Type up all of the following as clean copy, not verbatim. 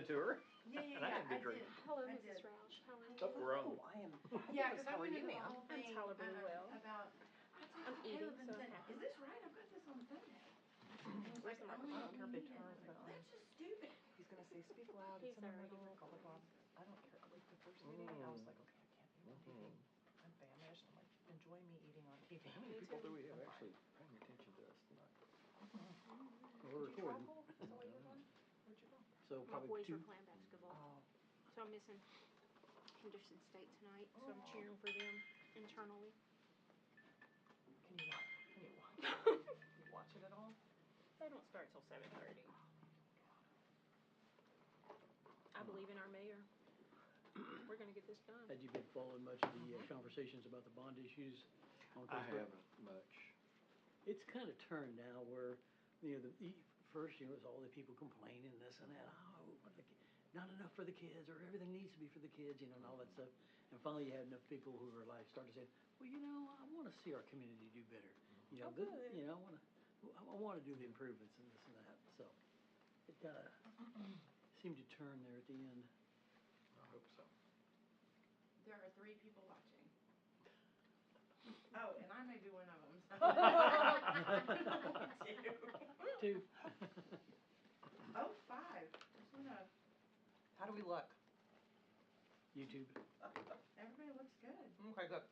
it to her. Yeah, And I didn't do great. Hello, I Mrs. did. Roush. How are you? Oh, we're on. I am. Yeah, because How I are went you, into the ma'am? whole I'm thing tolerably well. about. I'm eating, Caleb and so said, happy. "Is this right? I've got this on Sunday." Where's the I don't microphone? care if they turn it on. That's just stupid. He's gonna say, speak loud, He's it's in the already middle, blah, blah, blah. recording. I don't care. Like the first meeting, I was like, okay, I can't be on TV. I'm famished. I'm like, enjoy me eating on TV. How many people do we have actually paying attention to us tonight? We're Did you recording. travel? Is that why you were gone? Where'd you go? So My probably boys two. are playing basketball. Oh, So I'm missing Henderson State tonight, so I'm cheering for them internally. can you watch it? You watch it at all? They don't start till 7:30. I believe in our mayor. We're gonna get this done. Had you been following much of the conversations about the bond issues on I Facebook? haven't much. It's kind of turned now where, first, it was all the people complaining this and that, not enough for the kids, or everything needs to be for the kids, and all that stuff. And finally, you had enough people who were like, started saying, well, I want to see our community do better. Good. I want to do the improvements and this and that. So it kind of seemed to turn there at the end. I hope so. There are 3 people watching. Oh, and I may be one of them. So. 2. Oh, 5. Just wanna. How do we look? YouTube. Everybody looks good. Okay, good.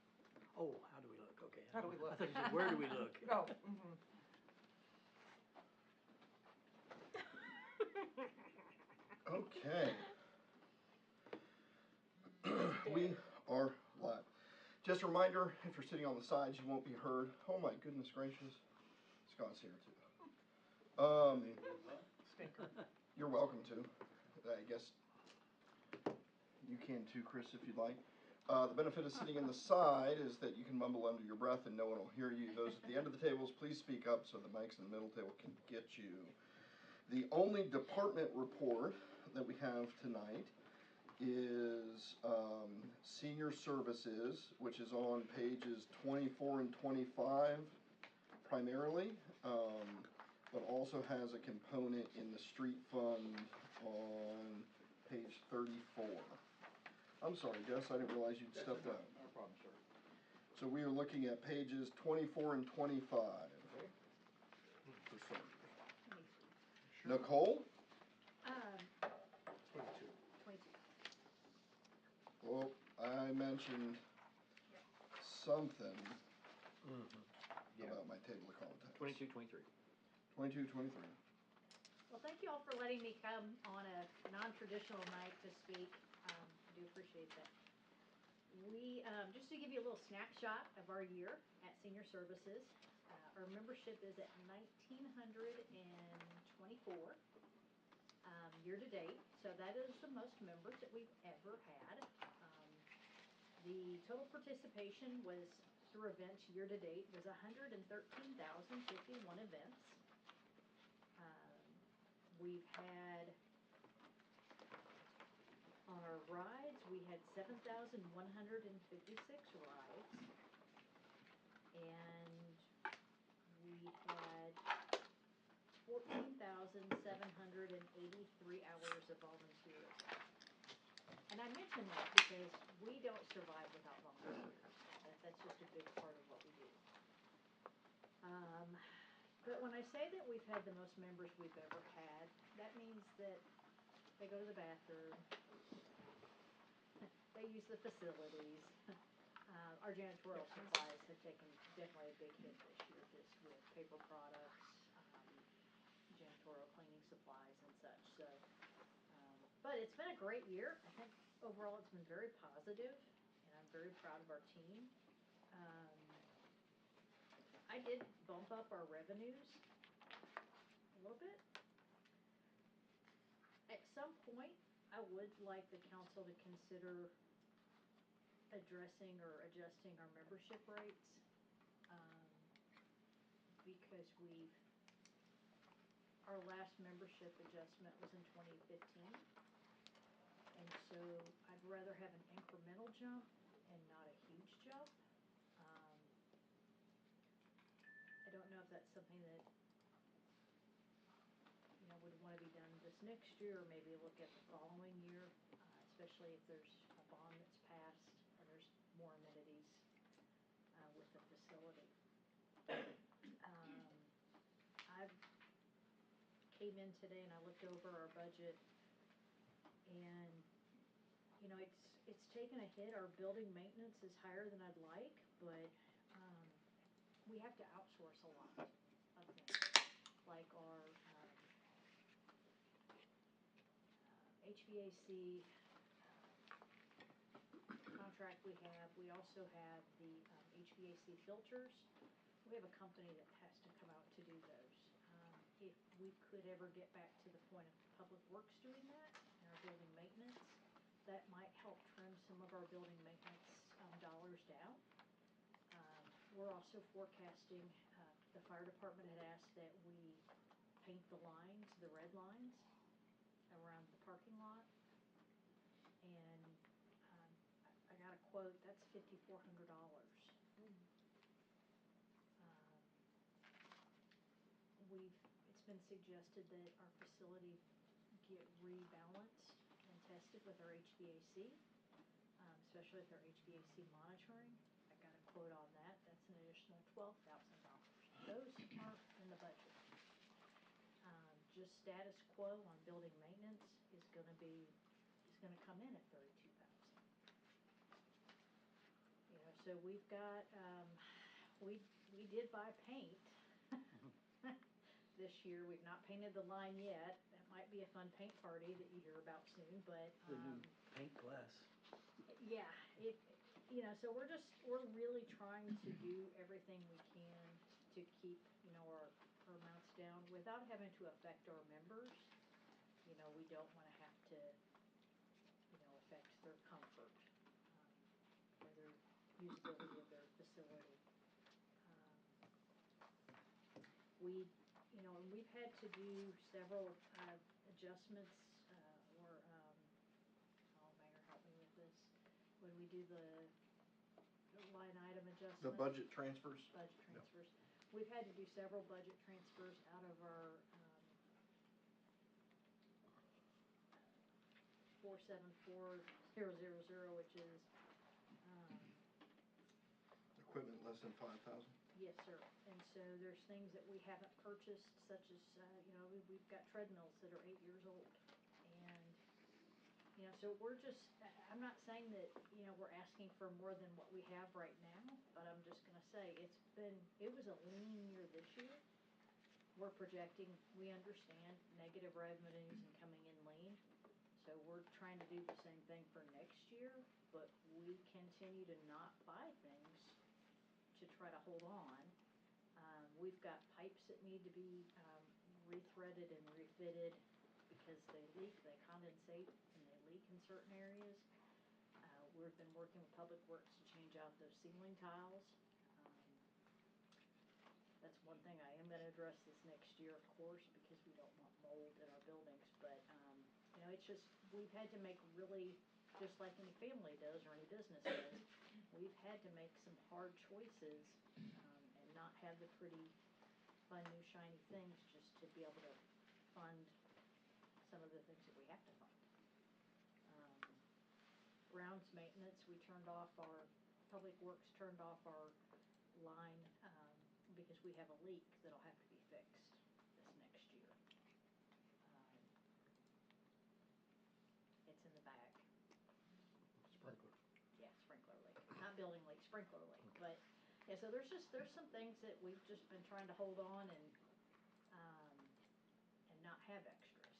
Oh, how do we look? Okay. How do we look? I thought you said, where do we look? Oh, Okay. We are live. Just a reminder, if you're sitting on the sides, you won't be heard. Oh my goodness gracious. Scott's here too. stinker. You're welcome to. I guess you can too, Chris, if you'd like. The benefit of sitting in the side is that you can mumble under your breath and no one will hear you. Those at the end of the tables, please speak up so the mics in the middle table can get you. The only department report that we have tonight is senior services, which is on pages 24 and 25 primarily, but also has a component in the street fund on page 34. I'm sorry, Jess, I didn't realize you'd stepped out. No problem, sir. So we are looking at pages 24 and 25. Okay. For starters. Nicole? 22. 22. Well, I mentioned something about my table of contents. 22, 23. 22, 23. Well, thank you all for letting me come on a non-traditional night to speak. I do appreciate that. We, just to give you a little snapshot of our year at Senior Services, our membership is at 1,924 year to date. So that is the most members that we've ever had. The total participation was through events year to date was 113,051 events. We've had, on our rides, we had 7,156 rides. And we had 14,783 hours of volunteerism. And I mention that because we don't survive without volunteers. That's just a big part of what we do. But when I say that we've had the most members we've ever had, that means that they go to the bathroom, they use the facilities. Our janitorial supplies have taken definitely a big hit this year, just with paper products, janitorial cleaning supplies and such. So, but it's been a great year. I think overall it's been very positive, and I'm very proud of our team. I did bump up our revenues a little bit. At some point, I would like the council to consider addressing or adjusting our membership rates, because our last membership adjustment was in 2015, and so I'd rather have an incremental jump and not a huge jump. I don't know if that's something that would want to be done this next year, or maybe look at the following year, especially if there's a bond that's passed and there's more amenities with the facility. I came in today and I looked over our budget, and you know, it's taken a hit. Our building maintenance is higher than I'd like, but we have to outsource a lot of things, like our HVAC contract we have. We also have the HVAC filters. We have a company that has to come out to do those. If we could ever get back to the point of Public Works doing that and our building maintenance, that might help trim some of our building maintenance dollars down. We're also forecasting, the fire department had asked that we paint the lines, the red lines, around the parking lot. And I got a quote, that's $5,400. It's been suggested that our facility get rebalanced and tested with our HVAC, especially with our HVAC monitoring. I got a quote on that. That's an additional $12,000. Those aren't in the budget. Just status quo on building maintenance is going to come in at $32,000. You know, so we've got we did buy paint. This year. We've not painted the line yet. That might be a fun paint party that you hear about soon, but The new paint glass. yeah, you know, so we're really trying to do everything we can to keep, you know, our amounts down without having to affect our members. You know, we don't want to have to, you know, affect their comfort or their usability of their facility. You know, and we've had to do several adjustments, or, oh, Mayor, help me with this. When we do the line item adjustments. The budget transfers? Budget transfers. Yep. We've had to do several budget transfers out of our 474000, which is Equipment less than 5,000? yes, sir. And so there's things that we haven't purchased, such as, you know, we've got treadmills that are 8 years old. And, you know, so we're just, I'm not saying that, you know, we're asking for more than what we have right now, but I'm just going to say it was a lean year this year. We're projecting, we understand negative revenues and coming in lean. So we're trying to do the same thing for next year, but we continue to not buy things to try to hold on. We've got pipes that need to be rethreaded and refitted because they leak, they condensate, and they leak in certain areas. We've been working with Public Works to change out those ceiling tiles. That's one thing I am going to address this next year, of course, because we don't want mold in our buildings. But, you know, it's just, we've had to make really, just like any family does or any business does, we've had to make some hard choices and not have the pretty, fun, new, shiny things just to be able to fund some of the things that we have to fund. Grounds maintenance, we turned off our, Public Works turned off our line because we have a leak that'll have to be fixed this next year. It's in the back. Sprinkler. Yeah, sprinkler leak. Not building leak, sprinkler leak. But, yeah, so there's some things that we've just been trying to hold on and not have extras.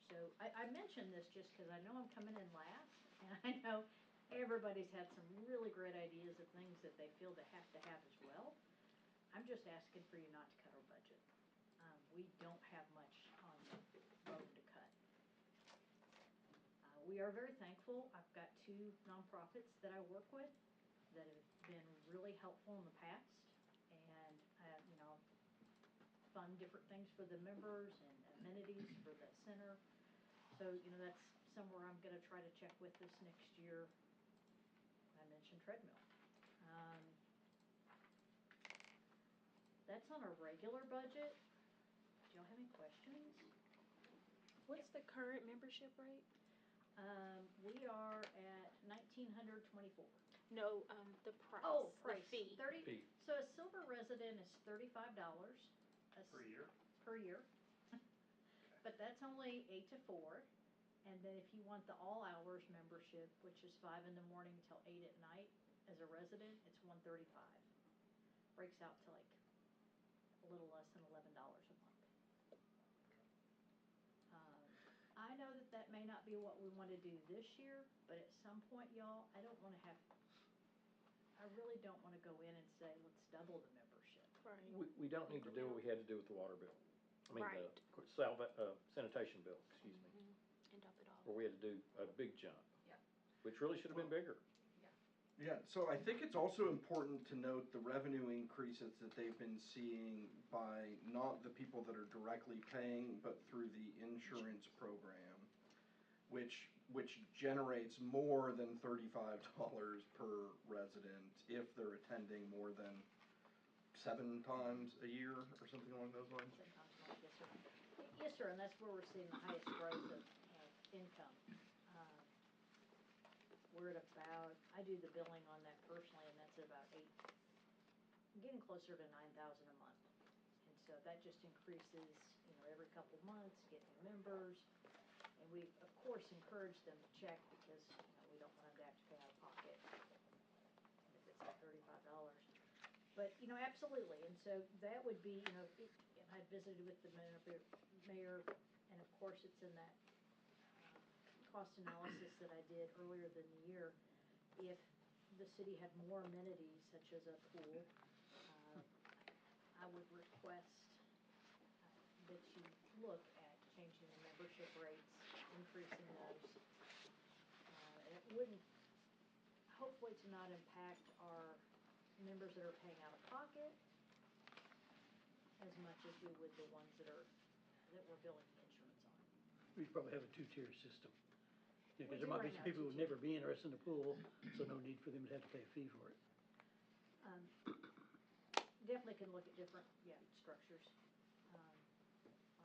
So I mention this just because I know I'm coming in last, and I know everybody's had some really great ideas of things that they feel they have to have as well. I'm just asking for you not to cut our budget. We don't have much on the bone to cut. We are very thankful. I've got 2 nonprofits that I work with that have been really helpful in the past, and you know, fund different things for the members and amenities for the center. So, you know, that's somewhere I'm going to try to check with this next year. I mentioned treadmill. That's on our regular budget. Do y'all have any questions? What's the current membership rate? We are at $1,924. No, the price. Oh, the price, fee. 30, Fee. so a silver resident is $35. Per year? Per year. But that's only 8 to 4. And then if you want the all hours membership, which is 5 in the morning till 8 at night, as a resident, it's $135. Breaks out to like a little less than $11 a month. I know that that may not be what we want to do this year, but at some point, y'all, I really don't want to go in and say, let's double the membership. Right. We don't need to do what we had to do with the water bill. I mean, Right. the sanitation bill, excuse me, And up it all. where we had to do a big jump. Yeah. Which really should have been bigger. Yeah, so I think it's also important to note the revenue increases that they've been seeing by not the people that are directly paying, but through the insurance program, which generates more than $35 per resident if they're attending more than 7 times a year or something along those lines. Sometimes not, yes, sir. Yes, sir, and that's where we're seeing the highest growth of income. We're at about, I do the billing on that personally, and that's about getting closer to 9,000 a month. And so that just increases, every couple months, get new members. And we, of course, encourage them to check because, we don't want them to have to pay out of pocket if it's at $35. But, absolutely, and so that would be, and I visited with the mayor, and of course, it's in that cost analysis that I did earlier than the year. If the city had more amenities, such as a pool, I would request that you look at changing the membership rates, increasing those. And it wouldn't, hopefully to not impact our members that are paying out of pocket as much as we would the ones that we're billing the insurance on. We should probably have a two-tier system. We Because do there might be right some now, people who would two-tier. never be interested in the pool, so no need for them to have to pay a fee for it. Definitely can look at different, structures on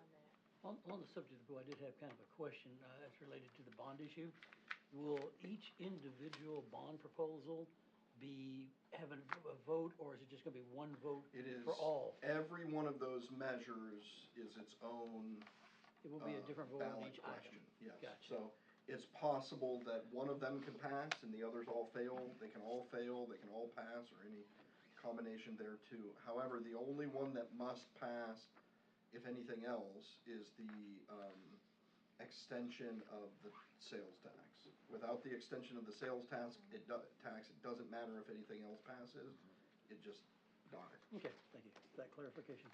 that. On the subject of the pool, I did have kind of a question that's related to the bond issue. Will each individual bond proposal be having a vote, or is it just gonna be one vote It is, for all? every one of those measures is its own It will be a different vote on ballot each question, item. yes. Gotcha. So it's possible that one of them can pass and the others all fail. They can all fail, they can all pass, or any combination there too. However, the only one that must pass, if anything else, is the extension of the sales tax. Without the extension of the sales tax, it doesn't matter if anything else passes, it just dies. Okay, thank you for that clarification.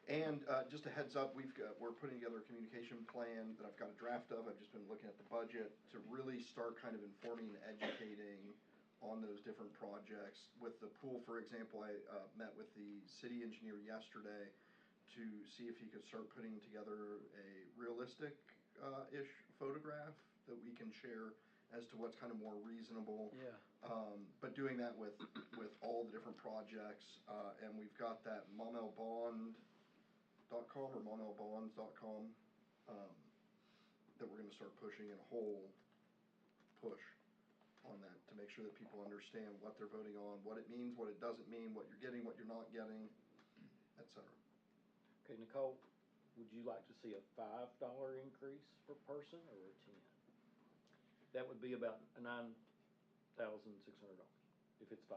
And just a heads up, we're putting together a communication plan that I've got a draft of. I've just been looking at the budget to really start kind of informing and educating on those different projects. With the pool, for example, I met with the city engineer yesterday to see if he could start putting together a realistic-ish photograph that we can share as to what's kind of more reasonable. Yeah. But doing that with all the different projects, and we've got that MaumelleBond.com or MaumelleBonds.com that we're gonna start pushing in a whole push on that to make sure that people understand what they're voting on, what it means, what it doesn't mean, what you're getting, what you're not getting, et cetera. Okay, Nicole, would you like to see a $5 increase per person or a 10? That would be about $9,600 if it's $5.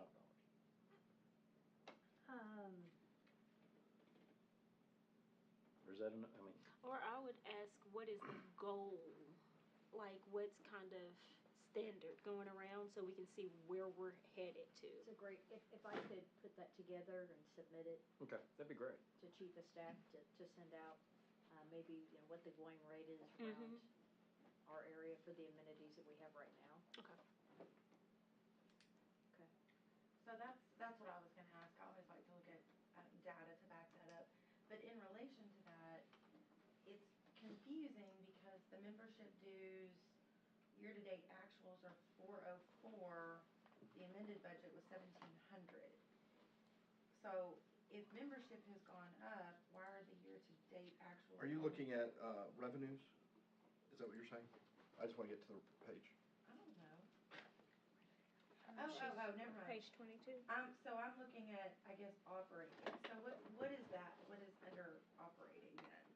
Or is that enough? I mean, Or I would ask, what is the goal? Like, what's kind of standard going around so we can see where we're headed to? It's a great, if I could put that together and submit it okay, that'd be great. to chief of staff to send out, maybe, what the going rate is around our area for the amenities that we have right now. Okay. Okay. So that's what I was gonna ask. I always like to look at data to back that up. But in relation to that, it's confusing because the membership dues, year-to-date actuals are 404, the amended budget was 1,700. So if membership has gone up, why are the year-to-date actuals Are you looking at, revenues? Is that what you're saying? I just wanna get to the page. I don't know. Oh, never mind. Page 22. So I'm looking at, I guess, operating. So what is that? What is under operating then?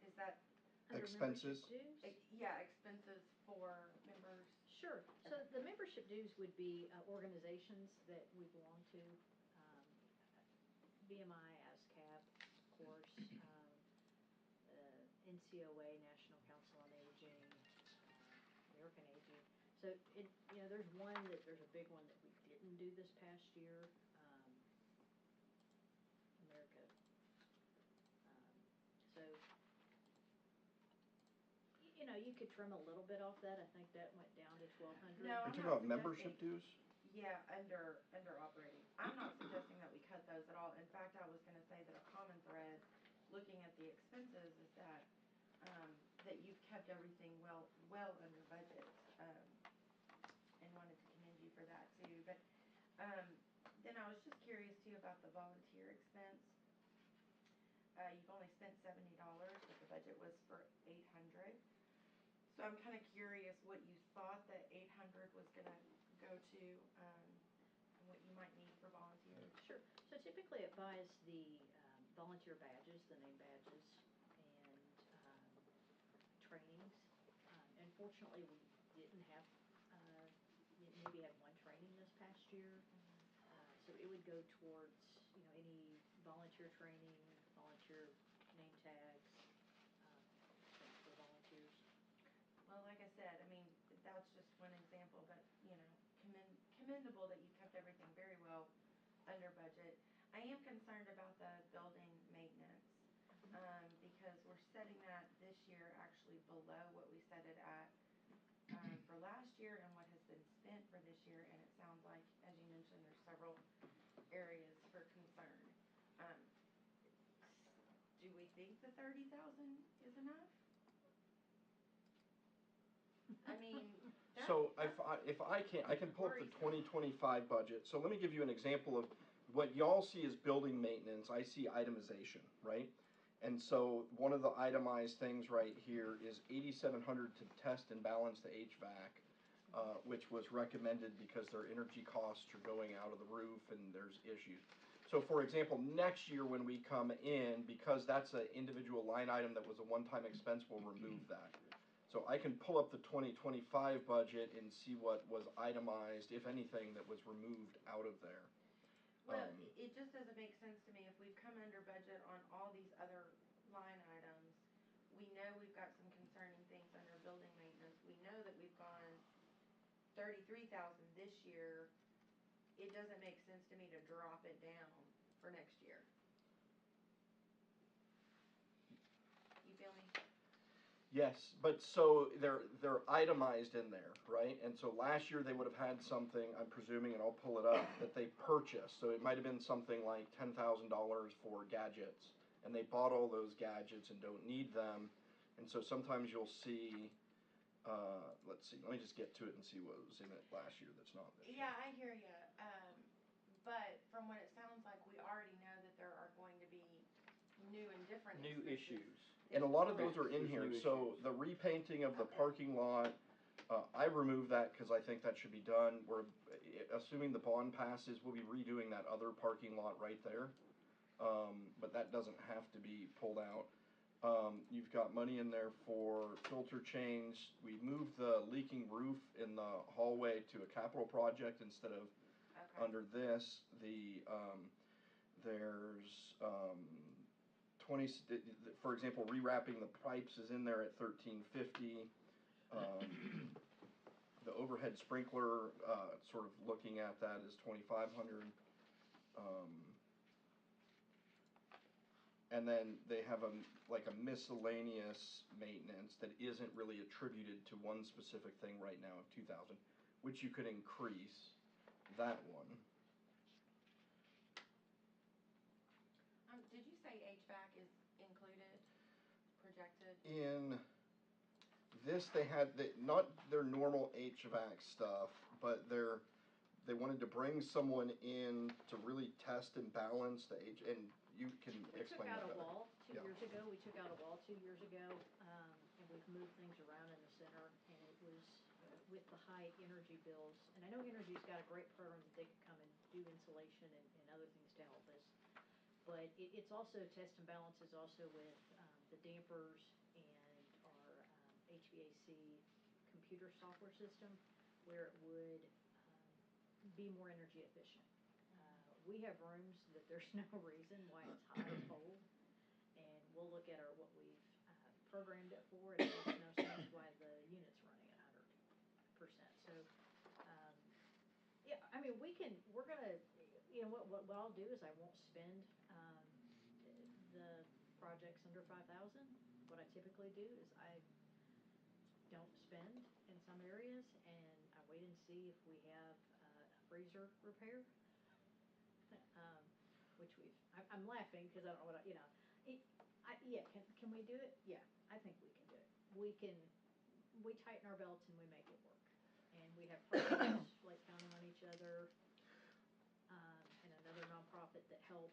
Is that, Under Expenses. membership dues? yeah, expenses for members? Sure, so the membership dues would be organizations that we belong to, BMI, ASCAP, of course, NCOA, National Council on Aging, American Aging. So there's there's a big one that we didn't do this past year, America. So, you could trim a little bit off that, I think that went down to 1,200. No, Are you I'm talking not about membership suggesting- dues? Yeah, under operating. I'm not suggesting that we cut those at all. In fact, I was gonna say that a common thread, looking at the expenses, is that, that you've kept everything well under budget, and wanted to commend you for that too. But, then I was just curious too about the volunteer expense. You've only spent $70, but the budget was for 800. So I'm kinda curious what you thought that 800 was gonna go to, and what you might need for volunteers. Sure, so typically it buys the volunteer badges, the name badges, and trainings. Unfortunately, we didn't have, maybe had one training this past year. So it would go towards, any volunteer training, volunteer name tags, for volunteers. Well, like I said, I mean, that's just one example, but, commendable that you kept everything very well under budget. I am concerned about the building maintenance, because we're setting that this year actually below what we set it at, for last year and what has been spent for this year, and it sounds like, as you mentioned, there's several areas for concern. Do we think the 30,000 is enough? I mean, So if I can pull up the 2025 budget, so let me give you an example of what y'all see as building maintenance, I see itemization, right? And so one of the itemized things right here is 8,700 to test and balance the HVAC, which was recommended because their energy costs are going out of the roof and there's issues. So for example, next year when we come in, because that's an individual line item that was a one-time expense, we'll remove that. So I can pull up the 2025 budget and see what was itemized, if anything, that was removed out of there. Well, it just doesn't make sense to me if we've come under budget on all these other line items. We know we've got some concerning things under building maintenance. We know that we've gone 33,000 this year. It doesn't make sense to me to drop it down for next year. You feel me? Yes, but so they're itemized in there, right? And so last year they would have had something, I'm presuming, and I'll pull it up, that they purchased. So it might have been something like $10,000 for gadgets, and they bought all those gadgets and don't need them. And so sometimes you'll see, let's see, let me just get to it and see what was in it last year that's not this year. Yeah, I hear you. But from what it sounds like, we already know that there are going to be new and different New expenses. issues. And a lot of those are in There's here, new so issues. the repainting of the parking lot, I removed that because I think that should be done. We're, assuming the bond passes, we'll be redoing that other parking lot right there. But that doesn't have to be pulled out. You've got money in there for filter change. We moved the leaking roof in the hallway to a capital project instead of Okay. under this. There's 20, for example, rewrapping the pipes is in there at $1,350. The overhead sprinkler, sort of looking at that, is $2,500. And then they have a miscellaneous maintenance that isn't really attributed to one specific thing right now of 2,000, which you could increase that one. Did you say HVAC is included, projected? In this, they had not their normal HVAC stuff, but they wanted to bring someone in to really test and balance the and you can We took explain out that a better. wall 2 Yeah. years ago. We took out a wall 2 years ago, and we've moved things around in the center, and it was with the high energy bills. And I know Energy's got a great program that they could come and do insulation and other things to help us. But it's also test and balances also with the dampers and our HVAC computer software system, where it would be more energy efficient. We have rooms that there's no reason why it's hot or cold, and we'll look at what we've programmed it for, and it makes no sense why the unit's running at 100%. So, yeah, I mean, we're gonna, you know, what I'll do is I won't spend the projects under 5,000. What I typically do is I don't spend in some areas, and I wait and see if we have a freezer repair. Which I'm laughing because I don't know what you know. Yeah, can we do it? Yeah, I think we can do it. We tighten our belts and we make it work. And we have partners like Counting on Each Other, and another nonprofit that help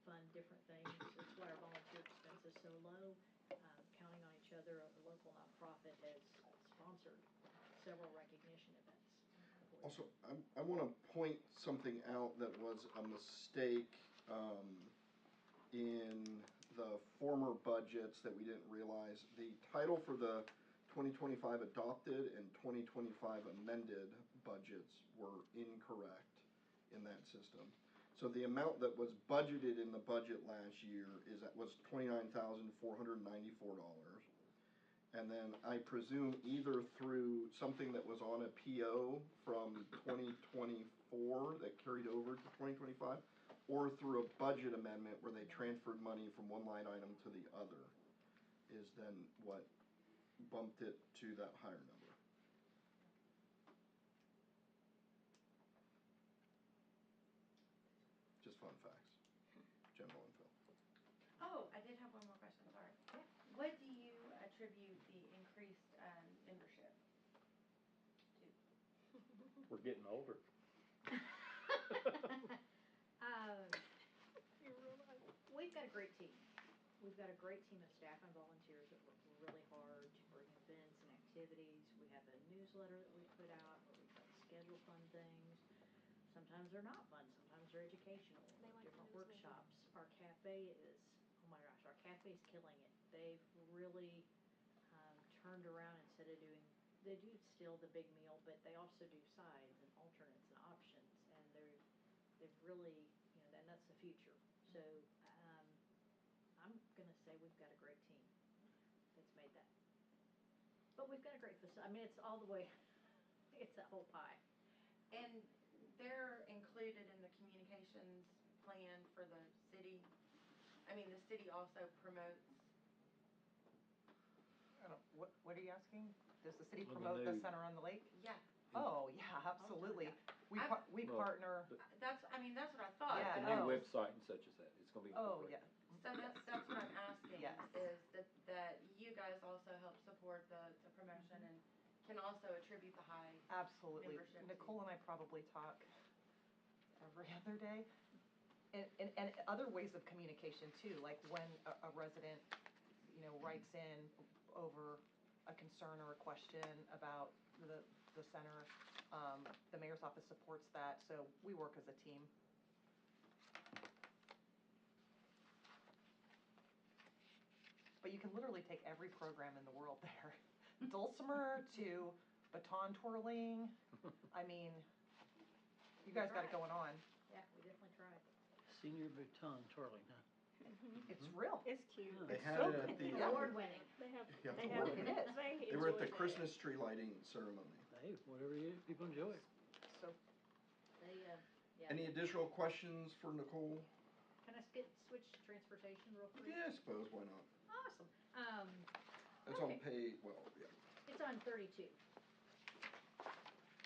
fund different things. That's why our volunteer expense is so low. Counting on Each Other, a local nonprofit, has sponsored several recognition events. Also, I want to point something out that was a mistake in the former budgets that we didn't realize. The title for the 2025 adopted and 2025 amended budgets were incorrect in that system. So the amount that was budgeted in the budget last year was $29,494. And then I presume either through something that was on a PO from 2024 that carried over to 2025, or through a budget amendment where they transferred money from one line item to the other, is then what bumped it to that higher number. Just fun facts, general info. Oh, I did have one more question, sorry. What do you attribute the increased membership to? We're getting older. We've got a great team. We've got a great team of staff and volunteers that work really hard to bring events and activities. We have a newsletter that we put out where we try to schedule fun things. Sometimes they're not fun, sometimes they're educational, They like different the newsletter. workshops. Our cafe is, oh my gosh, our cafe's killing it. They've really turned around instead of they do still the big meal, but they also do sides and alternates and options, and they've really, you know, and that's the future. So I'm gonna say we've got a great team that's made that. But we've got a great facility. I mean, it's all the way, it's that whole pie. And they're included in the communications plan for the city. I mean, the city also promotes. I don't, what are you asking? Does the city Well, promote the new- center on the lake? Yeah, Oh, yeah, absolutely. We Well, partner, that's what I thought. Yeah, The but new oh. website and such as that, it's gonna be. oh, incorporated. yeah. So that's what I'm asking, Yes. is that you guys also help support the promotion and can also attribute the high Absolutely. membership Nicole and I probably talk every other day. And other ways of communication too, like when a resident, you know, writes in over a concern or a question about the center, the mayor's office supports that, so we work as a team. But you can literally take every program in the world there. Dulcimer to baton twirling. I mean, you guys got it going on. Yeah, we definitely try. Senior baton twirling, huh? It's real. It's cute. Huh. They It's had so it at good. the, Yeah. Award-winning. They have, Yeah, they it's have, award-winning. It is. they They were at the enjoy that. Christmas tree lighting ceremony. Hey, whatever people enjoy. So They, yeah. Any additional questions for Nicole? Can I switch to transportation real quick? Yeah, I suppose, why not? Awesome. It's on Okay. yeah. It's on 32.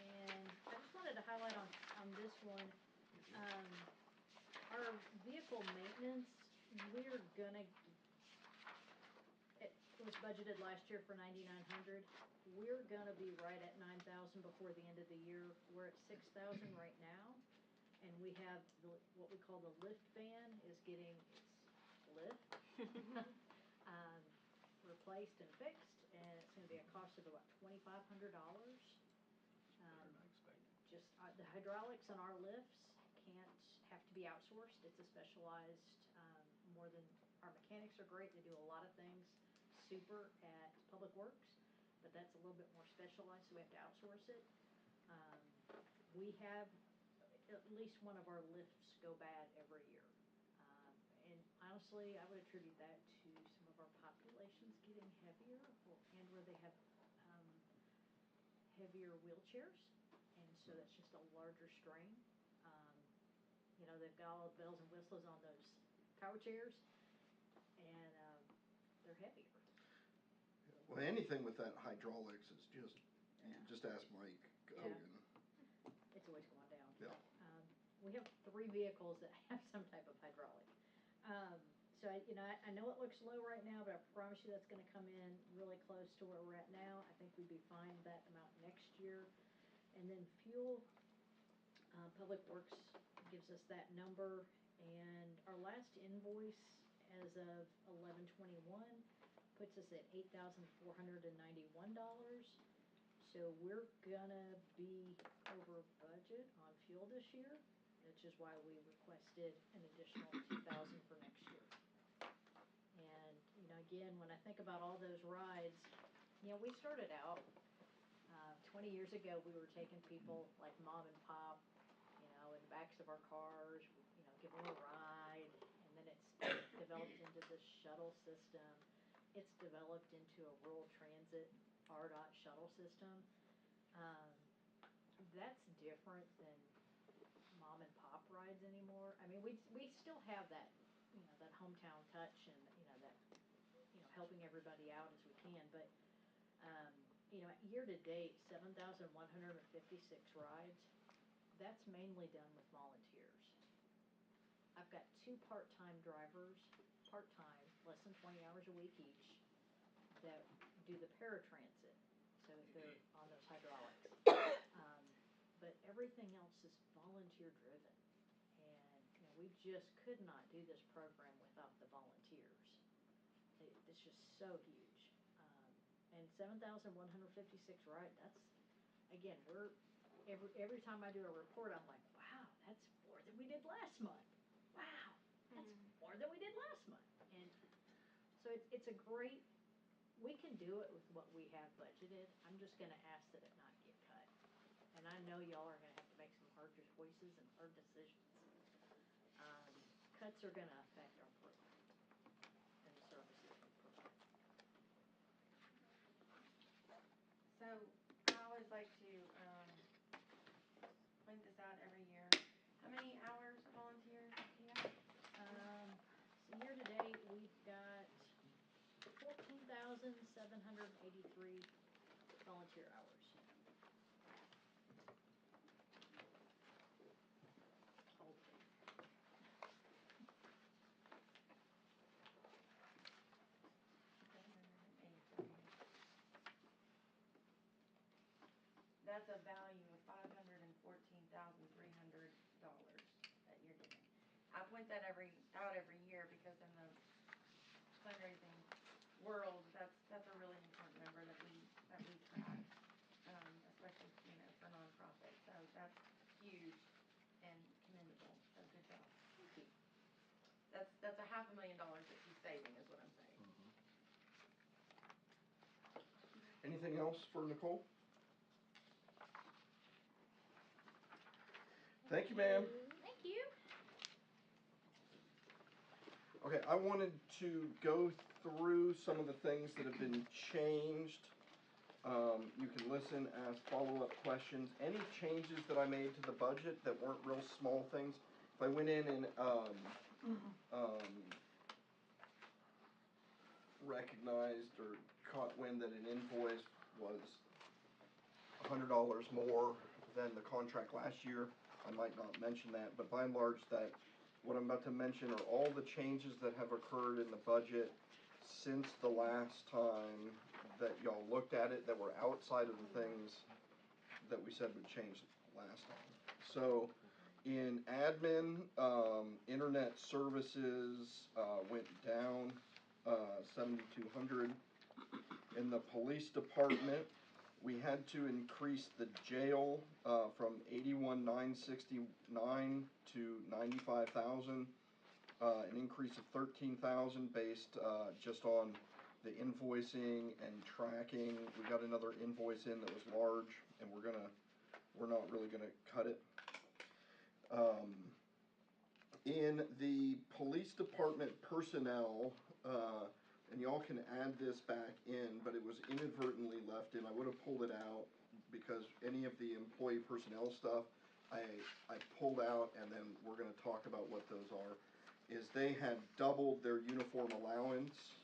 And I just wanted to highlight on this one, our vehicle maintenance, we're gonna, it was budgeted last year for 9,900. We're gonna be right at 9,000 before the end of the year. We're at 6,000 right now. And we have what we call the lift van is getting its lift, replaced and fixed, and it's gonna be a cost of about $2,500. Better than I expected. Just, the hydraulics on our lifts have to be outsourced. It's a specialized, more than, our mechanics are great, they do a lot of things super at Public Works, but that's a little bit more specialized, so we have to outsource it. We have at least one of our lifts go bad every year. And honestly, I would attribute that to some of our populations getting heavier, and where they have heavier wheelchairs, and so that's just a larger strain. You know, they've got all the bells and whistles on those power chairs, and they're heavier. Well, anything with that hydraulics is just, you Yeah. just ask Mike Yeah. Hogan. It's always going down. Yeah. We have 3 vehicles that have some type of hydraulic. So I know it looks low right now, but I promise you that's gonna come in really close to where we're at now. I think we'd be fine with that amount next year. And then fuel, Public Works gives us that number, and our last invoice as of 11/21 puts us at $8,491. So we're gonna be over budget on fuel this year, which is why we requested an additional 2,000 for next year. And, again, when I think about all those rides, we started out, 20 years ago, we were taking people like mom and pop, in the backs of our cars, give them a ride, and then it's developed into the shuttle system. It's developed into a rural transit RDOT shuttle system. That's different than mom and pop rides anymore. I mean, we still have that, that hometown touch and, that, helping everybody out as we can, but, year to date, 7,156 rides, that's mainly done with volunteers. I've got 2 part-time drivers, part-time, less than 20 hours a week each, that do the paratransit, so if they're on those hydraulics. But everything else is volunteer driven, and, we just could not do this program without the volunteers. It's just so huge. And 7,156 rides, that's, again, every time I do a report, I'm like, wow, that's more than we did last month. Wow, that's more than we did last month. And so it's a great, we can do it with what we have budgeted. I'm just gonna ask that it not get cut. And I know y'all are gonna have to make some hard choices and hard decisions. Cuts are gonna affect our program and the services we provide. So I always like to point this out every year. How many hours of volunteers do you have? So year to date, we've got 14,783 volunteer hours. All day. That's a value of $514,300 that you're getting. I point that every year because in the fundraising world, that's a really important number that we track, especially for nonprofit. So that's huge and commendable. So good job. Thank you. That's $500,000 that she's saving, is what I'm saying. Anything else for Nicole? Thank you, ma'am. Thank you. Okay, I wanted to go through some of the things that have been changed. You can listen, ask follow-up questions. Any changes that I made to the budget that weren't real small things? If I went in and recognized or caught wind that an invoice was $100 more than the contract last year, I might not mention that, but by and large, that what I'm about to mention are all the changes that have occurred in the budget since the last time that y'all looked at it, that were outside of the things that we said would change last time. So In admin, internet services, went down, 7,200. In the police department, we had to increase the jail, from 81,969 to 95,000. An increase of 13,000 based, just on the invoicing and tracking. We got another invoice in that was large, and we're not really gonna cut it. In the police department personnel, and y'all can add this back in, but it was inadvertently left in. I would have pulled it out because any of the employee personnel stuff I pulled out, and then we're gonna talk about what those are. Is they had doubled their uniform allowance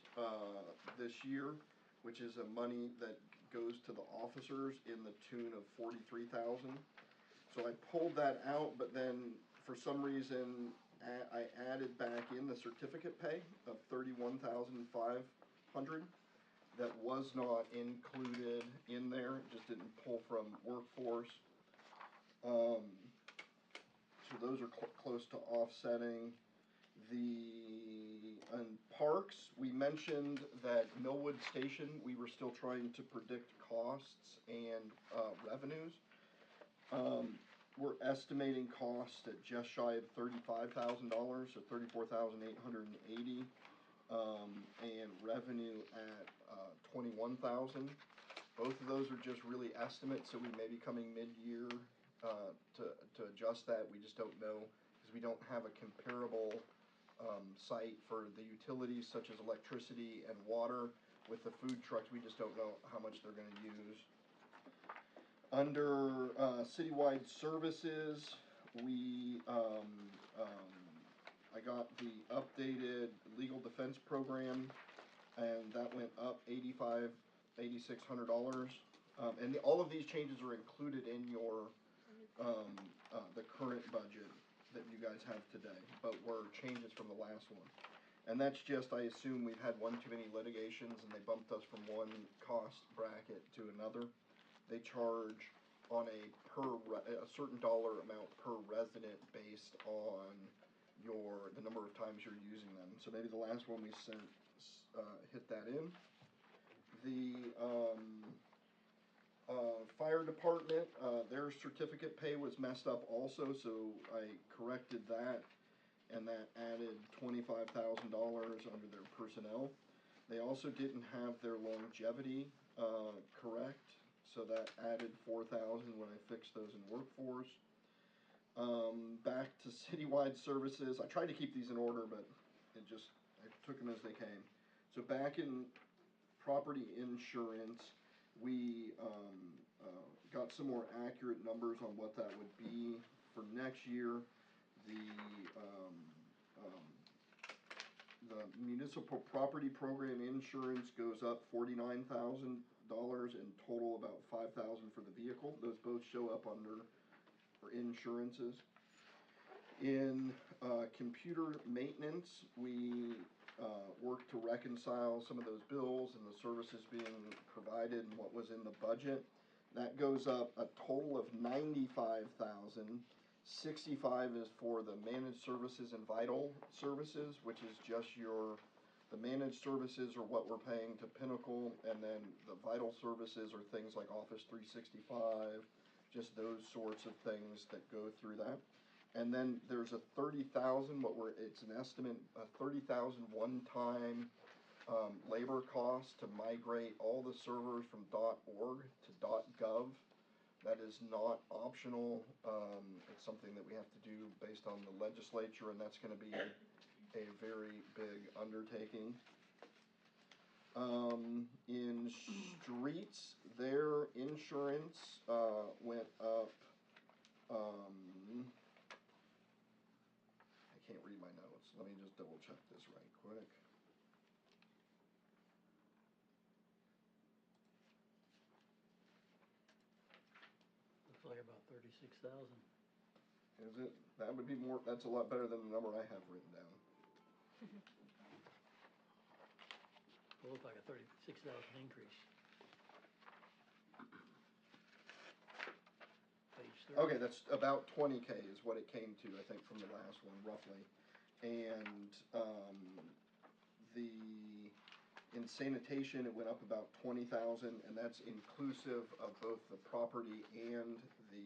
this year, which is a money that goes to the officers in the tune of 43,000. So I pulled that out, but then for some reason I added back in the certificate pay of 31,500 that was not included in there. It just didn't pull from workforce. So those are close to offsetting. In parks, we mentioned that Millwood Station, we were still trying to predict costs and revenues. We're estimating costs at just shy of $35,000, so $34,880, and revenue at 21,000. Both of those are just really estimates, so we may be coming mid-year to adjust that. We just don't know because we don't have a comparable site for the utilities such as electricity and water. With the food trucks, we just don't know how much they're going to use. Under citywide services, I got the updated legal defense program, and that went up $8,600. And all of these changes are included in your the current budget that you guys have today, but were changes from the last one. And that's just, I assume we've had one too many litigations and they bumped us from one cost bracket to another. They charge on a certain dollar amount per resident based on the number of times you're using them. So maybe the last one we sent hit that in. The fire department, their certificate pay was messed up also, so I corrected that, and that added $25,000 under their personnel. They also didn't have their longevity correct, so that added $4,000 when I fixed those in workforce. Back to citywide services. I tried to keep these in order, but I took them as they came. So back in property insurance, we got some more accurate numbers on what that would be for next year. The municipal property program insurance goes up $49,000, in total about $5,000 for the vehicle. Those both show up under for insurances. In computer maintenance, we worked to reconcile some of those bills and the services being provided and what was in the budget. That goes up a total of $95,000. 65 is for the managed services and vital services, which is just the managed services are what we're paying to Pinnacle, and then the vital services are things like Office 365, just those sorts of things that go through that. And then there's a $30,000, it's an estimate, a $30,000 one-time labor cost to migrate all the servers from .org to .gov. That is not optional. It's something that we have to do based on the legislature, and that's going to be a very big undertaking. In streets, their insurance went up. I can't read my notes. Let me just double check this right quick. Looks like about 36,000. Is it? That would be more. That's a lot better than the number I have written down. It looked like a 36,000 increase. Page 30. Okay, that's about 20K is what it came to, I think, from the last one, roughly. And, in sanitation, it went up about 20,000, and that's inclusive of both the property and the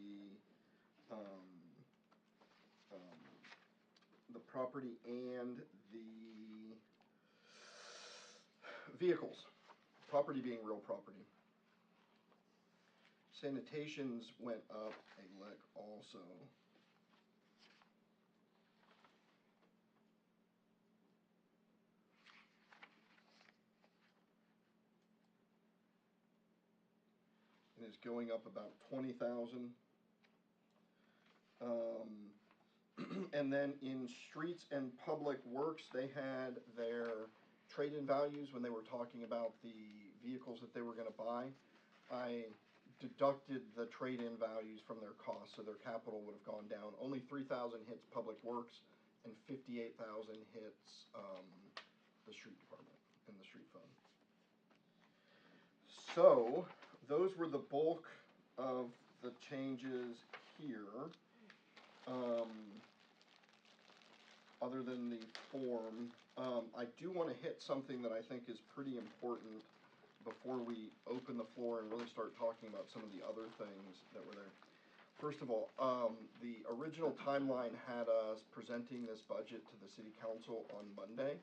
property and the vehicles. Property being real property. Sanitations went up a lick also. And is going up about 20,000. And then in streets and public works, they had their trade-in values when they were talking about the vehicles that they were gonna buy. I deducted the trade-in values from their costs, so their capital would have gone down. Only 3,000 hits public works and 58,000 hits, the street department and the street fund. So, those were the bulk of the changes here. Other than the form, I do want to hit something that I think is pretty important before we open the floor and really start talking about some of the other things that were there. First of all, the original timeline had us presenting this budget to the city council on Monday.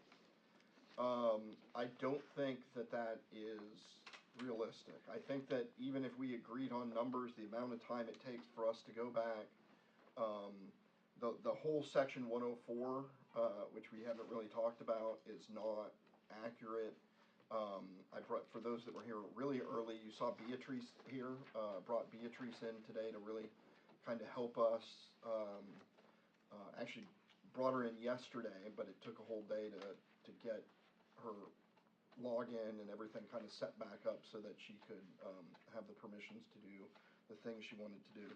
I don't think that that is realistic. I think that even if we agreed on numbers, the amount of time it takes for us to go back, the whole section 104, which we haven't really talked about, is not accurate. I brought, for those that were here really early, you saw Beatrice here, brought Beatrice in today to really kind of help us. Actually brought her in yesterday, but it took a whole day to get her login and everything kind of set back up so that she could have the permissions to do the things she wanted to do.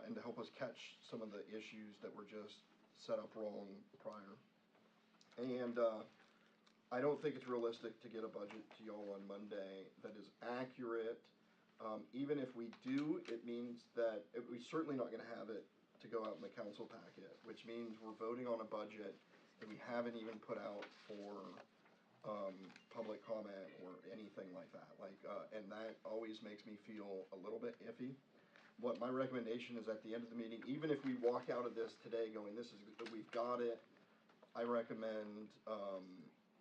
And to help us catch some of the issues that were just set up wrong prior. And I don't think it's realistic to get a budget to y'all on Monday that is accurate. Even if we do, it means that we're certainly not gonna have it to go out in the council packet, which means we're voting on a budget that we haven't even put out for public comment or anything like that. And that always makes me feel a little bit iffy. What my recommendation is at the end of the meeting, even if we walk out of this today going, we've got it, I recommend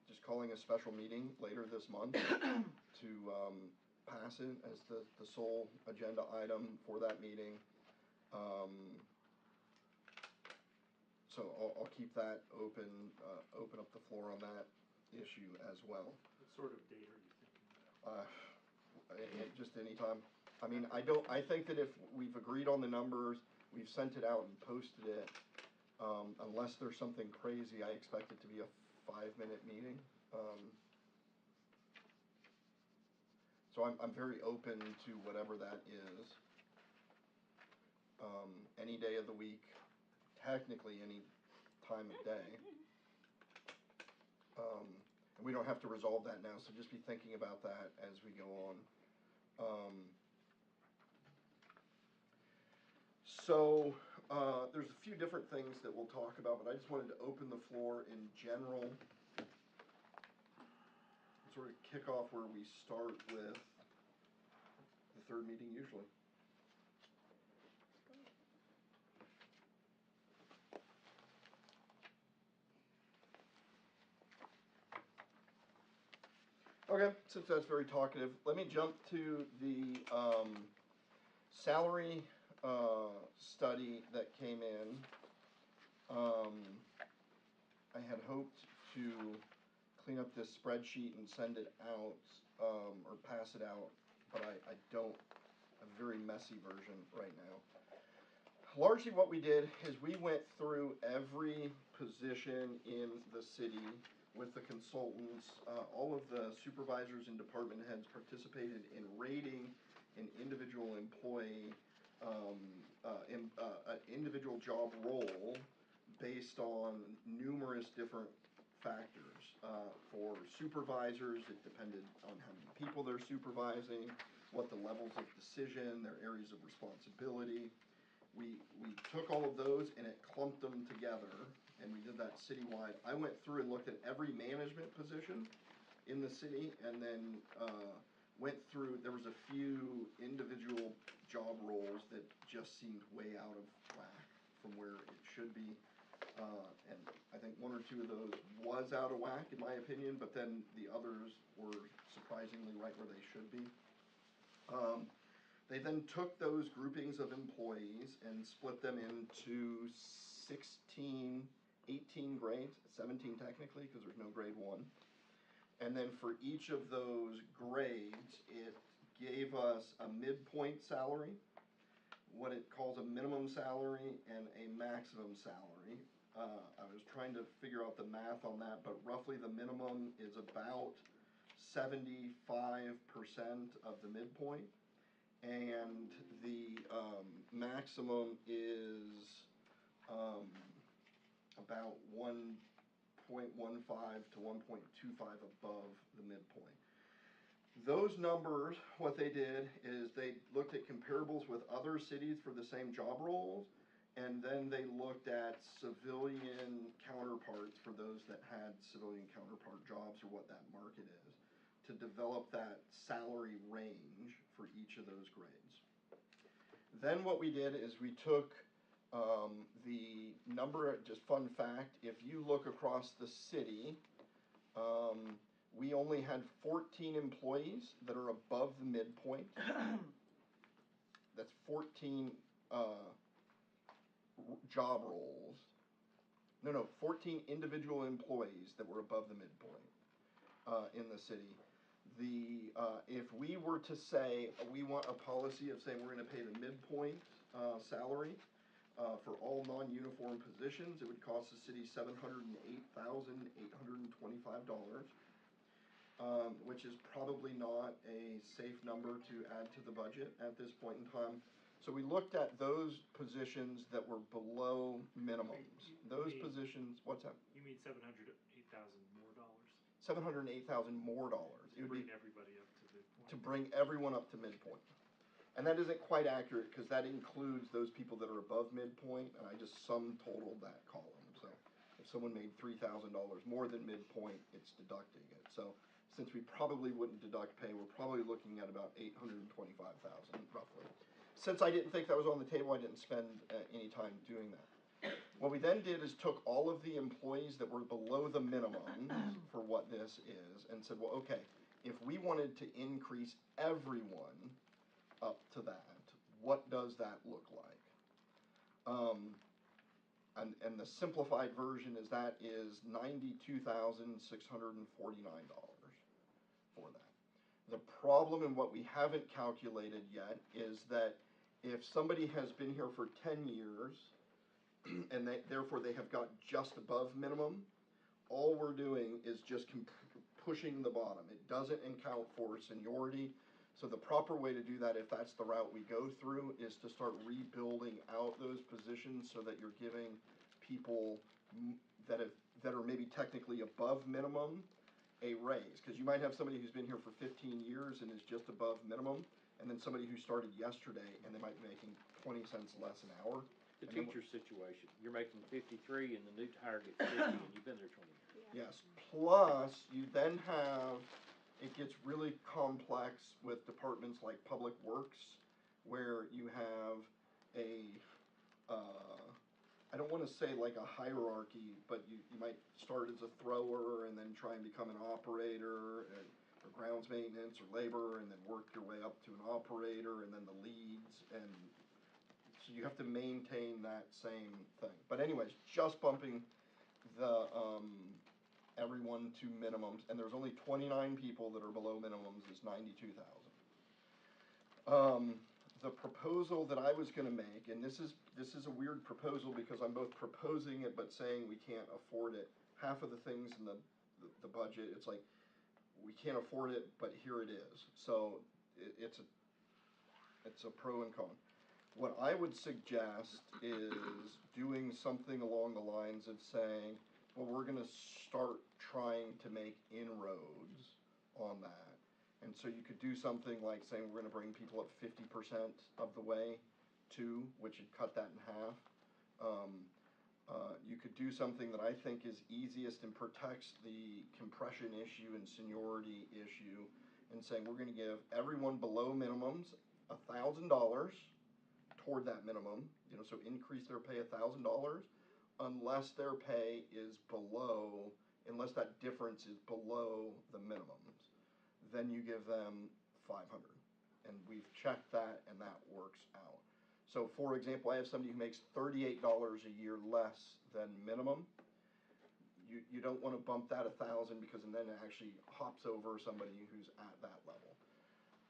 just calling a special meeting later this month to pass it as the sole agenda item for that meeting. So I'll keep that open up the floor on that issue as well. What sort of date are you thinking? Just anytime. I mean, I think that if we've agreed on the numbers, we've sent it out and posted it, unless there's something crazy, I expect it to be a 5-minute meeting. So I'm very open to whatever that is. Any day of the week, technically any time of day. And we don't have to resolve that now, so just be thinking about that as we go on. So, there's a few different things that we'll talk about, but I just wanted to open the floor in general. Sort of kick off where we start with the third meeting usually. Okay, since that's very talkative, let me jump to the salary study that came in. I had hoped to clean up this spreadsheet and send it out, or pass it out, but I don't, a very messy version right now. Largely what we did is we went through every position in the city with the consultants. All of the supervisors and department heads participated in rating an individual employee, an individual job role based on numerous different factors. For supervisors, it depended on how many people they're supervising, what the levels of decision, their areas of responsibility. We took all of those and it clumped them together, and we did that citywide. I went through and looked at every management position in the city, and then went through, there was a few individual job roles that just seemed way out of whack from where it should be. And I think one or two of those was out of whack in my opinion, but then the others were surprisingly right where they should be. They then took those groupings of employees and split them into 18 grades, 17 technically, because there's no grade 1. And then for each of those grades, it gave us a midpoint salary, what it calls a minimum salary, and a maximum salary. I was trying to figure out the math on that, but roughly the minimum is about 75% of the midpoint, and the maximum is about 1.15 to 1.25 above the midpoint. Those numbers, what they did is they looked at comparables with other cities for the same job roles, and then they looked at civilian counterparts for those that had civilian counterpart jobs or what that market is, to develop that salary range for each of those grades. Then what we did is we took the number, just fun fact, if you look across the city, we only had 14 employees that are above the midpoint. That's 14 job roles. No, 14 individual employees that were above the midpoint in the city. If we were to say we want a policy of saying we're going to pay the midpoint salary for all non-uniform positions, it would cost the city $708,825. Which is probably not a safe number to add to the budget at this point in time. So we looked at those positions that were below minimums. Those positions, what's that? You mean $708,000 more dollars? $708,000 more dollars. To bring everybody up to midpoint. To bring everyone up to midpoint. And that isn't quite accurate because that includes those people that are above midpoint, and I just sum totaled that column. So if someone made $3,000 more than midpoint, it's deducting it. So since we probably wouldn't deduct pay, we're probably looking at about $825,000 roughly. Since I didn't think that was on the table, I didn't spend any time doing that. What we then did is took all of the employees that were below the minimums for what this is and said, well, okay, if we wanted to increase everyone up to that, what does that look like? And the simplified version is that is $92,649 for that. The problem and what we haven't calculated yet is that if somebody has been here for 10 years and therefore they have got just above minimum, all we're doing is just pushing the bottom. It doesn't account for seniority. So the proper way to do that, if that's the route we go through, is to start rebuilding out those positions so that you're giving people that are maybe technically above minimum a raise. Because you might have somebody who's been here for 15 years and is just above minimum, and then somebody who started yesterday and they might be making 20 cents less an hour. The teacher situation, you're making 53 and the new hire gets 50 and you've been there 20 years. Yeah. Yes, plus you then have, it gets really complex with departments like Public Works, where you have I don't want to say like a hierarchy, but you might start as a thrower and then try and become an operator, or grounds maintenance or labor, and then work your way up to an operator and then the leads, and so you have to maintain that same thing. But anyways, just bumping the everyone to minimums, and there's only 29 people that are below minimums, is 92,000. The proposal that I was going to make, and this is a weird proposal because I'm both proposing it but saying we can't afford it. Half of the things in the budget, it's like we can't afford it, but here it is. So it's a pro and con. What I would suggest is doing something along the lines of saying, Well, we're gonna start trying to make inroads on that. And so you could do something like saying we're gonna bring people up 50% of the way to, which would cut that in half. You could do something that I think is easiest and protects the compression issue and seniority issue, and saying we're gonna give everyone below minimums $1,000 toward that minimum, so increase their pay $1,000 unless their pay is below, unless that difference is below the minimums. Then you give them 500. And we've checked that and that works out. So for example, I have somebody who makes $38 a year less than minimum. You don't want to bump that 1,000 because then it actually hops over somebody who's at that level.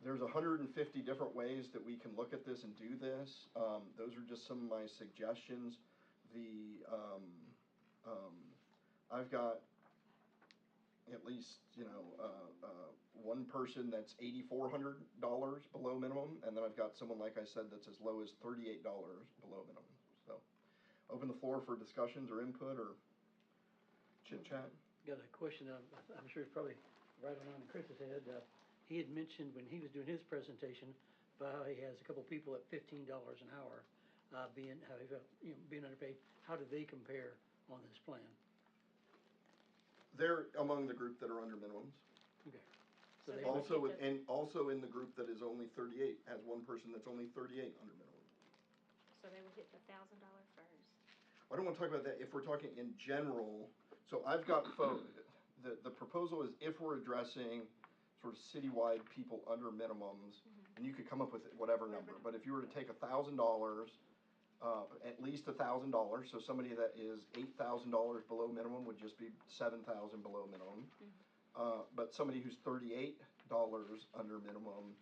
There's 150 different ways that we can look at this and do this. Those are just some of my suggestions. I've got at least one person that's $8,400 below minimum, and then I've got someone, like I said, that's as low as $38 below minimum. So, open the floor for discussions or input or chit chat. Got a question. I'm sure it's probably right on Chris's head. He had mentioned when he was doing his presentation about how he has a couple people at $15 an hour being underpaid. How do they compare on this plan? They're among the group that are under minimums. Okay. So they Also, would get and also in the group that is only 38, has one person that's only 38 under minimum. So they would get the $1,000 first. I don't want to talk about that if we're talking in general. So I've got the proposal is if we're addressing sort of citywide people under minimums, and you could come up with whatever number, but if you were to take $1,000, at least $1,000, so somebody that is $8,000 below minimum would just be $7,000 below minimum. But somebody who's $38 under minimum,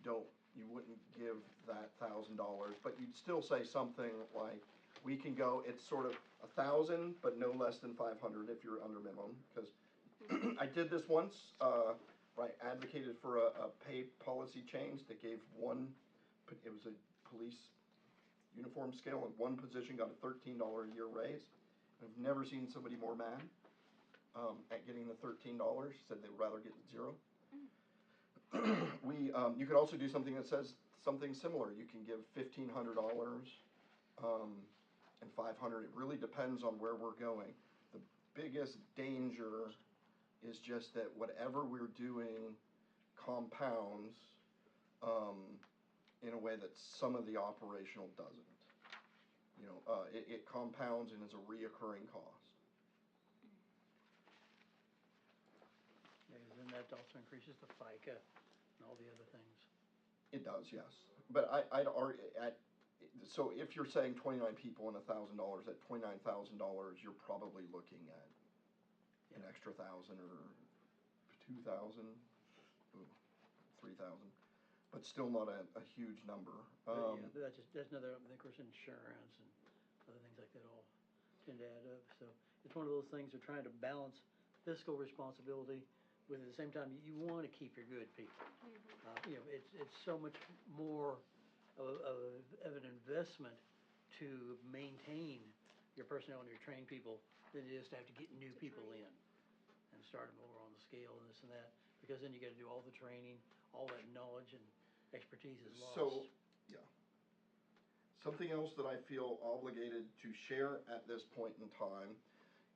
you wouldn't give that $1,000, but you'd still say something like, we can go, it's sort of 1,000, but no less than 500 if you're under minimum, because I did this once, advocated for a pay policy change that gave it was a police uniform scale, and one position got a $13 a year raise. I've never seen somebody more mad at getting the $13, said they'd rather get 0. You could also do something that says something similar. You can give $1,500 and 500. It really depends on where we're going. The biggest danger is just that whatever we're doing compounds in a way that some of the operational doesn't. It compounds and is a reoccurring cost. Yeah, and then that also increases the FICA and all the other things. It does, yes. But I'd argue so if you're saying 29 people and $1,000, at $29,000, you're probably looking at an extra 1,000 or 2,000, 3,000, but still not a huge number. That's another, of course, insurance and other things like that all tend to add up. So it's one of those things of trying to balance fiscal responsibility with, at the same time, you want to keep your good people. It's so much more of an investment to maintain your personnel and your trained people than it is to have to get new people in and start them over on the scale and this and that, because then you got to do all the training, all that knowledge and expertise is lost. So, yeah. Something else that I feel obligated to share at this point in time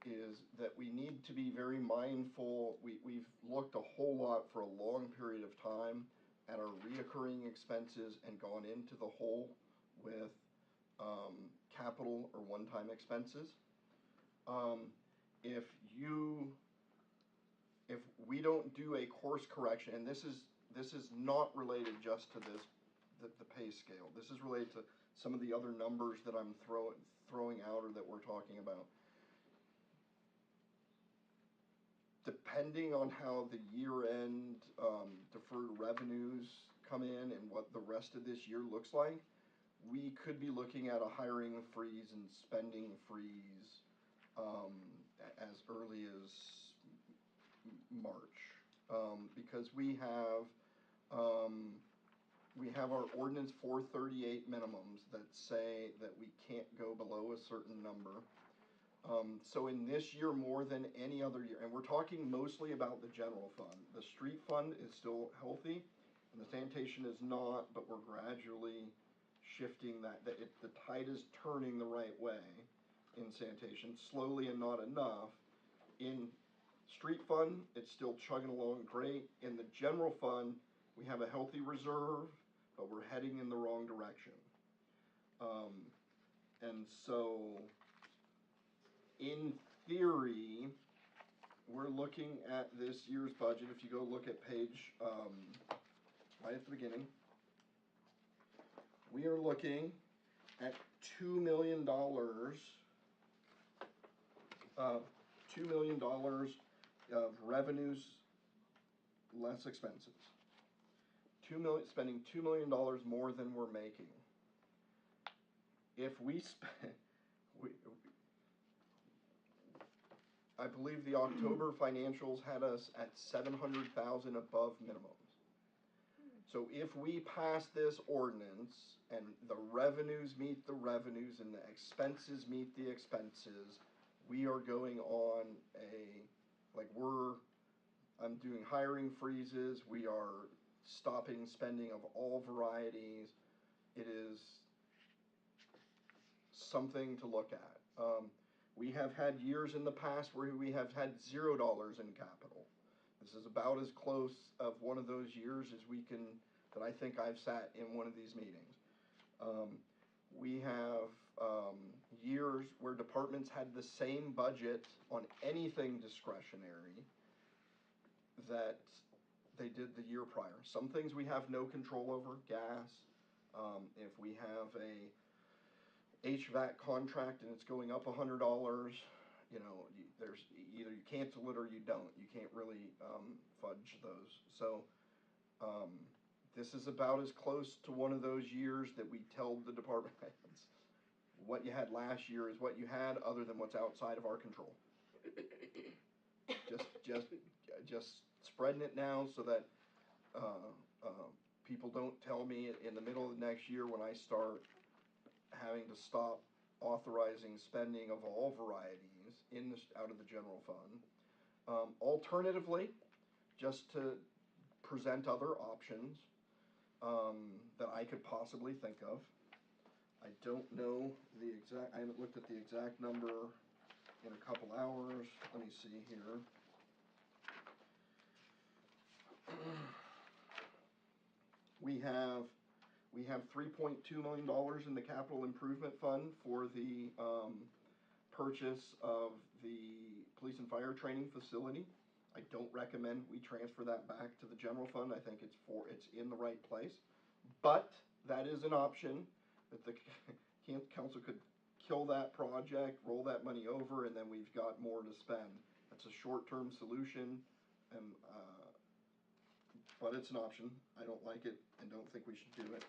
is that we need to be very mindful. We've looked a whole lot for a long period of time at our reoccurring expenses and gone into the hole with capital or one-time expenses. If we don't do a course correction, and this is not related just to the pay scale. This is related to some of the other numbers that I'm throwing out or that we're talking about. Depending on how the year-end deferred revenues come in and what the rest of this year looks like, we could be looking at a hiring freeze and spending freeze as early as March, because we have our ordinance 438 minimums that say that we can't go below a certain number. So in this year more than any other year, and we're talking mostly about the general fund, the street fund is still healthy, and the sanitation is not, but we're gradually shifting the tide is turning the right way in sanitation, slowly and not enough. In street fund, it's still chugging along great. In the general fund, we have a healthy reserve, but we're heading in the wrong direction. And so, in theory, we're looking at this year's budget. If you go look at page, right at the beginning, we are looking at $2 million, $2 million of revenues less expenses. Spending $2 million more than we're making. If we spend, I believe the October financials had us at 700,000 above minimums. So if we pass this ordinance and the revenues meet the revenues and the expenses meet the expenses, we are going on I'm doing hiring freezes, we are stopping spending of all varieties. It is something to look at. We have had years in the past where we have had $0 in capital. This is about as close of one of those years as that I think I've sat in one of these meetings. We have years where departments had the same budget on anything discretionary that they did the year prior. Some things we have no control over, gas. If we have a HVAC contract and it's going up $100, there's either you cancel it or you don't. You can't really fudge those. So this is about as close to one of those years that we tell the department heads, what you had last year is what you had, other than what's outside of our control. Just spreading it now so that people don't tell me in the middle of the next year when I start having to stop authorizing spending of all varieties out of the general fund. Alternatively, just to present other options that I could possibly think of. I don't know I haven't looked at the exact number in a couple hours. Let me see here. We have $3.2 million in the capital improvement fund for the purchase of the police and fire training facility. I don't recommend we transfer that back to the general fund. I think it's in the right place, but that is an option that the council could kill that project, roll that money over, and then we've got more to spend. That's a short-term solution, and but it's an option. I don't like it and don't think we should do it.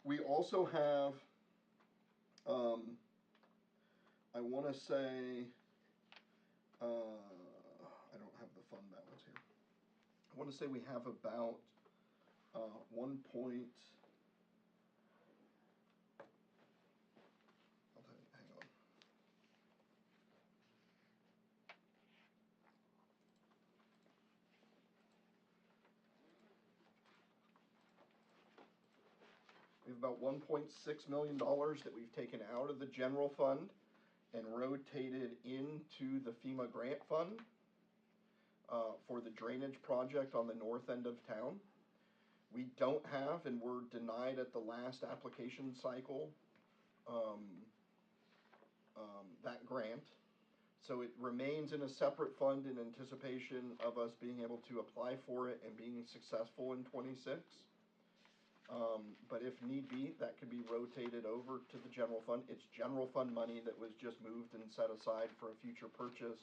We also have, I want to say, I don't have the fund balance here. I want to say we have about I'll tell you, hang on. We have about $1.6 million that we've taken out of the general fund and rotated into the FEMA grant fund for the drainage project on the north end of town. We don't have, and were denied at the last application cycle, that grant. So it remains in a separate fund in anticipation of us being able to apply for it and being successful in 26. But if need be, that could be rotated over to the general fund. It's general fund money that was just moved and set aside for a future purchase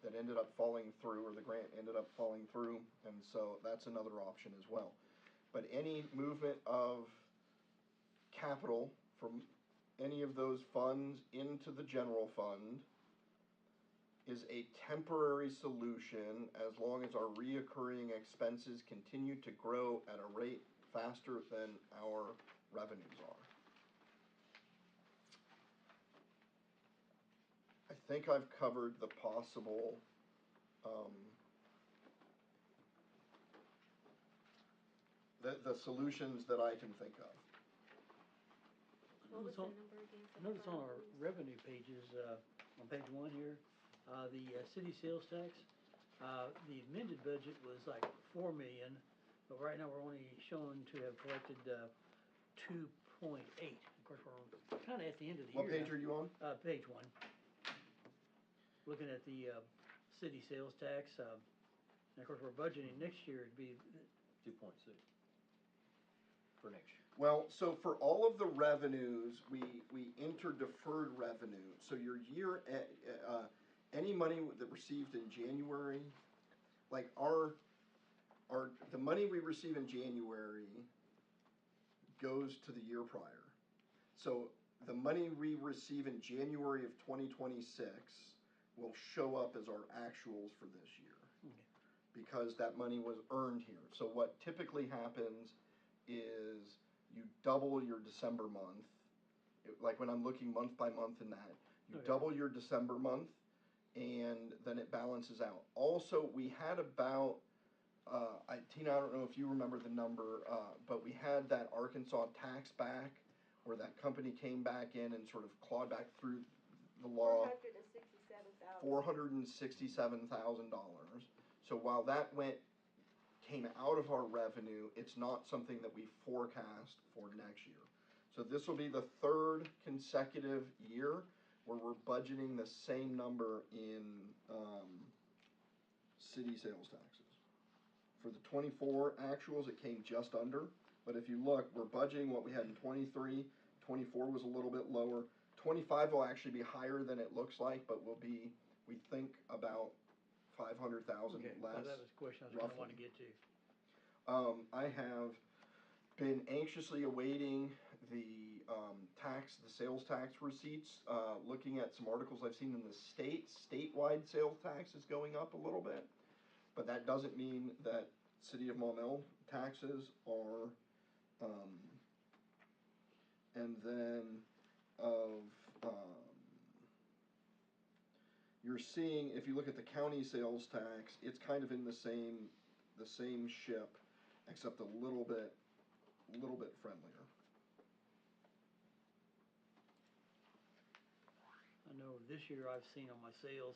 that ended up falling through, or the grant ended up falling through, and so that's another option as well. But any movement of capital from any of those funds into the general fund is a temporary solution as long as our reoccurring expenses continue to grow at a rate faster than our revenues are. think I've covered the possible, the solutions that I can think of. What was Notice the on- number again? Notice on our revenue pages, on page 1 here, the city sales tax, the amended budget was like 4 million, but right now we're only shown to have collected 2.8. Of course, we're kind of at the end of the year. What page now. are you on? Page 1. Looking at the city sales tax, and of course, we're budgeting next year, it'd be 2.6 for next year. Well, so for all of the revenues, we enter deferred revenue. So your year, any money that received in January, like the money we receive in January goes to the year prior. So the money we receive in January of 2026 will show up as our actuals for this year. Okay. Because that money was earned here. So what typically happens is you double your December month, like when I'm looking month by month in that, you Okay. double your December month, and then it balances out. Also, we had about, Tina, I don't know if you remember the number, but we had that Arkansas tax back, where that company came back in and sort of clawed back through the law. $467,000. So while that came out of our revenue, it's not something that we forecast for next year. So this will be the third consecutive year where we're budgeting the same number in city sales taxes. For the 24 actuals, it came just under, but if you look, we're budgeting what we had in 23, 24 was a little bit lower. 25 will actually be higher than it looks like, but will be, we think, about 500,000 Okay, less. that was the question I was gonna wanna get to. I have been anxiously awaiting the sales tax receipts, looking at some articles I've seen in the statewide sales tax is going up a little bit, but that doesn't mean that City of Maumelle taxes are, and then you're seeing, if you look at the county sales tax, it's kind of in the same ship, except a little bit friendlier. I know this year I've seen on my sales,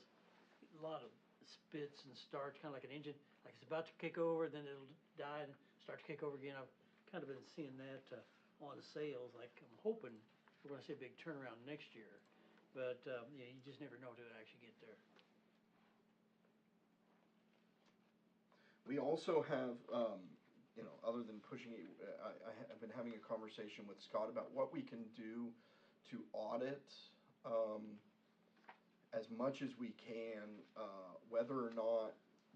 a lot of spits and starts, kinda like an engine, like it's about to kick over, then it'll die and start to kick over again. I've kind of been seeing that, on the sales, like I'm hoping we're gonna see a big turnaround next year. But, yeah, you just never know until it actually get there. We also have, other than pushing it, I've been having a conversation with Scott about what we can do to audit, as much as we can, whether or not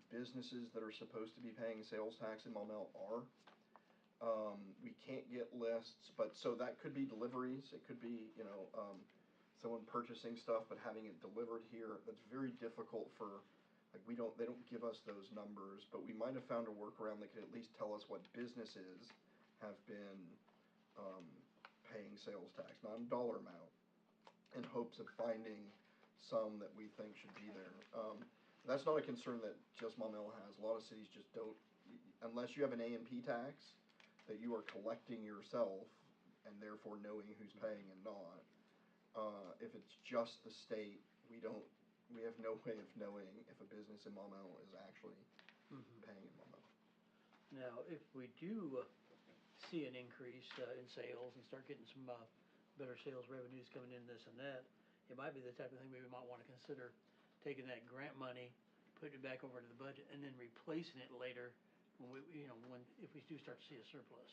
businesses that are supposed to be paying sales tax in Maumelle are. We can't get lists, but so that could be deliveries, it could be, someone purchasing stuff but having it delivered here. That's very difficult for, like, they don't give us those numbers, but we might have found a workaround that could at least tell us what businesses have been paying sales tax, not in dollar amount, in hopes of finding some that we think should be there. That's not a concern that just Maumelle has. A lot of cities just don't, unless you have an A&P tax that you are collecting yourself and therefore knowing who's paying and not. If it's just the state, we have no way of knowing if a business in Maumelle is actually paying in Maumelle. Now, if we do see an increase in sales and start getting some better sales revenues coming in, this and that, it might be the type of thing we might want to consider taking that grant money, putting it back over to the budget, and then replacing it later when if we do start to see a surplus.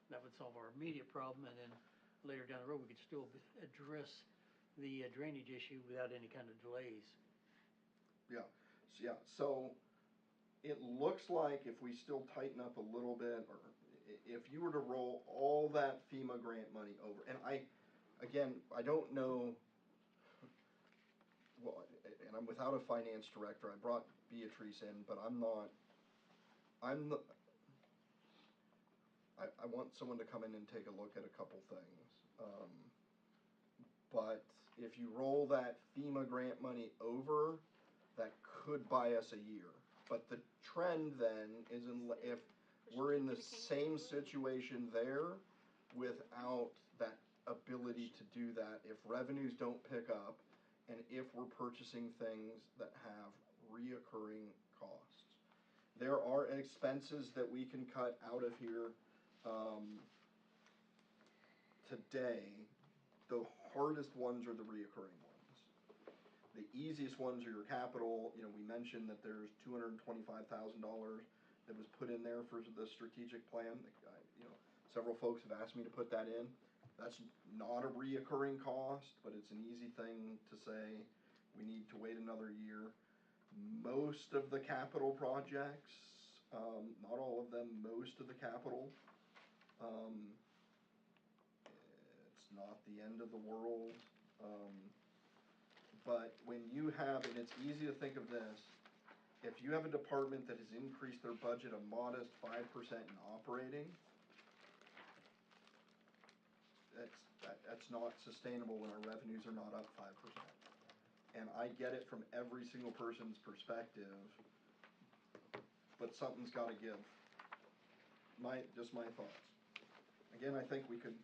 That would solve our immediate problem, and then later down the road we could still address the drainage issue without any kind of delays. So it looks like if we still tighten up a little bit, or if you were to roll all that FEMA grant money over, and I don't know, well, and I'm without a finance director. I brought Beatrice in, but I want someone to come in and take a look at a couple things. But if you roll that FEMA grant money over, that could buy us a year. But the trend then is if we're in the same situation there without that ability to do that, if revenues don't pick up, and if we're purchasing things that have reoccurring costs. There are expenses that we can cut out of here today. The hardest ones are the reoccurring ones. The easiest ones are your capital. You know, we mentioned that there's $225,000 that was put in there for the strategic plan. You know, several folks have asked me to put that in. That's not a reoccurring cost, but it's an easy thing to say. We need to wait another year. Most of the capital projects, not all of them, most of the capital, it's not the end of the world. But when you have, and it's easy to think of this, if you have a department that has increased their budget a modest 5% in operating, that's not sustainable when our revenues are not up 5%. And I get it from every single person's perspective, but something's gotta give. Just my thoughts. Again, I think we could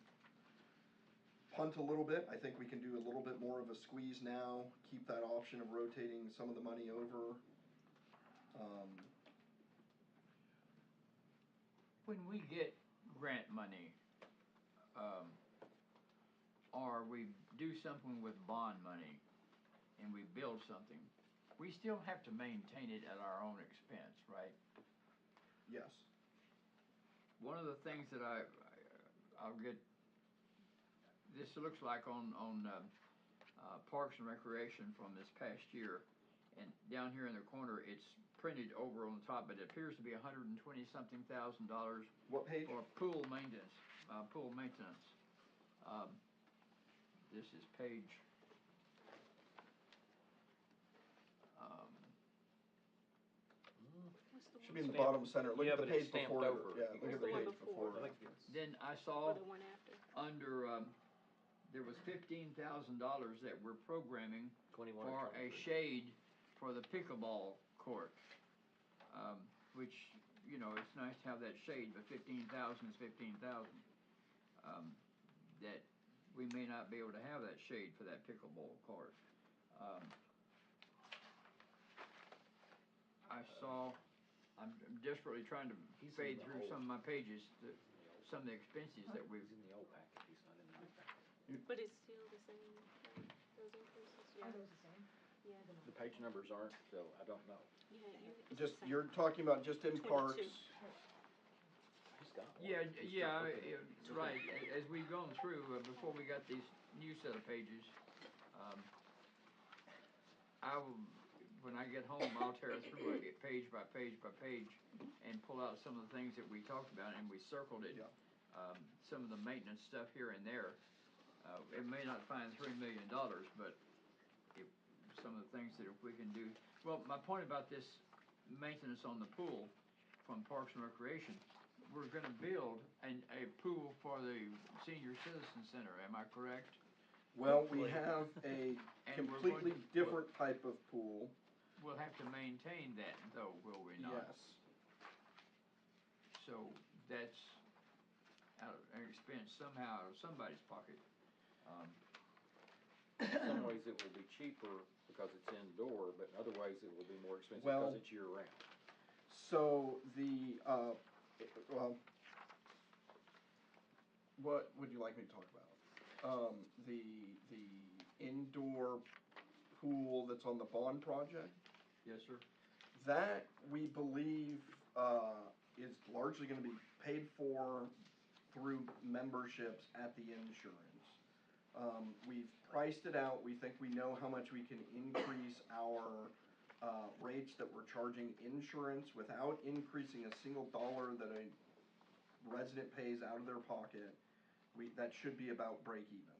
punt a little bit. I think we can do a little bit more of a squeeze now, keep that option of rotating some of the money over. When we get grant money, or we do something with bond money and we build something, we still have to maintain it at our own expense, right? Yes. One of the things that I'll get, this looks like on Parks and Recreation from this past year, and down here in the corner it's printed over on the top, but it appears to be $120-something thousand. What page? For pool maintenance. This is page. Should be in the bottom center. Look Yeah, at the but it's page stamped before. over. Yeah, look at the the one page before. before. Then I Or saw the one after. under there was $15,000 that we're programming 21 for or a 23. shade for the pickleball court, which, you know, it's nice to have that shade, but 15,000 is 15,000. That we may not be able to have that shade for that pickleball court. I saw, I'm desperately trying to He's fade in the through old. some of my pages, some of the expenses that we've. He's in the old packet, he's not in the new packet. But it's still the same, those increases, yeah. Are those the same? Yeah, The page numbers aren't, so I don't know. yeah, it's the Just, same. you're talking about just in 22. parks. He's got one. Yeah, He's yeah, just looking at- right. As we've gone through, before we got these new set of pages, I will, when I get home, I'll tear through it page by page by page and pull out some of the things that we talked about, and we circled it. Yeah. Some of the maintenance stuff here and there. It may not find $3 million, but some of the things that if we can do. Well, my point about this maintenance on the pool from Parks and Recreation, we're gonna build a pool for the Senior Citizen Center, am I correct? Well, we have a And we're completely going to- different type of pool. We'll have to maintain that though, will we not? Yes. So that's out of an expense somehow out of somebody's pocket. In some ways it will be cheaper because it's indoor, but in other ways it will be more expensive Well- because it's year round. So the, well, what would you like me to talk about? The indoor pool that's on the bond project? Yes, sir. That, we believe, is largely gonna be paid for through memberships at the insurance. We've priced it out, we think we know how much we can increase our, rates that we're charging insurance without increasing a single dollar that a resident pays out of their pocket. That should be about break even,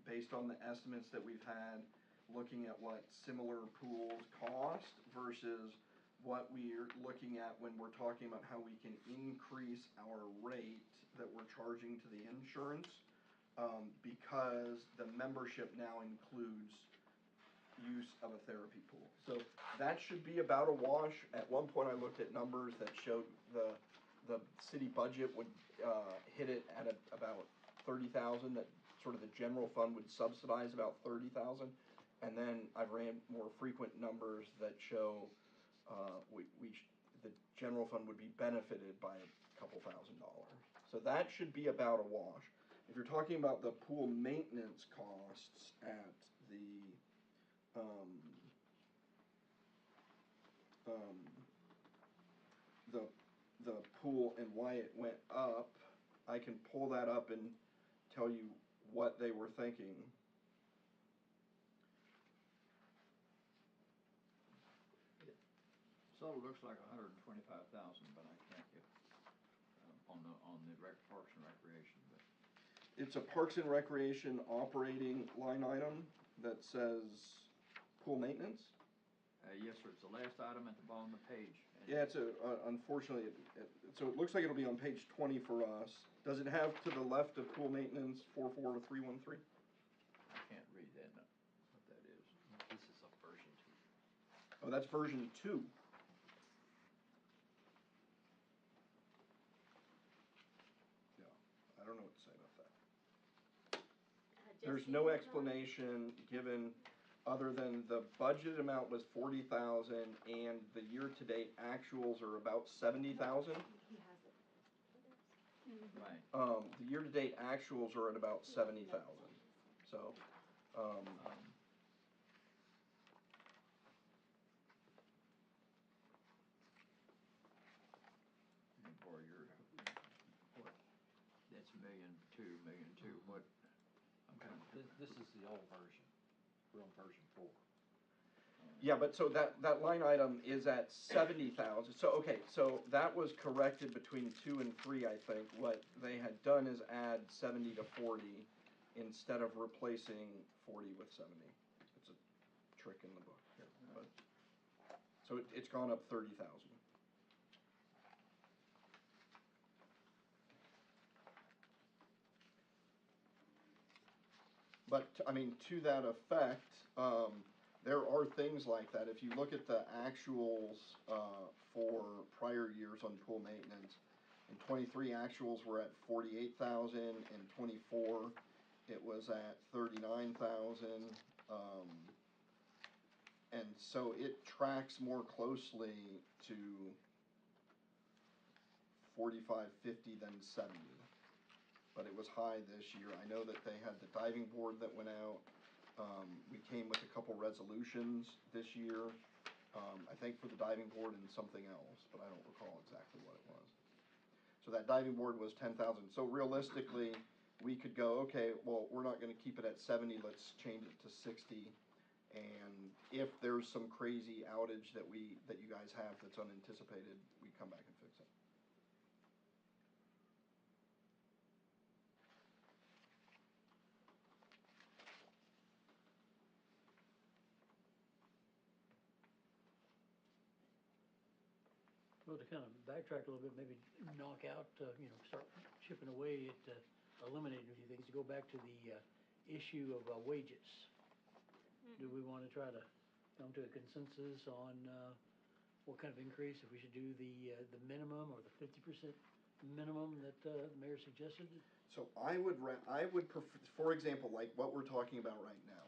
based on the estimates that we've had, looking at what similar pools cost versus what we're looking at when we're talking about how we can increase our rate that we're charging to the insurance. because the membership now includes use of a therapy pool. So that should be about a wash. At one point, I looked at numbers that showed the city budget would hit it at about 30,000. That sort of the general fund would subsidize about 30,000, and then I've ran more frequent numbers that show the general fund would be benefited by a couple $1,000s. So that should be about a wash. If you're talking about the pool maintenance costs at the pool and why it went up, I can pull that up and tell you what they were thinking. So it looks like 125,000, but I can't get on the Parks and Recreation. But It's a Parks and Recreation operating line item that says pool maintenance. Yes, sir. It's the last item at the bottom of the page. Yeah, it's unfortunately, so it looks like it'll be on page 20 for us. Does it have to the left of pool maintenance 44313? I can't read that. No, what that is. This is a version 2. Oh, that's version 2. Yeah, I don't know what to say about that. There's no explanation given other than the budget amount was 40,000 and the year-to-date actuals are about 70,000. He has it. Right. The year-to-date actuals are at about 70,000. So, For your, what, that's $1.2 million, what, I'm kind of. This is the old version. We're on version 4. yeah, but so that line item is at 70,000. So, okay, so that was corrected between 2 and 3, I think. What they had done is add 70 to 40 instead of replacing 40 with 70. It's a trick in the book here. But, so it's gone up 30,000. But, I mean, to that effect, there are things like that. If you look at the actuals for prior years on pool maintenance, in 23 actuals were at 48,000, in 24 it was at 39,000, and so it tracks more closely to 45, 50 than 70. But it was high this year. I know that they had the diving board that went out. We came with a couple resolutions this year, I think for the diving board and something else, but I don't recall exactly what it was. So that diving board was 10,000. So realistically, we could go, okay, well, we're not gonna keep it at 70, let's change it to 60. And if there's some crazy outage that you guys have that's unanticipated, we come back and fix it. Well, to kind of backtrack a little bit, maybe knock out, start chipping away at eliminating a few things, to go back to the issue of wages. Do we want to try to come to a consensus on what kind of increase, if we should do the minimum or the 50% minimum that the mayor suggested? So I would prefer, for example, like what we're talking about right now,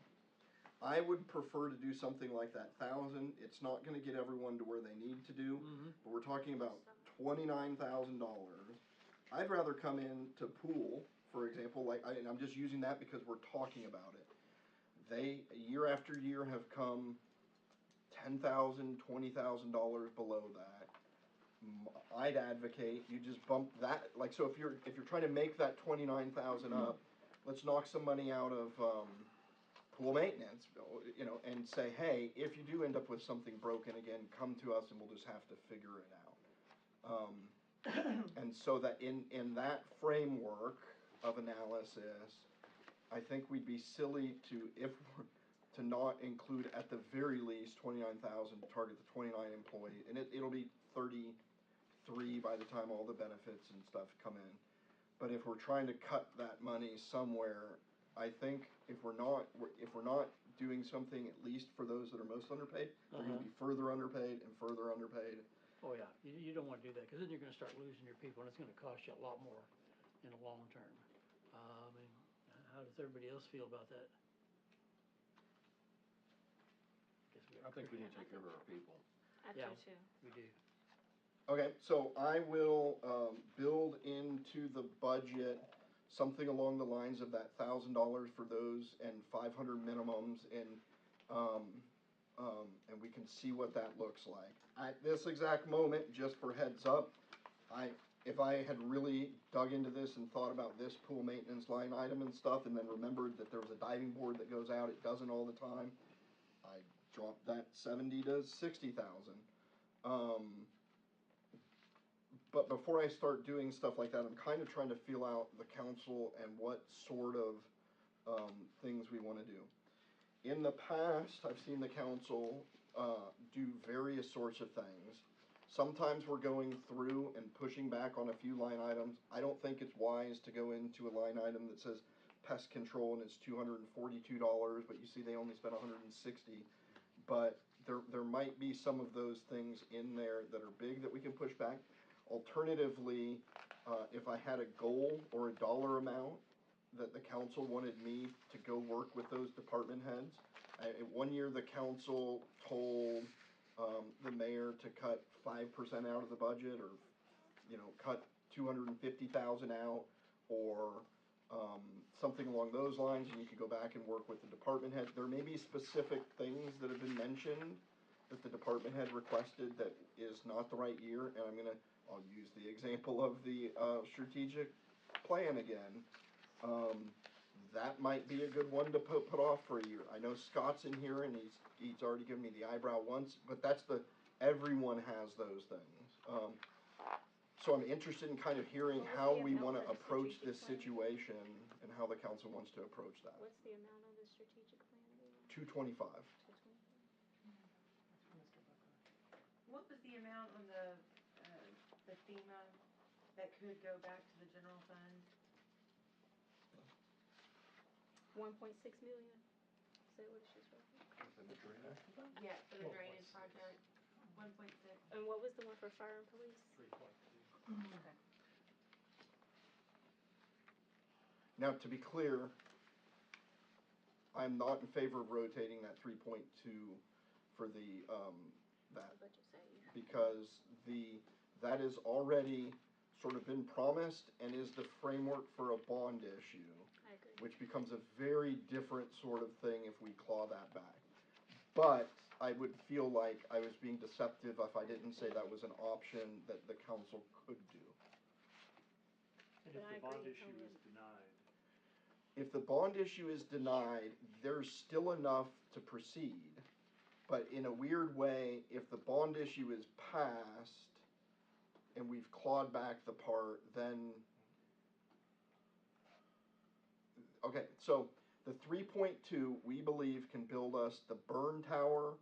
I would prefer to do something like that 1,000. It's not going to get everyone to where they need to do, but we're talking about $29,000. I'd rather come in to pool, for example, and I'm just using that because we're talking about it. They, year after year, have come $10,000, $20,000 below that. I'd advocate you just bump that, like, so if you're trying to make that 29,000 up, let's knock some money out of pool maintenance, and say, hey, if you do end up with something broken again, come to us and we'll just have to figure it out. And so that in that framework of analysis, I think we'd be silly to not include at the very least 29,000 to target the 29 employees, and it'll be 33 by the time all the benefits and stuff come in. but if we're trying to cut that money somewhere, I think if we're not doing something at least for those that are most underpaid, they're gonna be further underpaid and further underpaid. Oh, yeah, you don't wanna do that, cause then you're gonna start losing your people, and it's gonna cost you a lot more in the long term. I mean, how does everybody else feel about that? I think we need to take care of our people. I do Yeah. too. We do. Okay, so I will, build into the budget something along the lines of that $1,000 for those and 500 minimums and we can see what that looks like. At this exact moment, just for heads up, if I had really dug into this and thought about this pool maintenance line item and stuff, and then remembered that there was a diving board that goes out, it doesn't all the time, I dropped that 70 to 60,000. But before I start doing stuff like that, I'm kind of trying to feel out the council and what sort of things we want to do. In the past, I've seen the council do various sorts of things. Sometimes we're going through and pushing back on a few line items. I don't think it's wise to go into a line item that says pest control and it's $242, but you see they only spent $160. But there might be some of those things in there that are big that we can push back. Alternatively, if I had a goal or a dollar amount that the council wanted me to go work with those department heads. One year the council told the mayor to cut 5% out of the budget, or cut 250,000 out, or something along those lines, and you could go back and work with the department head. There may be specific things that have been mentioned that the department head requested that is not the right year, and I'll use the example of the strategic plan again. That might be a good one to put off for a year. I know Scott's in here and he's already given me the eyebrow once, but everyone has those things. So I'm interested in kind of hearing how we want to approach this situation and how the council wants to approach that. What's the amount of the strategic plan again? 225. 225. What was the amount on the FEMA that could go back to the general fund? 1.6 million. Is that what she's writing? Yeah, for the drainage project, 1.6. And what was the one for fire and police? 3.2. Okay. Now, to be clear, I'm not in favor of rotating that 3.2 for the that, Budget save. because that is already sort of been promised and is the framework for a bond issue, I agree. which becomes a very different sort of thing if we claw that back. But I would feel like I was being deceptive if I didn't say that was an option that the council could do. And But if I the bond agree issue totally. is denied, If the bond issue is denied, there's still enough to proceed. But in a weird way, if the bond issue is passed and we've clawed back the part, then, okay, so the 3.2, we believe, can build us the burn tower,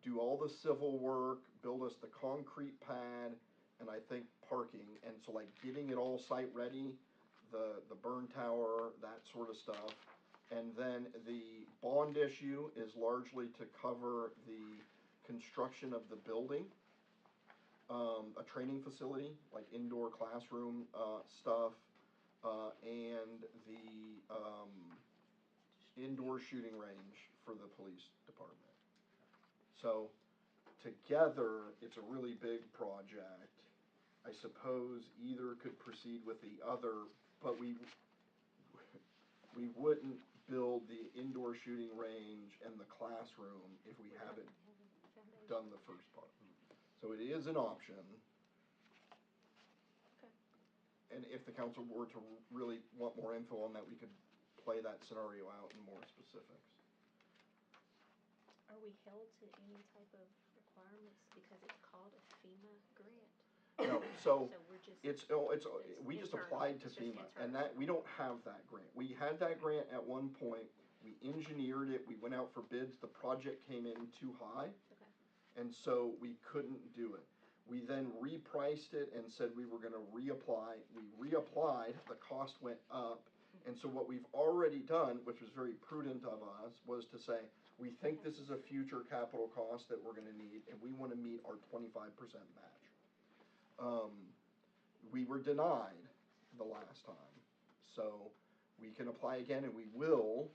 do all the civil work, build us the concrete pad, and I think parking. And so like getting it all site ready, the burn tower, that sort of stuff. And then the bond issue is largely to cover the construction of the building, a training facility, like indoor classroom stuff, and the indoor shooting range for the police department. So together, it's a really big project. I suppose either could proceed with the other, but we wouldn't build the indoor shooting range and the classroom if we haven't done the first part. So it is an option. Okay. And if the council were to really want more info on that, we could play that scenario out in more specifics. Are we held to any type of requirements because it's called a FEMA grant? No, so we're just we just internal. applied to It's just FEMA, internal. and that, we don't have that grant. We had that grant at one point, we engineered it, we went out for bids, the project came in too high, Okay. and so we couldn't do it. We then repriced it and said we were gonna reapply. We reapplied, the cost went up. And so what we've already done, which was very prudent of us, was to say, we think this is a future capital cost that we're gonna need, and we wanna meet our 25% match. We were denied the last time, so we can apply again, and we will,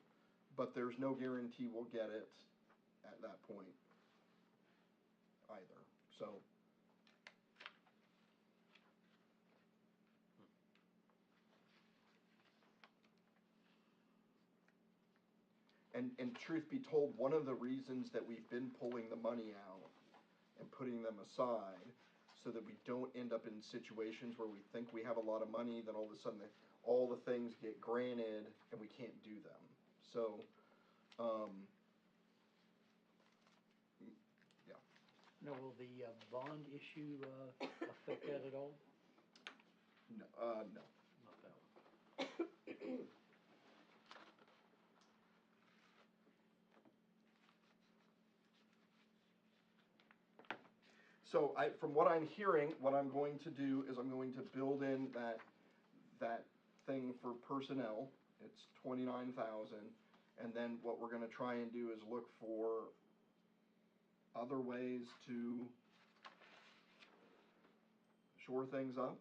but there's no guarantee we'll get it at that point either, so. And truth be told, one of the reasons that we've been pulling the money out and putting them aside, so that we don't end up in situations where we think we have a lot of money, then all of a sudden all the things get granted and we can't do them. So, yeah. Now, will the bond issue affect that at all? No, no. Not that one. So from what I'm hearing, what I'm going to do is I'm going to build in that thing for personnel. It's 29,000, and then what we're gonna try and do is look for other ways to shore things up.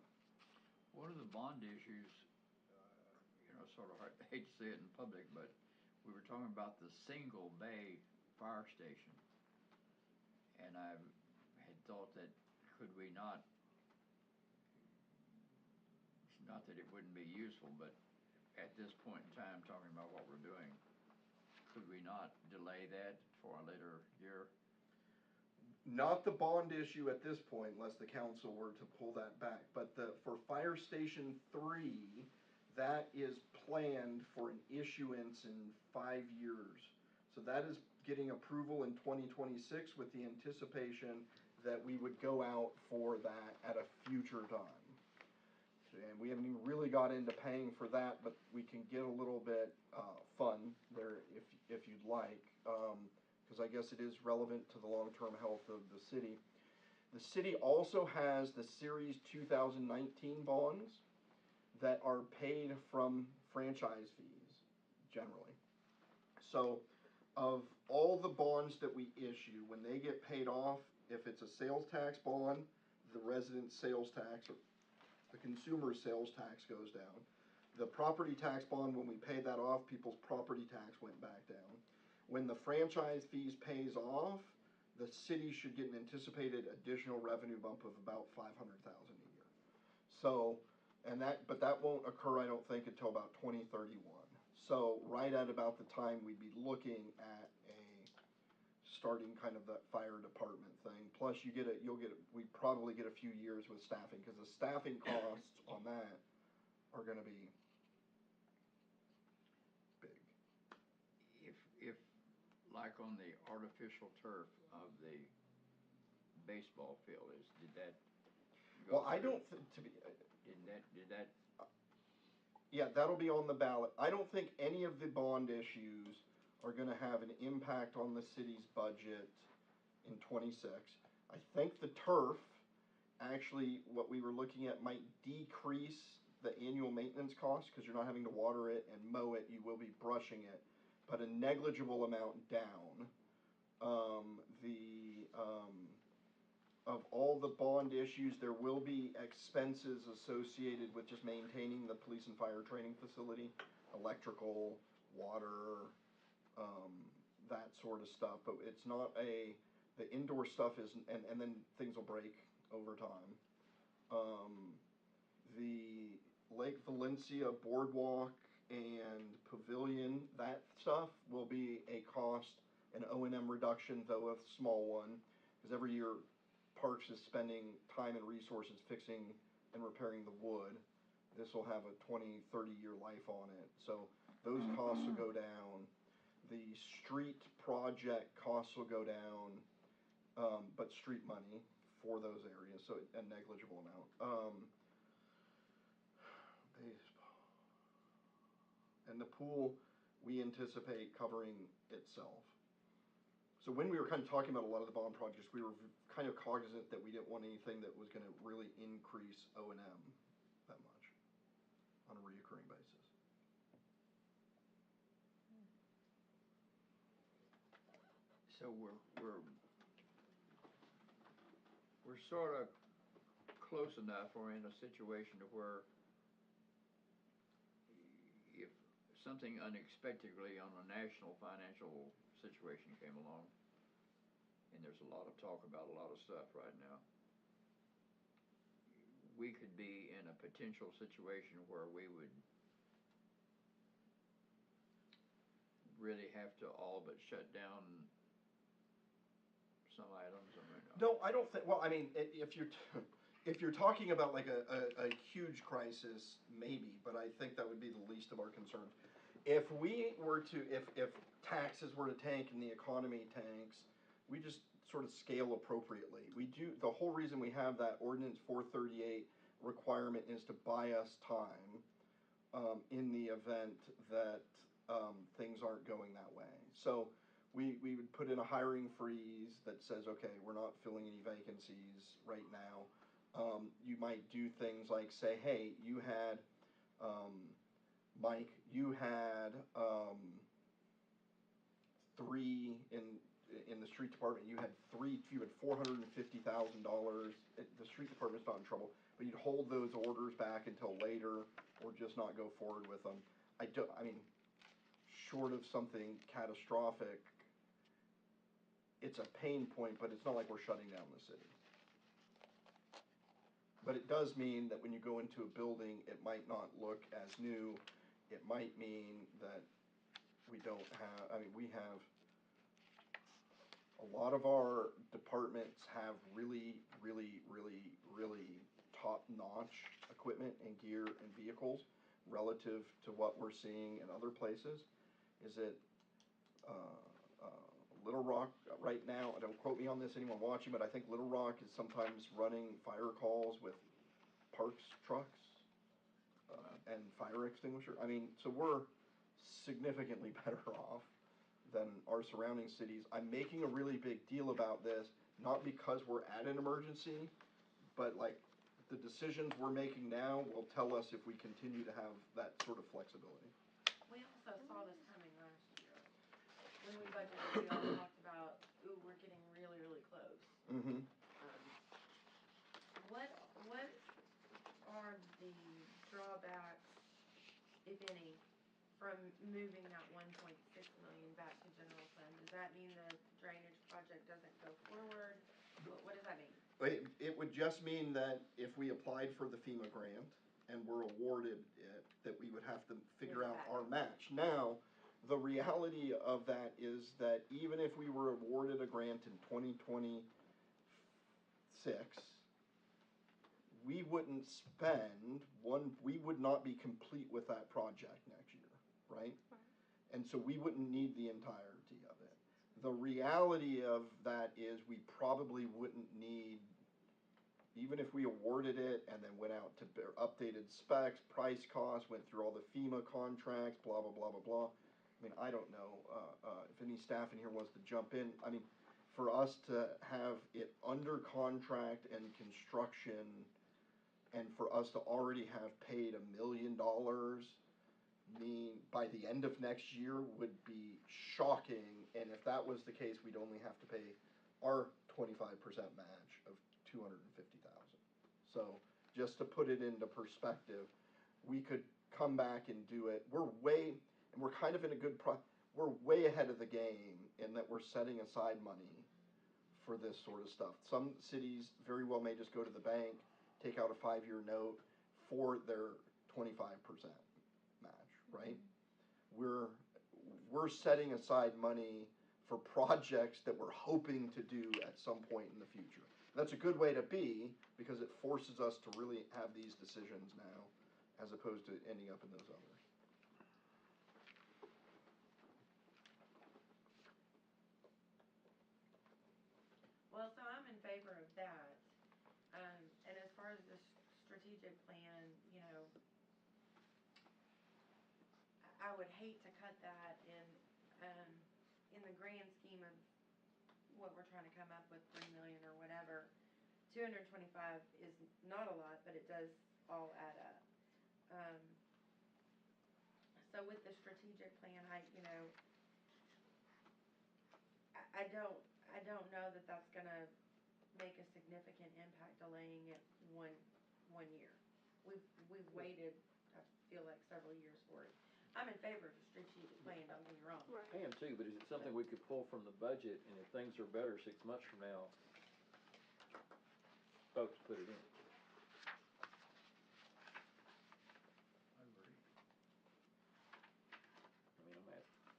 One of the bond issues, sort of hard, I hate to say it in public, but we were talking about the single bay fire station. And I had thought that could we not that it wouldn't be useful, but at this point in time, talking about what we're doing, could we not delay that for a later year? Not the bond issue at this point, unless the council were to pull that back, but for Fire Station 3, that is planned for an issuance in 5 years. So that is getting approval in 2026 with the anticipation that we would go out for that at a future time. And we haven't even really got into paying for that, but we can get a little bit fun there if you'd like, because I guess it is relevant to the long-term health of the city. The city also has the Series 2019 bonds that are paid from franchise fees, generally. So of all the bonds that we issue, when they get paid off, if it's a sales tax bond, the resident sales tax, or the consumer sales tax goes down. The property tax bond, when we pay that off, people's property tax went back down. When the franchise fees pays off, the city should get an anticipated additional revenue bump of about $500,000 a year. So, but that won't occur, I don't think, until about 2031. So right at about the time we'd be looking at starting kind of that fire department thing. Plus we probably get a few years with staffing, because the staffing costs on that are gonna be big. If like on the artificial turf of the baseball field did that go Well, I through? don't think Did that yeah, that'll be on the ballot. I don't think any of the bond issues are gonna have an impact on the city's budget in 26. I think the turf, actually, what we were looking at might decrease the annual maintenance cost, because you're not having to water it and mow it, you will be brushing it, but a negligible amount down. Of all the bond issues, there will be expenses associated with just maintaining the police and fire training facility, electrical, water, that sort of stuff, but it's not the indoor stuff is, and then things will break over time. The Lake Valencia boardwalk and pavilion, that stuff will be a cost, an O&M reduction, though a small one, because every year Parks is spending time and resources fixing and repairing the wood. This will have a 20, 30-year life on it, so those costs will go down. The street project costs will go down, but street money for those areas, so a negligible amount. Baseball. And the pool, we anticipate covering itself. So when we were kind of talking about a lot of the bond projects, we were kind of cognizant that we didn't want anything that was gonna really increase O and M that much on a reoccurring basis. So we're sort of close enough, or in a situation to where if something unexpectedly on a national financial situation came along, and there's a lot of talk about a lot of stuff right now, we could be in a potential situation where we would really have to all but shut down some items. I mean, No, I don't think, well, I mean, if you're talking about like a huge crisis, maybe, but I think that would be the least of our concerns. If we were to, if taxes were to tank and the economy tanks, we just sort of scale appropriately. We do, the whole reason we have that ordinance 438 requirement is to buy us time in the event that things aren't going that way. So we would put in a hiring freeze that says, okay, we're not filling any vacancies right now. You might do things like say, hey, you had, Mike, you had three in the street department, you had $450,000. The street department's not in trouble, but you'd hold those orders back until later, or just not go forward with them. I mean, short of something catastrophic, it's a pain point, but it's not like we're shutting down the city. But it does mean that when you go into a building, it might not look as new. It might mean that we don't have, I mean, we have, a lot of our departments have really, really, really, really top-notch equipment and gear and vehicles relative to what we're seeing in other places. Is it Little Rock right now, don't quote me on this, anyone watching, but I think Little Rock is sometimes running fire calls with Parks trucks and fire extinguisher. I mean, so we're significantly better off than our surrounding cities. I'm making a really big deal about this, not because we're at an emergency, but like the decisions we're making now will tell us if we continue to have that sort of flexibility. We also saw this coming last year. When we budgeted, we all talked about, ooh, we're getting really, really close. Mm-hmm. What are the drawbacks, if any, from moving that 1.6 million back to general fund? Does that mean the drainage project doesn't go forward? What does that mean? It would just mean that if we applied for the FEMA grant and were awarded it, that we would have to figure out our match. Now, the reality of that is that even if we were awarded a grant in 2026, we wouldn't we would not be complete with that project next year, right? And so we wouldn't need the entirety of it. The reality of that is we probably wouldn't need, even if we awarded it and then went out to updated specs, price costs, went through all the FEMA contracts, blah, blah, blah, blah, blah. I mean, I don't know if any staff in here wants to jump in. I mean, for us to have it under contract and construction, and for us to already have paid $1 million, mean by the end of next year would be shocking. And if that was the case, we'd only have to pay our 25% match of $250,000. So just to put it into perspective, we could come back and do it. We're kind of in a good we're way ahead of the game in that we're setting aside money for this sort of stuff. Some cities very well may just go to the bank, take out a 5-year note for their 25% match, right? We're setting aside money for projects that we're hoping to do at some point in the future. That's a good way to be, because it forces us to really have these decisions now, as opposed to ending up in those others. Well, so I'm in favor of that. And as far as the strategic plan, you know, I would hate to cut that in the grand scheme of what we're trying to come up with, 3 million or whatever, 225 is not a lot, but it does all add up. So with the strategic plan, I don't know that that's gonna make a significant impact delaying it one year. We've waited, I feel like, several years for it. I'm in favor of a strategic plan, don't get me wrong. Right. I am too, but is it something we could pull from the budget, and if things are better 6 months from now, folks put it in? I agree. I mean, I'm asking.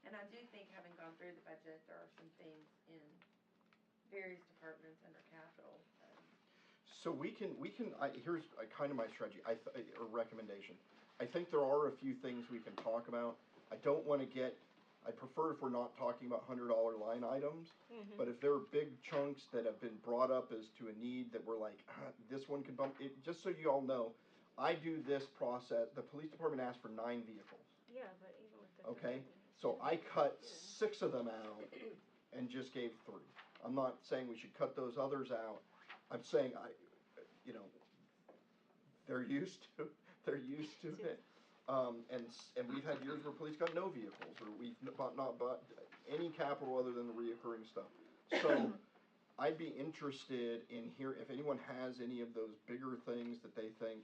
And I do think, having gone through the budget, there are some things in various departments under capital. So here's kind of my strategy, or recommendation. I think there are a few things we can talk about. I don't wanna I prefer if we're not talking about $100 line items, but if there are big chunks that have been brought up as to a need that we're like, this one can bump, just so you all know, I do this process, the police department asked for 9 vehicles, Yeah, but even with the. okay? So I cut 6 of them out and just gave 3. I'm not saying we should cut those others out. I'm saying they're used to it. And we've had years where police got no vehicles, or we've not bought any capital other than the reoccurring stuff. So I'd be interested in if anyone has any of those bigger things that they think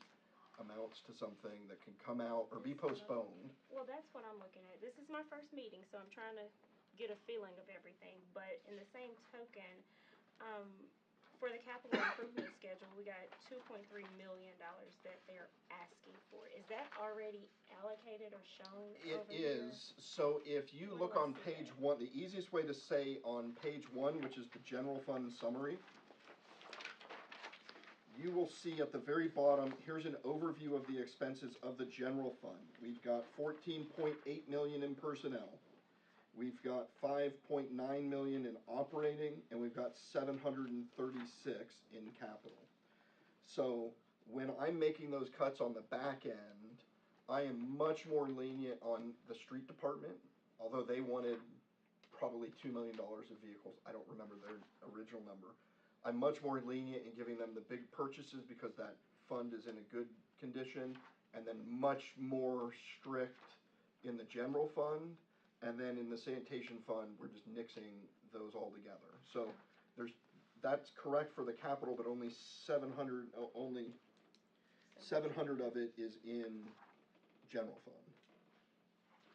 amounts to something that can come out or be postponed. Well, that's what I'm looking at. This is my first meeting, so I'm trying to get a feeling of everything. But in the same token, for the capital improvement schedule, we got $2.3 million that they're asking for. Is that already allocated or shown over It here? is. So if you look on page 1, the easiest way to say on page 1, which is the general fund summary, you will see at the very bottom, here's an overview of the expenses of the general fund. We've got 14.8 million in personnel. We've got 5.9 million in operating, and we've got 736 in capital. So when I'm making those cuts on the back end, I am much more lenient on the street department, although they wanted probably $2 million of vehicles. I don't remember their original number. I'm much more lenient in giving them the big purchases because that fund is in a good condition, and then much more strict in the general fund. And then in the sanitation fund, we're just nixing those all together. So that's correct for the capital, but only 700 of it is in general fund.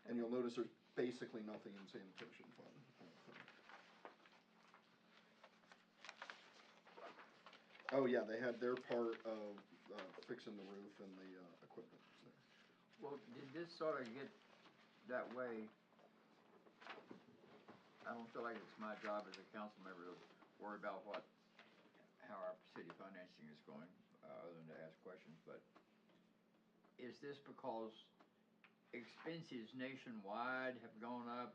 And you'll notice there's basically nothing in sanitation fund. Oh yeah, they had their part of fixing the roof and the equipment. Well, did this sort of get that way? I don't feel like it's my job as a council member to worry about how our city financing is going, other than to ask questions, but is this because expenses nationwide have gone up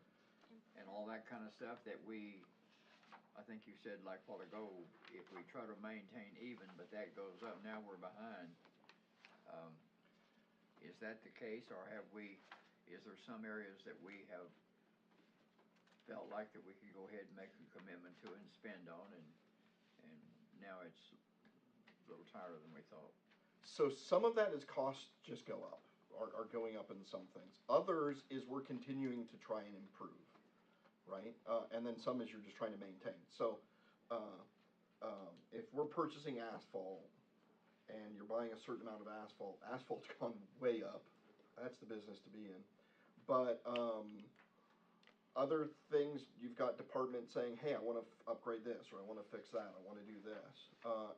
and all that kind of stuff that I think you said like a while ago, if we try to maintain even, but that goes up, now we're behind. Is that the case, or is there some areas that we have felt like that we could go ahead and make a commitment to and spend on, and now it's a little tighter than we thought? So some of that is costs just go up, are going up in some things. Others is we're continuing to try and improve, right? And then some is you're just trying to maintain. So if we're purchasing asphalt and you're buying a certain amount of asphalt, asphalt's gone way up. That's the business to be in. But other things, you've got departments saying, hey, I want to upgrade this, or I want to fix that, I want to do this.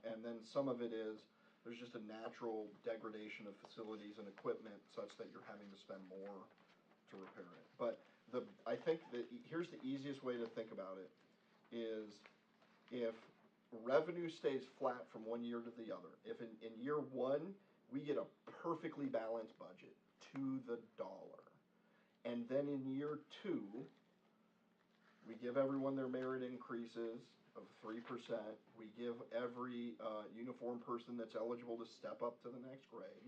And then some of it is, there's just a natural degradation of facilities and equipment such that you're having to spend more to repair it. But I think that here's the easiest way to think about it, is if revenue stays flat from one year to the other, if in year 1, we get a perfectly balanced budget to the dollar, and then in year 2, we give everyone their merit increases of 3%. We give every uniform person that's eligible to step up to the next grade.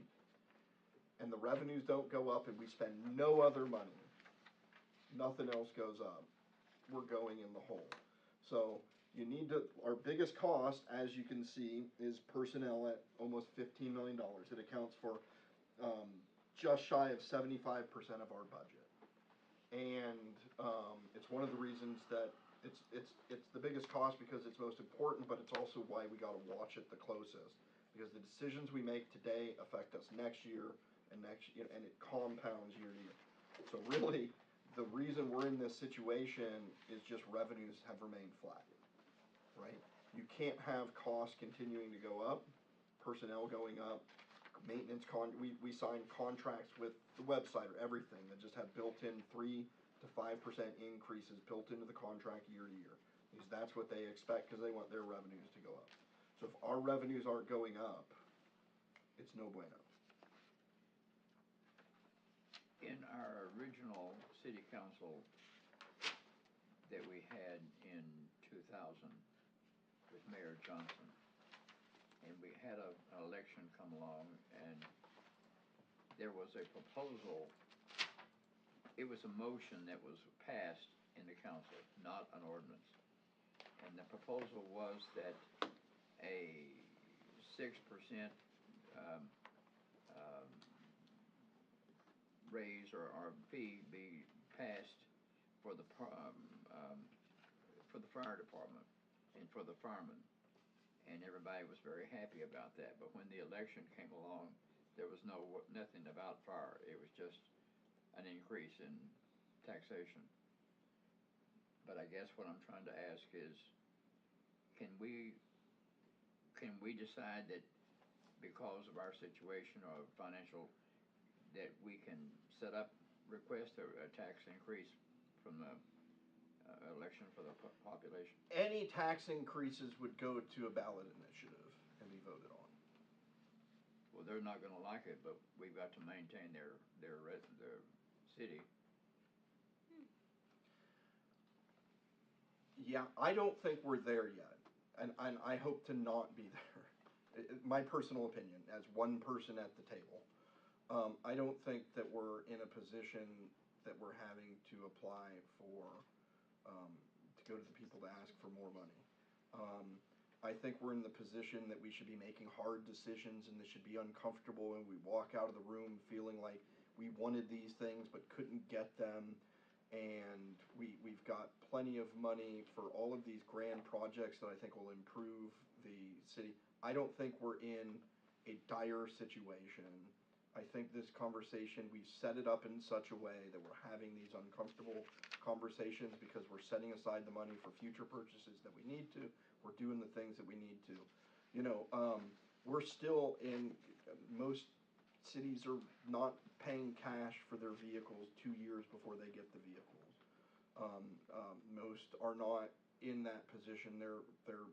And the revenues don't go up and we spend no other money. Nothing else goes up. we're going in the hole. So you need to, our biggest cost, as you can see, is personnel at almost $15 million. It accounts for just shy of 75% of our budget. And it's one of the reasons that it's the biggest cost because it's most important, but it's also why we gotta watch it the closest. Because the decisions we make today affect us next year and next year, and it compounds year to year. So really, the reason we're in this situation is just revenues have remained flat, right? You can't have costs continuing to go up, personnel going up, maintenance we sign contracts with the website or everything that just have built-in 3 to 5% increases built into the contract year to year. Because that's what they expect because they want their revenues to go up. So if our revenues aren't going up, it's no bueno. In our original city council that we had in 2000 with Mayor Johnson, and we had an election come along, and there was a proposal, it was a motion that was passed in the council, not an ordinance. And the proposal was that a 6% raise or fee be passed for the fire department and for the firemen. And everybody was very happy about that. But when the election came along, there was nothing about fire. It was just an increase in taxation. But I guess what I'm trying to ask is, can we decide that because of our situation or financial, that we can set up, request a tax increase from the election for the population? Any tax increases would go to a ballot initiative and be voted on. Well, they're not gonna like it, but we've got to maintain their city. Yeah, I don't think we're there yet, and I hope to not be there. My personal opinion, as one person at the table, I don't think that we're in a position that we're having to apply for, to go to the people to ask for more money. I think we're in the position that we should be making hard decisions and this should be uncomfortable, and we walk out of the room feeling like we wanted these things but couldn't get them, and we've got plenty of money for all of these grand projects that I think will improve the city. I don't think we're in a dire situation. I think this conversation, we've set it up in such a way that we're having these uncomfortable conversations because we're setting aside the money for future purchases that we need to. We're doing the things that we need to. You know, we're still in, most cities are not paying cash for their vehicles 2 years before they get the vehicles. Most are not in that position. They're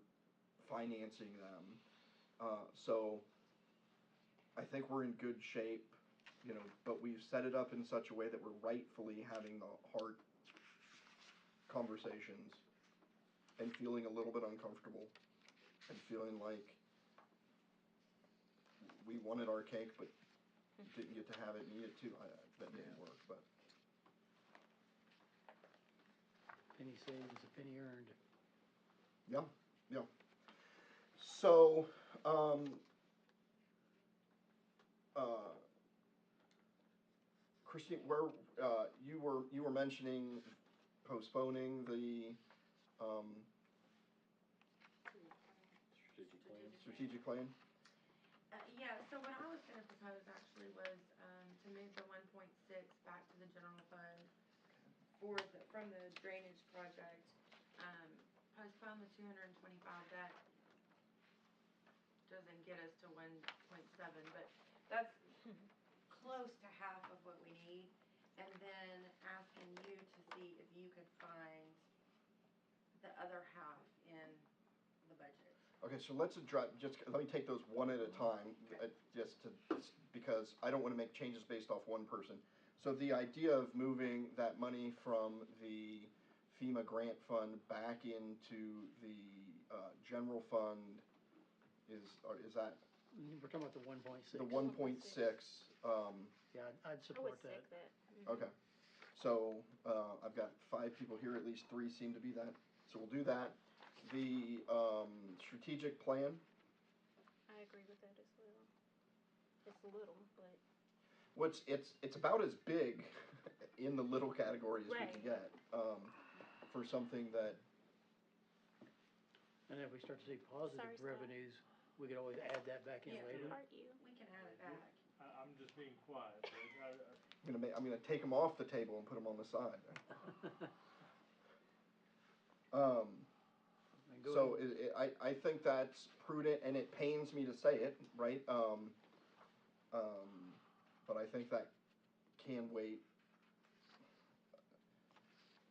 financing them. So I think we're in good shape, you know, but we've set it up in such a way that we're rightfully having the hard conversations and feeling a little bit uncomfortable and feeling like we wanted our cake but didn't get to have it, needed to. That didn't work, but. Penny saved is a penny earned. Yeah, yeah. So, Christine, where you were mentioning postponing the strategic plan. Yeah, so what I was gonna propose actually was, to move the 1.6 back to the general fund from the drainage project, postpone the 225, that doesn't get us to 1.7, but that's close to half of what we need, and then asking you to see if you could find the other half in the budget. Okay, so let's address, just let me take those one at a time, because I don't want to make changes based off one person. So the idea of moving that money from the FEMA grant fund back into the general fund is that? We're talking about the 1.6. The 1.6. Yeah, I'd support that. Okay. So, I've got 5 people here, at least 3 seem to be that, so we'll do that. The, strategic plan, I agree with that as well. It's little, but. it's about as big in the little category as we can Right. get, for something that, And if we start to see Sorry, positive Scott. revenues, we could always add that back in Yeah. later. Aren't you? We can add it back. I'm just being quiet, but I'm gonna take them off the table and put them on the side. And go So ahead. I think that's prudent, and it pains me to say it, right? But I think that can wait.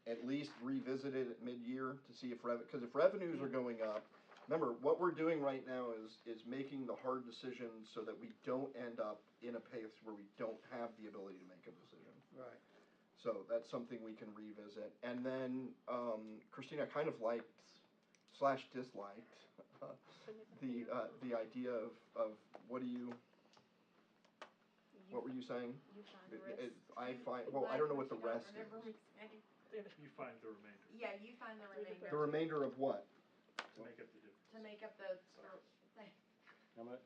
At least revisit it at mid-year to see if because if revenues are going up, remember, what we're doing right now is making the hard decisions so that we don't end up in a place where we don't have the ability to make a decision. Right. So that's something we can revisit. And then, Christina kind of liked / disliked the idea of what were you saying? You find the rest. I find, well, I don't know what the rest is. you find the remainder Yeah, you find the remainder. The remainder of what? to make up the difference. To make up the, How much?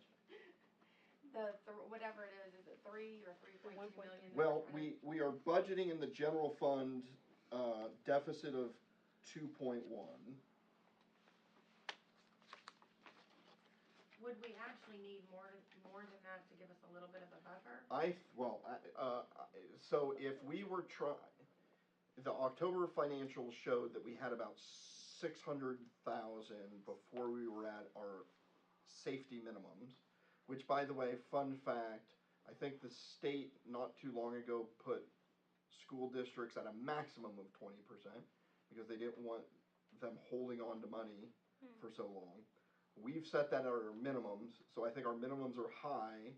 whatever it is it 3 or 3.2 million? Well, we are budgeting in the general fund, deficit of 2.1. Would we actually need more than that to give us a little bit of a buffer? So if we were the October financials showed that we had about 600,000 before we were at our safety minimums, which, by the way, fun fact, I think the state not too long ago put school districts at a maximum of 20% because they didn't want them holding on to money for so long. We've set that at our minimums, so I think our minimums are high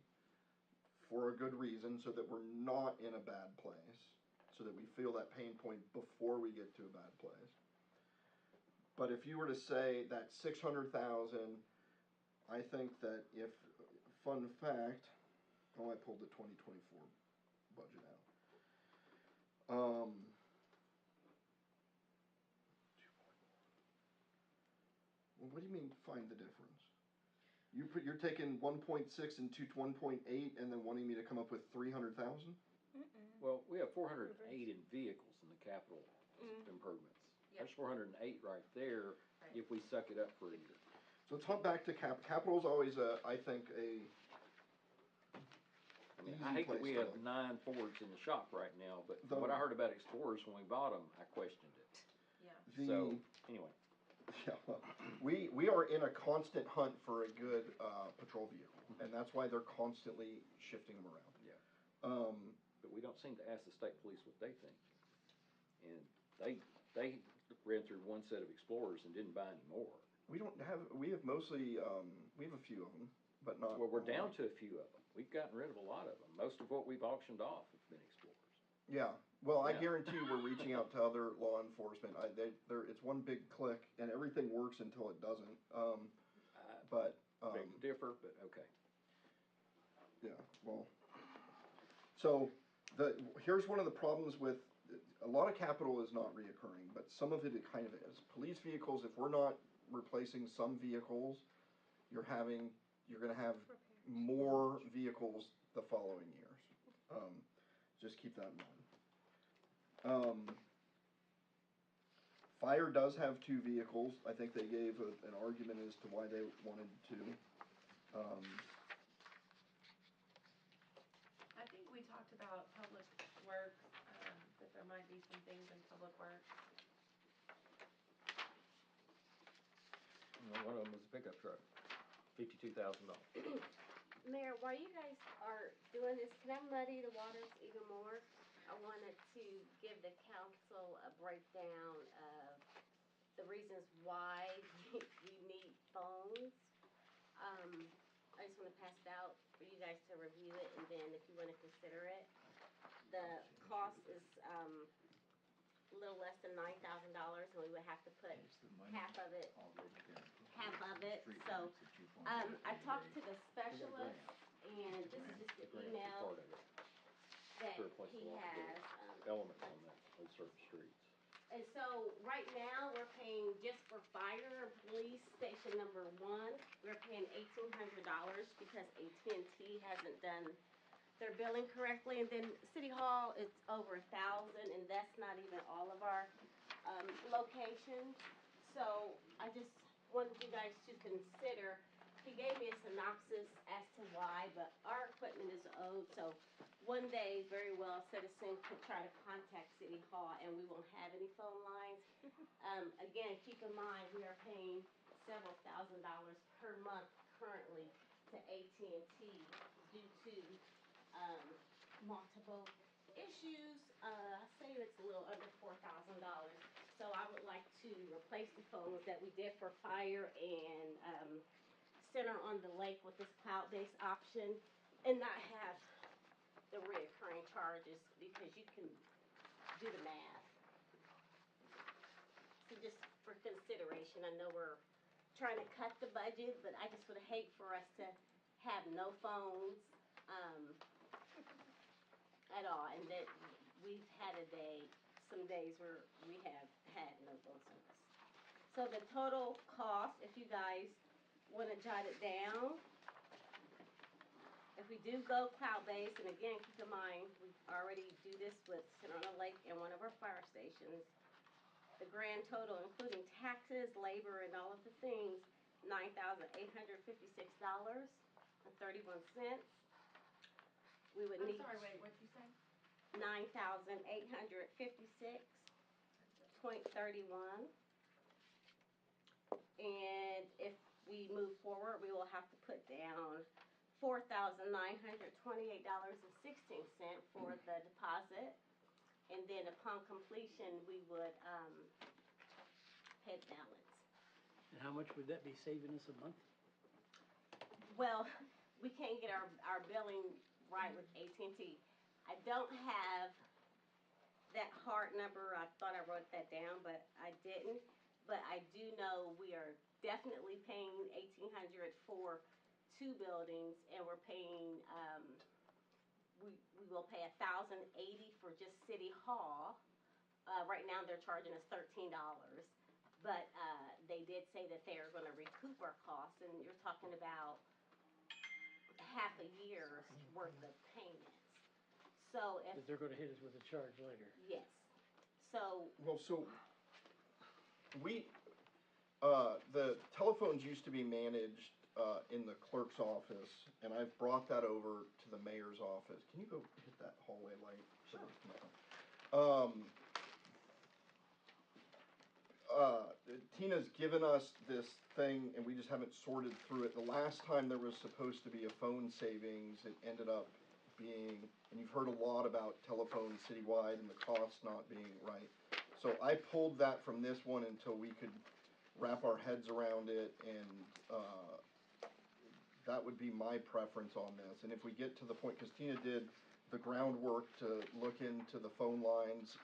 for a good reason, so that we're not in a bad place, so that we feel that pain point before we get to a bad place. But if you were to say that 600,000, I think that if, fun fact, I pulled the 2024 budget out. Well, what do you mean find the difference? You're taking 1.6 and 1.8 and then wanting me to come up with 300,000? Well, we have 408 in vehicles in the capital improvements. Yep. There's 408 right there Right. if we suck it up for a year. So let's hop back to capital's always I think I mean, easy I hate that place we to have look. 9 Fords in the shop right now, but The- what I heard about Explorers when we bought them, I questioned it. Yeah. So, anyway. Yeah, well, we are in a constant hunt for a good patrol vehicle, and that's why they're constantly shifting them around. Yeah. Um, But we don't seem to ask the state police what they think. And they ran through one set of Explorers and didn't buy any more. we have mostly, we have a few of them, but not. Well, we're down to a few of them. We've gotten rid of a lot of them. Most of what we've auctioned off have been Explorers. Yeah, well, I Yeah. guarantee you we're reaching out to other law enforcement. It's one big click, and everything works until it doesn't. But Beg to differ, but okay. yeah, well, so here's one of the problems with a lot of capital is not reoccurring, but some of it kind of is. Police vehicles, if we're not replacing some vehicles, you're gonna have more vehicles the following years. Just keep that in mind. Fire does have 2 vehicles. I think they gave an argument as to why they wanted 2. I think we talked about public works, that there might be some things in public works. One of them was a pickup truck, $52,000. Mayor, while you guys are doing this, can I muddy the waters even more? I wanted to give the council a breakdown of the reasons why we need phones. I just wanna pass it out for you guys to review it, and then if you wanna consider it. The cost is, a little less than $9,000, and we would have to put half of it, so, I talked to the specialist, and this is just the email Part of it. that To replace the he wall. has, Elements on that on certain streets. And so, right now, we're paying just for fire and police station number 1, we're paying $1,800 because AT&T hasn't done their billing correctly. And then City Hall, it's over 1,000, and that's not even all of our, locations. So, I just wanted you guys to consider, he gave me a synopsis as to why, but our equipment is old, so one day, very well, a citizen could try to contact City Hall and we won't have any phone lines. Again, keep in mind, we are paying several $1,000s per month currently to AT&T due to, multiple issues. I say it's a little under $4,000. So I would like to replace the phones that we did for fire and, Center on the Lake with this cloud-based option and not have the reoccurring charges because you can do the math. So just for consideration, I know we're trying to cut the budget, but I just would hate for us to have no phones, at all. And that we've had some days where we have had no phone service. So the total cost, if you guys wanna jot it down, if we do go cloud-based, and again, keep in mind, we already do this with Center on the Lake and one of our fire stations, the grand total, including taxes, labor, and all of the things, $9,856.31. We would I'm need sorry, wait, what'd you say? $9,856.31. And if we move forward, we will have to put down $4,928.16 for the deposit. And then upon completion, we would, pay the balance. And how much would that be saving us a month? Well, we can't get our billing right with AT&T. I don't have that hard number. I thought I wrote that down, but I didn't. But I do know we are definitely paying $1,800 for 2 buildings, and we're paying, we will pay $1,080 for just City Hall. Right now they're charging us $13, but they did say that they are going to recoup our costs, and you're talking about half a year's worth of payments. So if But they're gonna hit us with a charge later. yes, so Well, so we, the telephones used to be managed in the clerk's office, and I've brought that over to the mayor's office. Can you go hit that hallway light? Sure. Tina's given us this thing, and we just haven't sorted through it. The last time there was supposed to be a phone savings, it ended up being, and you've heard a lot about telephones citywide and the costs not being right. So I pulled that from this one until we could wrap our heads around it, and that would be my preference on this. And if we get to the point, because Tina did the groundwork to look into the phone lines,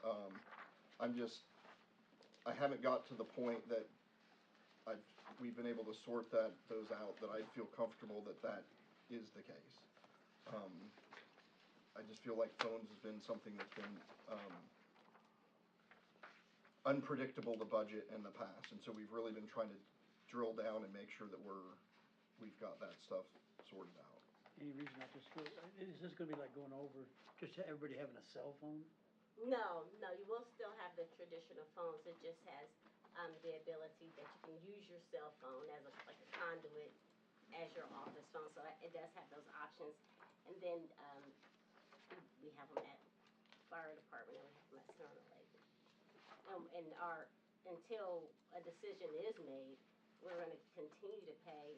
I haven't got to the point that we've been able to sort those out, that I feel comfortable that is the case. I just feel like phones has been something that's been, unpredictable to budget in the past, and so we've really been trying to drill down and make sure that we've got that stuff sorted out. Any reason not just go, is this gonna be like going over, just everybody having a cell phone? no, you will still have the traditional phones. It just has the ability that you can use your cell phone as like a conduit as your office phone. So it does have those options. And then we have them at fire department, and we have them at Center Lake. And until a decision is made, we're going to continue to pay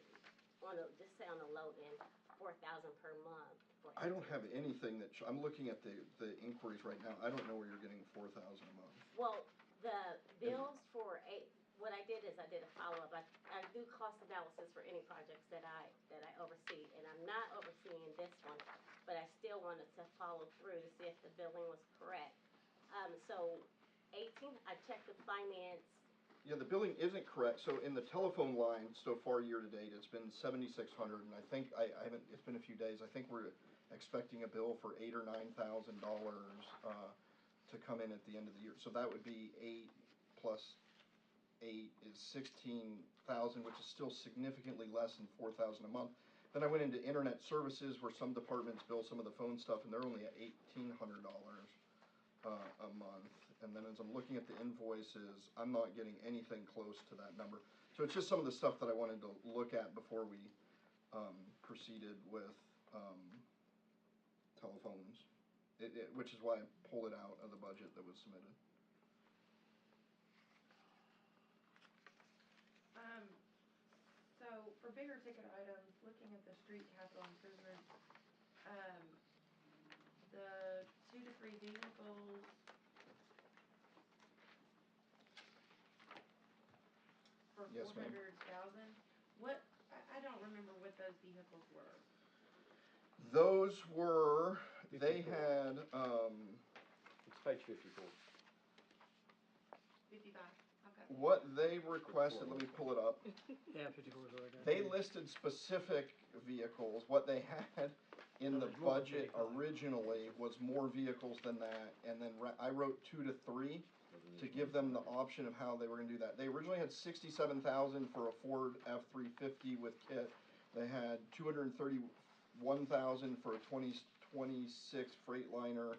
just say on the low end, $4,000 per month. I don't have anything I'm looking at the inquiries right now. I don't know where you're getting $4,000 a month. Well, the bills for what I did is I did a follow-up. I do cost analysis for any projects that I oversee, and I'm not overseeing this one, but I still wanted to follow through to see if the billing was correct. So I checked with finance. Yeah, the billing isn't correct. So in the telephone line so far year to date, it's been $7,600, and I think I haven't. It's been a few days. I think we're expecting a bill for $8,000 or $9,000 to come in at the end of the year. So that would be 8 plus 8 is 16,000, which is still significantly less than 4,000 a month. Then I went into internet services where some departments bill some of the phone stuff and they're only at $1,800 a month. And then as I'm looking at the invoices, I'm not getting anything close to that number. So it's just some of the stuff that I wanted to look at before we proceeded with telephones, which is why I pulled it out of the budget that was submitted. So for bigger ticket items, looking at the street capital improvements, the 2 to 3 vehicles, for Yes, ma'am. 400,000, what, I don't remember what those vehicles were. Those were, they 54. had, It's page 54. 55, okay. what they requested, let me pull it up. Yeah, 54 is what I got. They listed specific vehicles. What they had in No, the there's more than budget 55. originally was more vehicles than that, and then I wrote 2 to 3 to give them the option of how they were gonna do that. They originally had 67,000 for a Ford F-350 with kit. They had 231,000 for a 2026 Freightliner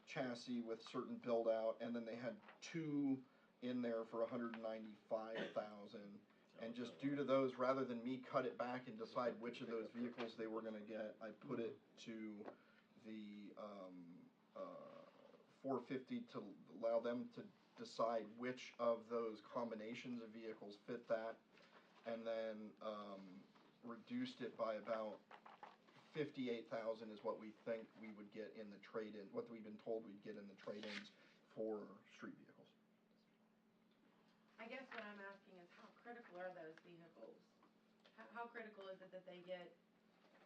chassis with certain build out, and then they had 2 in there for 195,000. And just due to those, rather than me cut it back and decide which of those vehicles they were gonna get, I put it to the 450 to allow them to decide which of those combinations of vehicles fit that, and then reduced it by about 58,000 is what we think we would get in the trade-in, what we've been told we'd get in the trade-ins for street vehicles. I guess what I'm asking is how critical are those vehicles? How critical is it that they get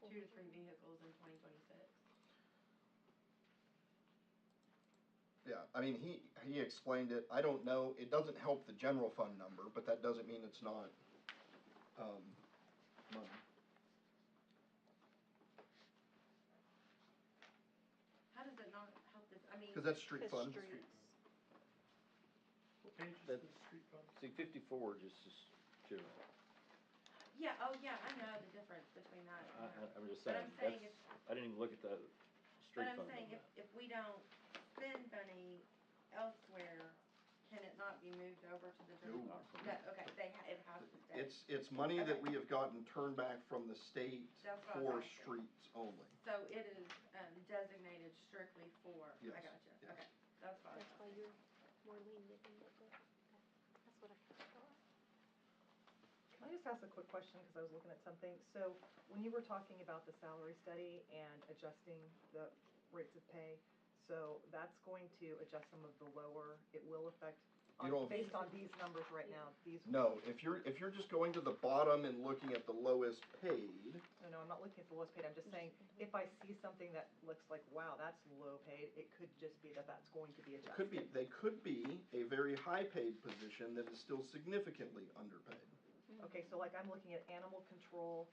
2 to 3 vehicles in 2026? Yeah, I mean, he explained it. I don't know, it doesn't help the general fund number, but that doesn't mean it's not, money. How does it not help this, I mean, Cause that's street Cause fund. streets. What page is That- the street fund? See, 54 just is general. yeah, oh yeah, I know the difference between that and that. I'm just But saying, I'm saying that's, I didn't even look at the street But I'm fund on saying that. if we don't spend money elsewhere, can it not be moved over to the general No. fund? No, okay, it has to stay. It's money that Okay. we have gotten turned back from the state That's what I for was asking. streets only. So it is designated strictly for, Yes, I gotcha, yes. okay, that's what I was That's why asking. you're more lenient in that book. Okay. That's what I thought. Can I just ask a quick question, because I was looking at something? So when you were talking about the salary study and adjusting the rates of pay, so that's going to adjust some of the lower, it will affect, You don't- based on these numbers right now, these. No, if you're just going to the bottom and looking at the lowest paid, No, I'm not looking at the lowest paid, I'm just saying, if I see something that looks like, wow, that's low paid, it could just be that that's going to be adjusted. they could be a very high paid position that is still significantly underpaid. Okay, so like I'm looking at animal control,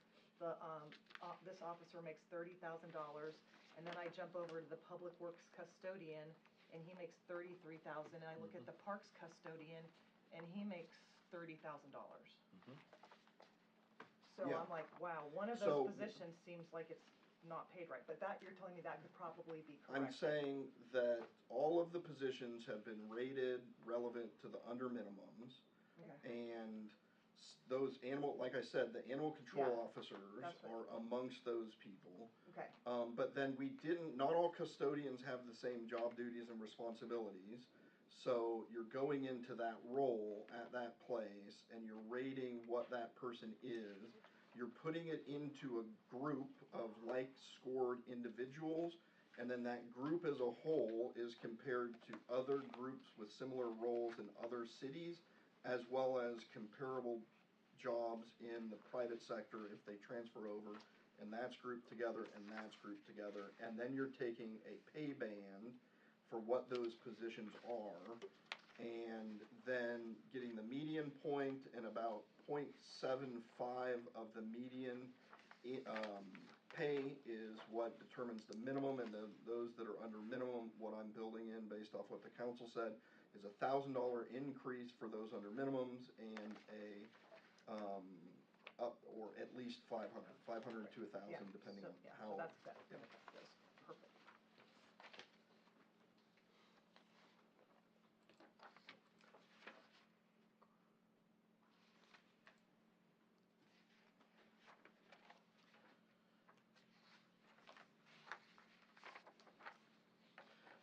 this officer makes $30,000, and then I jump over to the public works custodian, and he makes $33,000, and I look at the parks custodian, and he makes $30,000. So Yeah. I'm like, wow, one of So- those positions seems like it's not paid right, but that, you're telling me that could probably be correct. I'm saying that all of the positions have been rated relevant to the under minimums, Okay. and those animal, like I said, the animal control Yeah, officers that's right. are amongst those people. Okay, But then not all custodians have the same job duties and responsibilities. So you're going into that role at that place and you're rating what that person is. You're putting it into a group of like scored individuals, and then that group as a whole is compared to other groups with similar roles in other cities, as well as comparable jobs in the private sector if they transfer over. And that's grouped together, and that's grouped together, and then you're taking a pay band for what those positions are, and then getting the median point and about 0.75 of the median pay is what determines the minimum, and those that are under minimum, what I'm building in based off what the council said, is $1,000 increase for those under minimums and a, up, or at least 500 to 1,000, Yeah, depending so, on yeah, how. so that's better, yeah. that's perfect.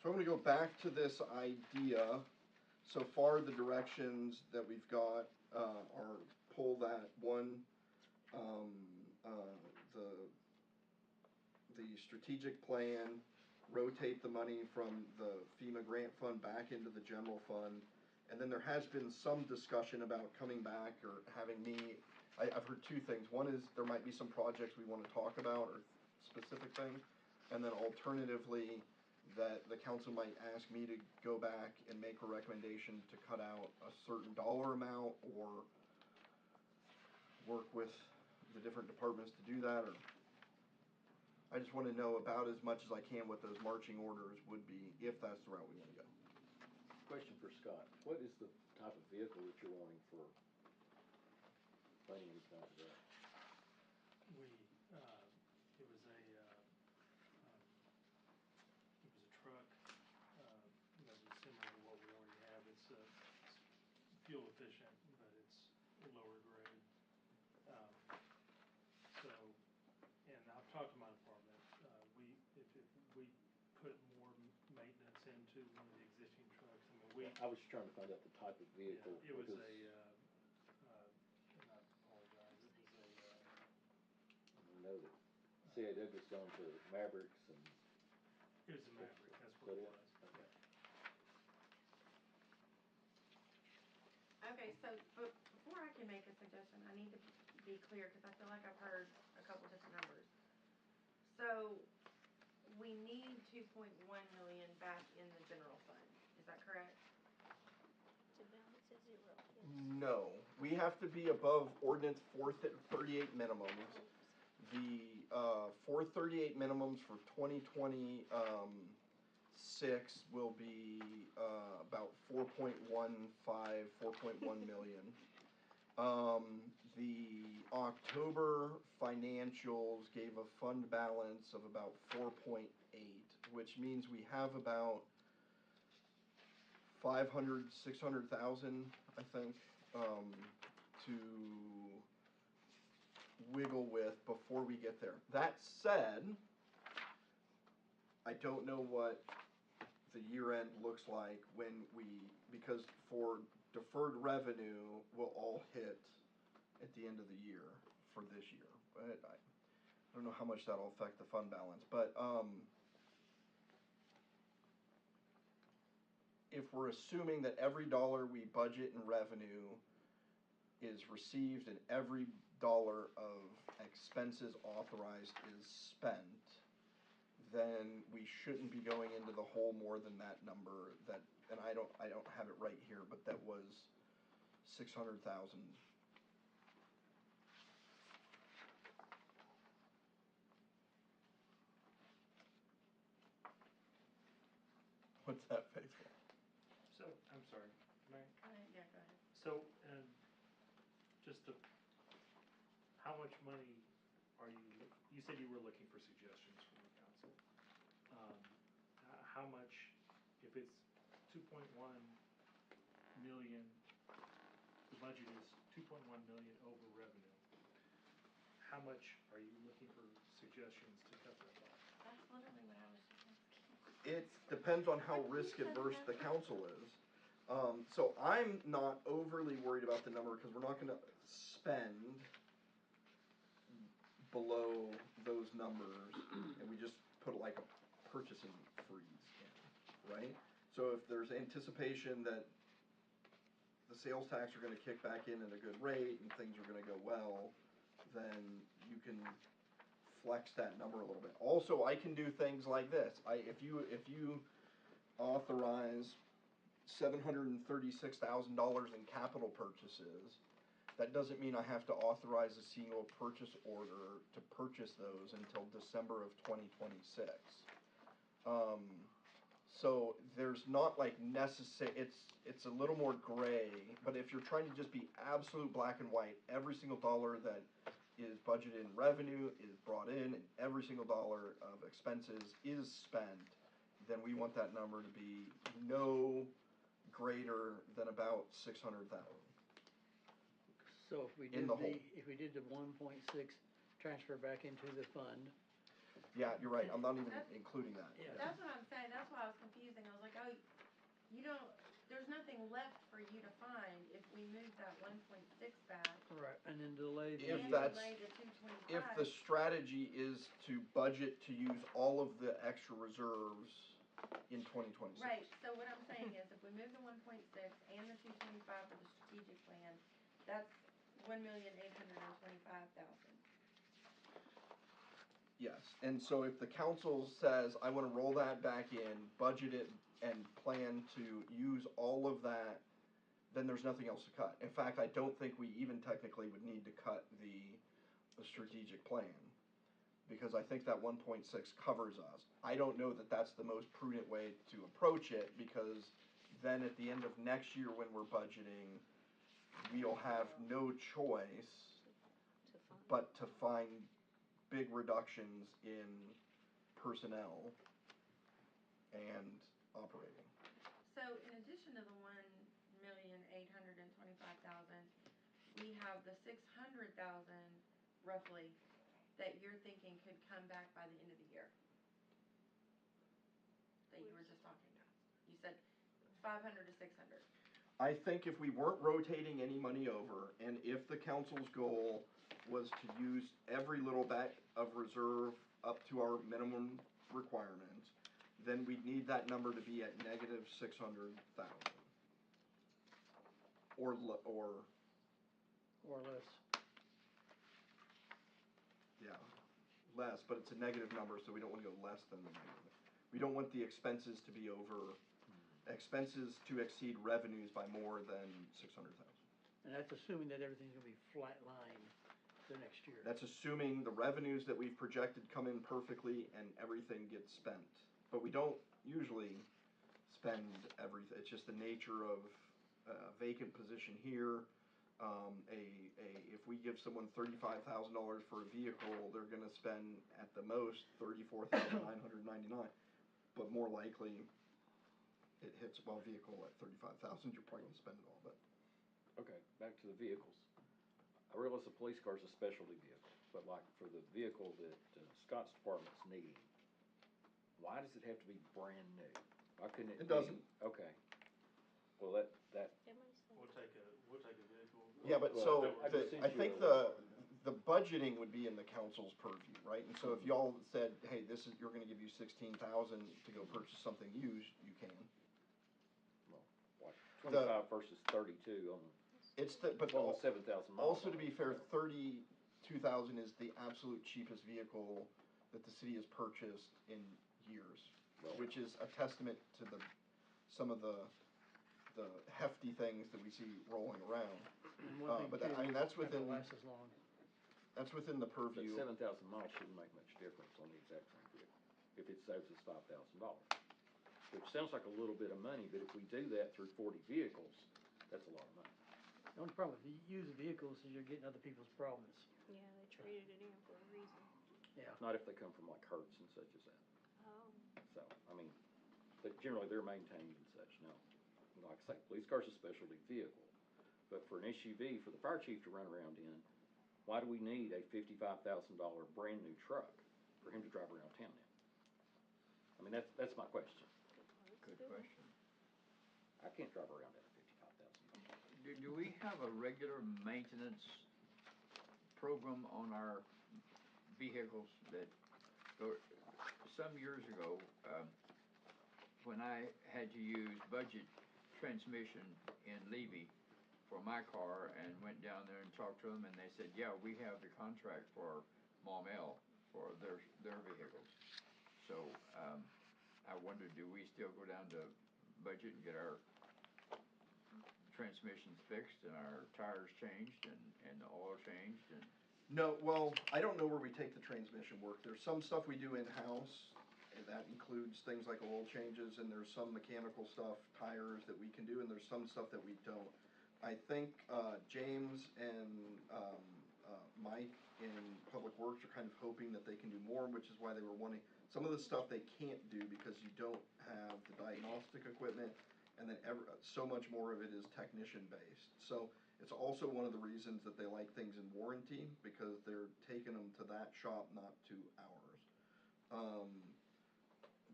So I'm gonna go back to this idea. So far, the directions that we've got, are pull that one, the strategic plan, rotate the money from the FEMA grant fund back into the general fund. And then there has been some discussion about coming back or having me, I've heard two things. One is there might be some projects we wanna talk about or specific things. And then alternatively, that the council might ask me to go back and make a recommendation to cut out a certain dollar amount or work with the different departments to do that, or I just wanna know about as much as I can what those marching orders would be, if that's the route we wanna go. Question for Scott, what is the type of vehicle that you're wanting for planning these kinds of jobs? It was a truck, that was similar to what we already have. It's fuel efficient, but it's lower grade. So, and I've talked to my department, if we put more maintenance into one of the existing trucks, I mean, I was just trying to find out the type of vehicle. it was because and I apologize, it was I know that C.A. Douglas gone to Mavericks and. it was a Maverick, that's what it was. Okay. Okay, so, but before I can make a suggestion, I need to be clear, cause I feel like I've heard a couple different numbers. So, we need 2.1 million back in the general fund, is that correct? To balance at zero, yes. No, we have to be above ordinance 438 minimums. The 438 minimums for 2026 will be about 4.15, 4.1 million. The October financials gave a fund balance of about 4.8, which means we have about 500, 600,000, I think, to wiggle with before we get there. That said, I don't know what the year end looks like when because for deferred revenue will all hit at the end of the year for this year. But I don't know how much that'll affect the fund balance, but if we're assuming that every dollar we budget in revenue is received and every dollar of expenses authorized is spent, then we shouldn't be going into the hole more than that number that, and I don't have it right here, but that was 600,000. What's that face for? So, I'm sorry, can I? Go ahead, yeah, go ahead. So, how much money are you said you were looking for suggestions from the council. How much, if it's 2.1 million, the budget is 2.1 million over revenue, how much are you looking for suggestions to cut that off? That's literally what I was just asking. It depends on how risk adverse the council is. So I'm not overly worried about the number because we're not gonna spend below those numbers, and we just put like a purchasing freeze in, right? So if there's anticipation that the sales tax are gonna kick back in at a good rate and things are gonna go well, then you can flex that number a little bit. Also, I can do things like this. If you authorize $736,000 in capital purchases, That doesn't mean I have to authorize a single purchase order to purchase those until December of 2026. So there's not like it's a little more gray, but if you're trying to just be absolute black and white, every single dollar that is budgeted in revenue is brought in, and every single dollar of expenses is spent, then we want that number to be no greater than about 600,000. So if we In did the hole. if we did the 1.6 transfer back into the fund, Yeah, you're right, I'm not even That's- including that. Yeah. That's what I'm saying, that's why I was confusing, I was like, oh, you don't, there's nothing left for you to find if we move that 1.6 back. right, and then delay the. If and that's- delay the 225. If the strategy is to budget to use all of the extra reserves in 2026. Right, so what I'm saying is, if we move the 1.6 and the 225 for the strategic plan, that's 1,825,000. Yes, and so if the council says, I wanna roll that back in, budget it, and plan to use all of that, then there's nothing else to cut. In fact, I don't think we even technically would need to cut the strategic plan, because I think that 1.6 covers us. I don't know that that's the most prudent way to approach it, because then at the end of next year when we're budgeting, we'll have no choice To fund. but to find big reductions in personnel and operating. So in addition to the 1,825,000, we have the 600,000 roughly that you're thinking could come back by the end of the year. That you were just talking about. You said 500 to 600. I think if we weren't rotating any money over, and if the council's goal was to use every little bit of reserve up to our minimum requirements, then we'd need that number to be at negative 600,000. Or Or less. yeah, less, but it's a negative number, so we don't wanna go less than the negative. We don't want the expenses to be expenses to exceed revenues by more than 600,000. And that's assuming that everything's gonna be flat line the next year. That's assuming the revenues that we've projected come in perfectly and everything gets spent. But we don't usually spend everything, it's just the nature of a vacant position here. If we give someone $35,000 for a vehicle, they're gonna spend at the most $34,999. But more likely, it hits, well, vehicle at 35,000, you're probably gonna spend it all, but. Okay, back to the vehicles. I realize the police car's a specialty vehicle, but like for the vehicle that Scott's department's needing, why does it have to be brand new? Why couldn't it be? It doesn't. Okay. Well, that, It makes sense. We'll take a vehicle. Yeah, but Well, so, I just sent I you think a- the budgeting would be in the council's purview, right? And so if y'all said, hey, you're gonna give you 16,000 to go purchase something used, you can. well, what, 25 versus 32 on, It's but well, 7,000 miles. also to be fair, 32,000 is the absolute cheapest vehicle that the city has purchased in years, Right. which is a testament to some of the hefty things that we see rolling around. And one thing but too, I mean, that's it's not gonna within- last as long. That's within the That purview. 7,000 miles shouldn't make much difference on the exact same vehicle, if it saves us $5,000. Which sounds like a little bit of money, but if we do that through 40 vehicles, that's a lot of money. The only problem with used vehicles is you're getting other people's problems. Yeah, they traded it in for a reason. Yeah. Not if they come from like Hertz and such as that. Oh. So, I mean, but generally they're maintained and such, no. Like I say, police car's a specialty vehicle, but for an SUV, for the fire chief to run around in, why do we need a $55,000 brand new truck for him to drive around town in? I mean, that's my question. Good question. I can't drive around in a $55,000. Do we have a regular maintenance program on our vehicles that, some years ago, when I had to use budget transmission in Levy for my car and went down there and talked to them, and they said, yeah, we have the contract for Maumelle for their vehicles. So, I wondered, do we still go down to budget and get our transmission's fixed and our tires changed and the oil changed and? No, well, I don't know where we take the transmission work. There's some stuff we do in-house, and that includes things like oil changes, and there's some mechanical stuff, tires that we can do, and there's some stuff that we don't. I think, James and, Mike in Public Works are kind of hoping that they can do more, which is why they were wanting, some of the stuff they can't do because you don't have the diagnostic equipment, and then so much more of it is technician-based. So it's also one of the reasons that they like things in warranty, because they're taking them to that shop, not to ours.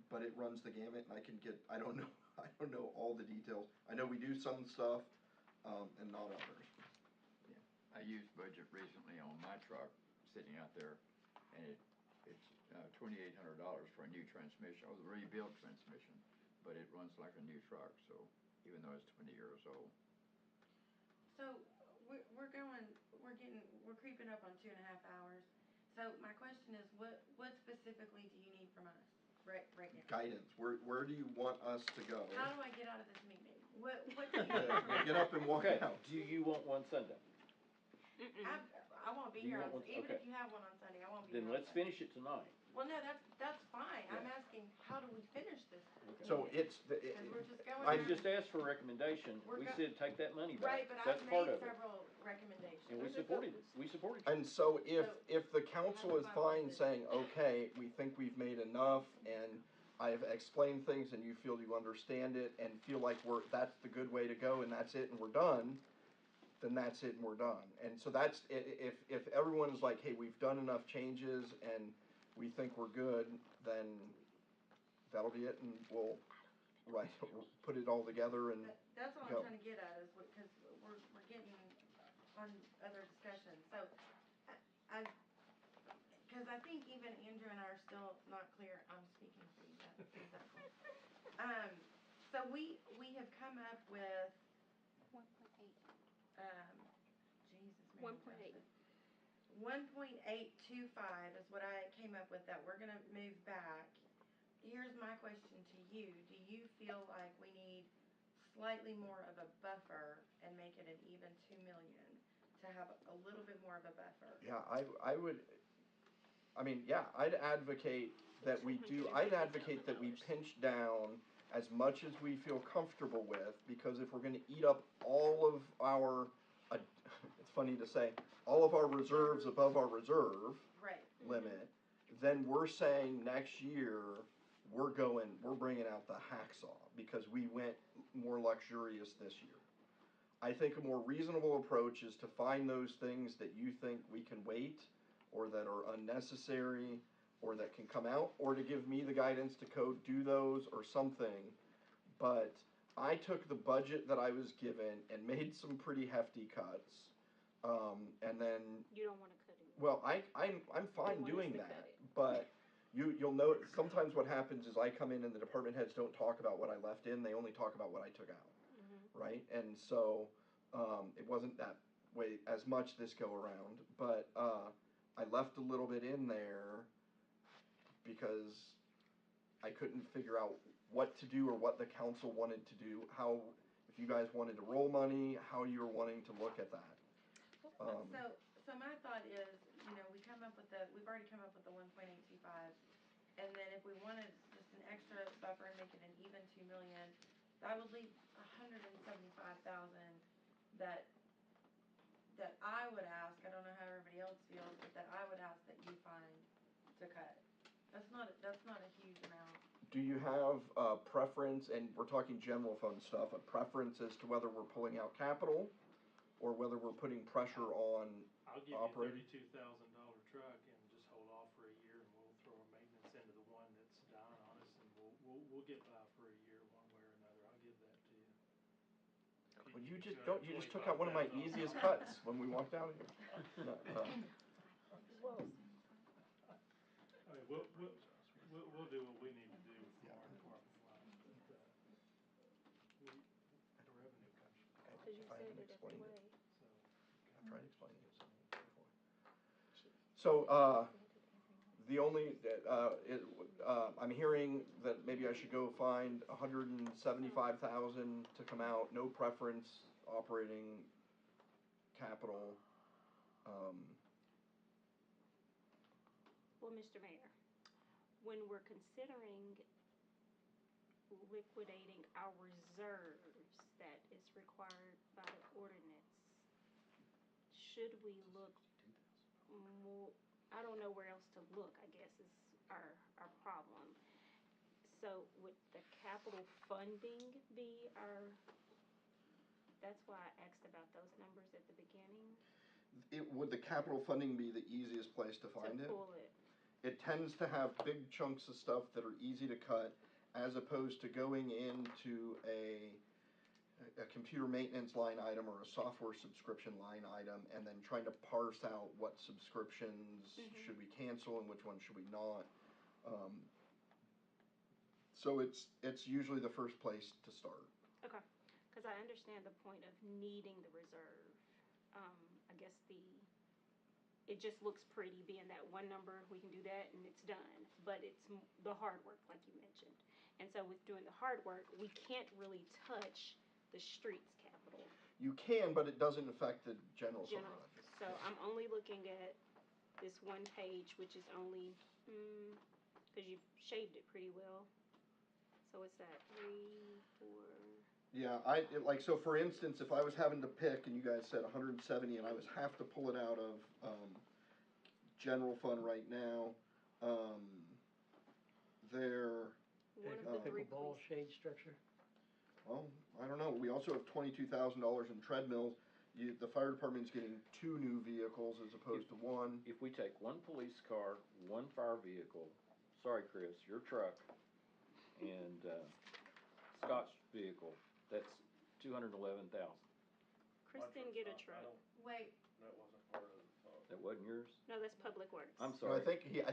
But it runs the gamut, and I don't know all the details. I know we do some stuff, and not others. I used budget recently on my truck sitting out there, and it's $2,800 for a new transmission, or the rebuilt transmission, but it runs like a new truck, so even though it's 20 years old. So we're creeping up on 2.5 hours. So my question is, what specifically do you need from us right now? Guidance. Where do you want us to go? How do I get out of this meeting? What do you need from us? Get up and walk Okay, out. do you want one Sunday? I won't be Do you here want on, one- even okay. if you have one on Sunday, I won't be here Then on let's Sunday. finish it tonight. Well, no, that's fine. I'm Yeah. asking, how do we finish this? So it's, Because we're just going. I around- just asked for a recommendation, We're we go- said take that money Right, back, but that's I've part made of it. several recommendations. And we supported you. and so if the council is Have fun fine with it. saying, okay, we think we've made enough, and I've explained things and you feel you understand it, and feel like that's the good way to go, and that's it, and we're done, then that's it, and we're done. And so that's, if everyone's like, hey, we've done enough changes, and we think we're good, then that'll be it, and we'll put it all together and That's all go. I'm trying to get at, is because we're getting on other discussions. So, because I think even Andrew and I are still not clear. I'm speaking for you, is that cool? So we have come up with 1.8. Jesus, Mary 1.8. Joseph. 1.825 is what I came up with, that we're gonna move back. Here's my question to you. Do you feel like we need slightly more of a buffer and make it an even 2 million to have a little bit more of a buffer? yeah, I would, I'd advocate that we pinch down as much as we feel comfortable with, because if we're gonna eat up all of our, it's funny to say, all of our reserves above our reserve Right. limit, then we're saying next year, we're bringing out the hacksaw, because we went more luxurious this year. I think a more reasonable approach is to find those things that you think we can wait, or that are unnecessary, or that can come out, or to give me the guidance to go do those or something. But I took the budget that I was given and made some pretty hefty cuts, and then, You don't want to cut it. well, I'm fine want us doing to that, cut it. but you'll know, sometimes what happens is I come in and the department heads don't talk about what I left in, they only talk about what I took out, right? And so, it wasn't that way as much this go around, but, I left a little bit in there because I couldn't figure out what to do or what the council wanted to do, if you guys wanted to roll money, how you were wanting to look at that. So my thought is, we've already come up with the 1.825, and then if we wanted just an extra buffer and make it an even 2 million, that would leave 175,000 that I would ask, I don't know how everybody else feels, but that I would ask that you find to cut. That's not a huge amount. Do you have a preference, and we're talking general fund stuff, a preference as to whether we're pulling out capital, or whether we're putting pressure on I'll give you operating? a $32,000 truck and just hold off for a year, and we'll throw a maintenance into the one that's dying on us, and we'll get by for a year one way or another. I'll give that to you. Well, you just took out one of my easiest cuts when we walked out of here. No, Whoa. I mean, we'll do what we need to do for our department line, but, the revenue comes from the Because you I said haven't it explained way. it. so. I've tried explaining it to someone before. So, the only, I'm hearing that maybe I should go find 175,000 to come out, no preference, operating capital. Well, Mr. Mayor, when we're considering liquidating our reserves that is required by the ordinance, should we look more, I don't know where else to look, I guess is our problem. So would the capital funding be our, that's why I asked about those numbers at the beginning, Would the capital funding be the easiest place to find to it? pull it? It tends to have big chunks of stuff that are easy to cut, as opposed to going into a computer maintenance line item or a software subscription line item, and then trying to parse out what subscriptions should we cancel and which ones should we not. So it's usually the first place to start. Okay, because I understand the point of needing the reserve. I guess it just looks pretty being that one number, we can do that and it's done. But it's the hard work, like you mentioned. And so with doing the hard work, we can't really touch the streets capital. You can, but it doesn't affect the general fund budget. So I'm only looking at this one page, which is only, because you've shaved it pretty well. So it's that 3, 4. Yeah, so for instance, if I was having to pick, and you guys said 170, and I was have to pull it out of general fund right now, there. One of the 3 Pickleball places. shade structure. Well, I don't know. We also have $22,000 in treadmills. The fire department's getting 2 new vehicles as opposed to 1. If we take 1 police car, 1 fire vehicle, sorry Chris, your truck, and Scott's vehicle, that's $211,000. Chris didn't get a truck. Wait, That wasn't part of the thought. That wasn't yours? No, that's Public Works. I'm No, sorry. I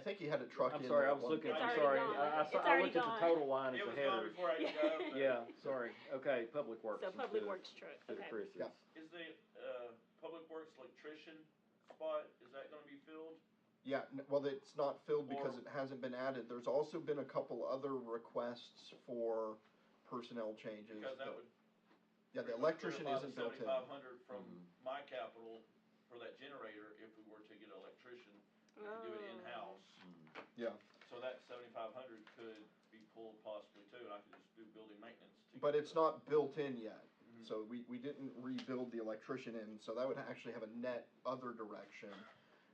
think he had a truck I'm in sorry, there I at was one looking, point. It's I'm already sorry, gone. I It's looked already at the gone. total line as It a was gone header. before I even got up there. Yeah, sorry, okay, Public Works. So Public instead of- Works truck, instead of okay. Chris's. Yeah. Is the, Public Works electrician spot, is that gonna be filled? Yeah, well, it's not filled because Or- it hasn't been added. There's also been a couple other requests for personnel changes. Because that would. Yeah, the electrician isn't built in. 7,500 from my capital for that generator, if we were to get an electrician, we could do it in-house. Yeah, So that 7,500 could be pulled possibly too, and I could just do building maintenance. to but get it's the- not built in yet. Mhm. So we didn't rebuild the electrician in, so that would actually have a net other direction.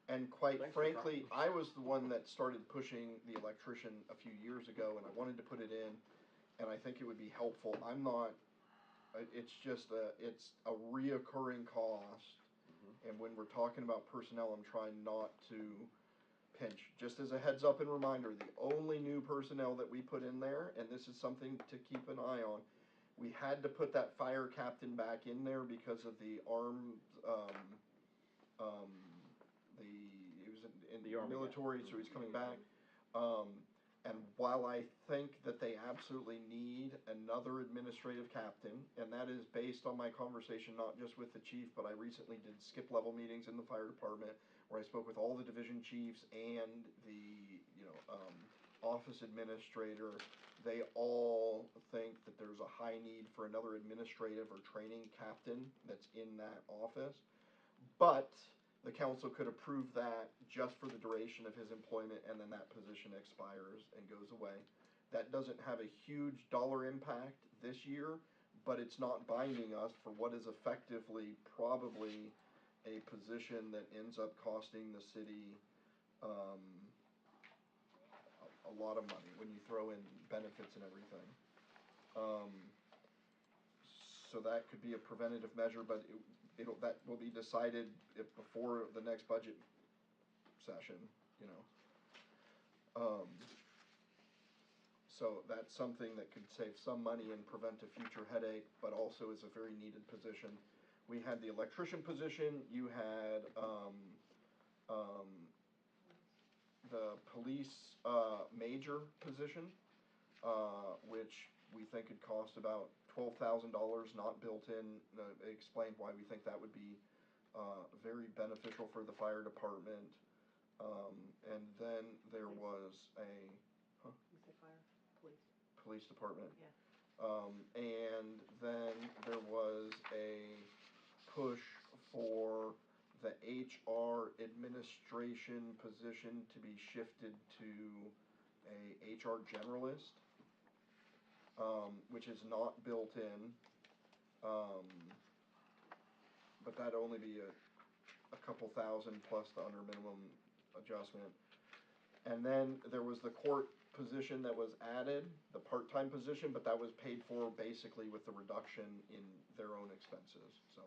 And quite Thanks for frankly, I was the one that started pushing the electrician a few years ago, and I wanted to put it in, and I think it would be helpful. I'm not, it's just it's a reoccurring cost, and when we're talking about personnel, I'm trying not to pinch. Just as a heads up and reminder, the only new personnel that we put in there, and this is something to keep an eye on, we had to put that fire captain back in there because of the arms, he was in The the Army guy. military, so he's coming back. And while I think that they absolutely need another administrative captain, and that is based on my conversation not just with the chief, but I recently did skip level meetings in the fire department where I spoke with all the division chiefs and the office administrator. They all think that there's a high need for another administrative or training captain that's in that office. But the council could approve that just for the duration of his employment, and then that position expires and goes away. That doesn't have a huge dollar impact this year, but it's not binding us for what is effectively probably a position that ends up costing the city a lot of money when you throw in benefits and everything. So that could be a preventative measure, but that will be decided before the next budget session, So that's something that could save some money and prevent a future headache, but also is a very needed position. We had the electrician position, you had, the police, major position, which we think could cost about $12,000, not built in. Explained why we think that would be very beneficial for the fire department. And then there was a, police department. Yeah. And then there was a push for the HR administration position to be shifted to a HR generalist, which is not built in. But that'd only be a couple thousand plus the under minimum adjustment. And then there was the court position that was added, the part-time position, but that was paid for basically with the reduction in their own expenses, so.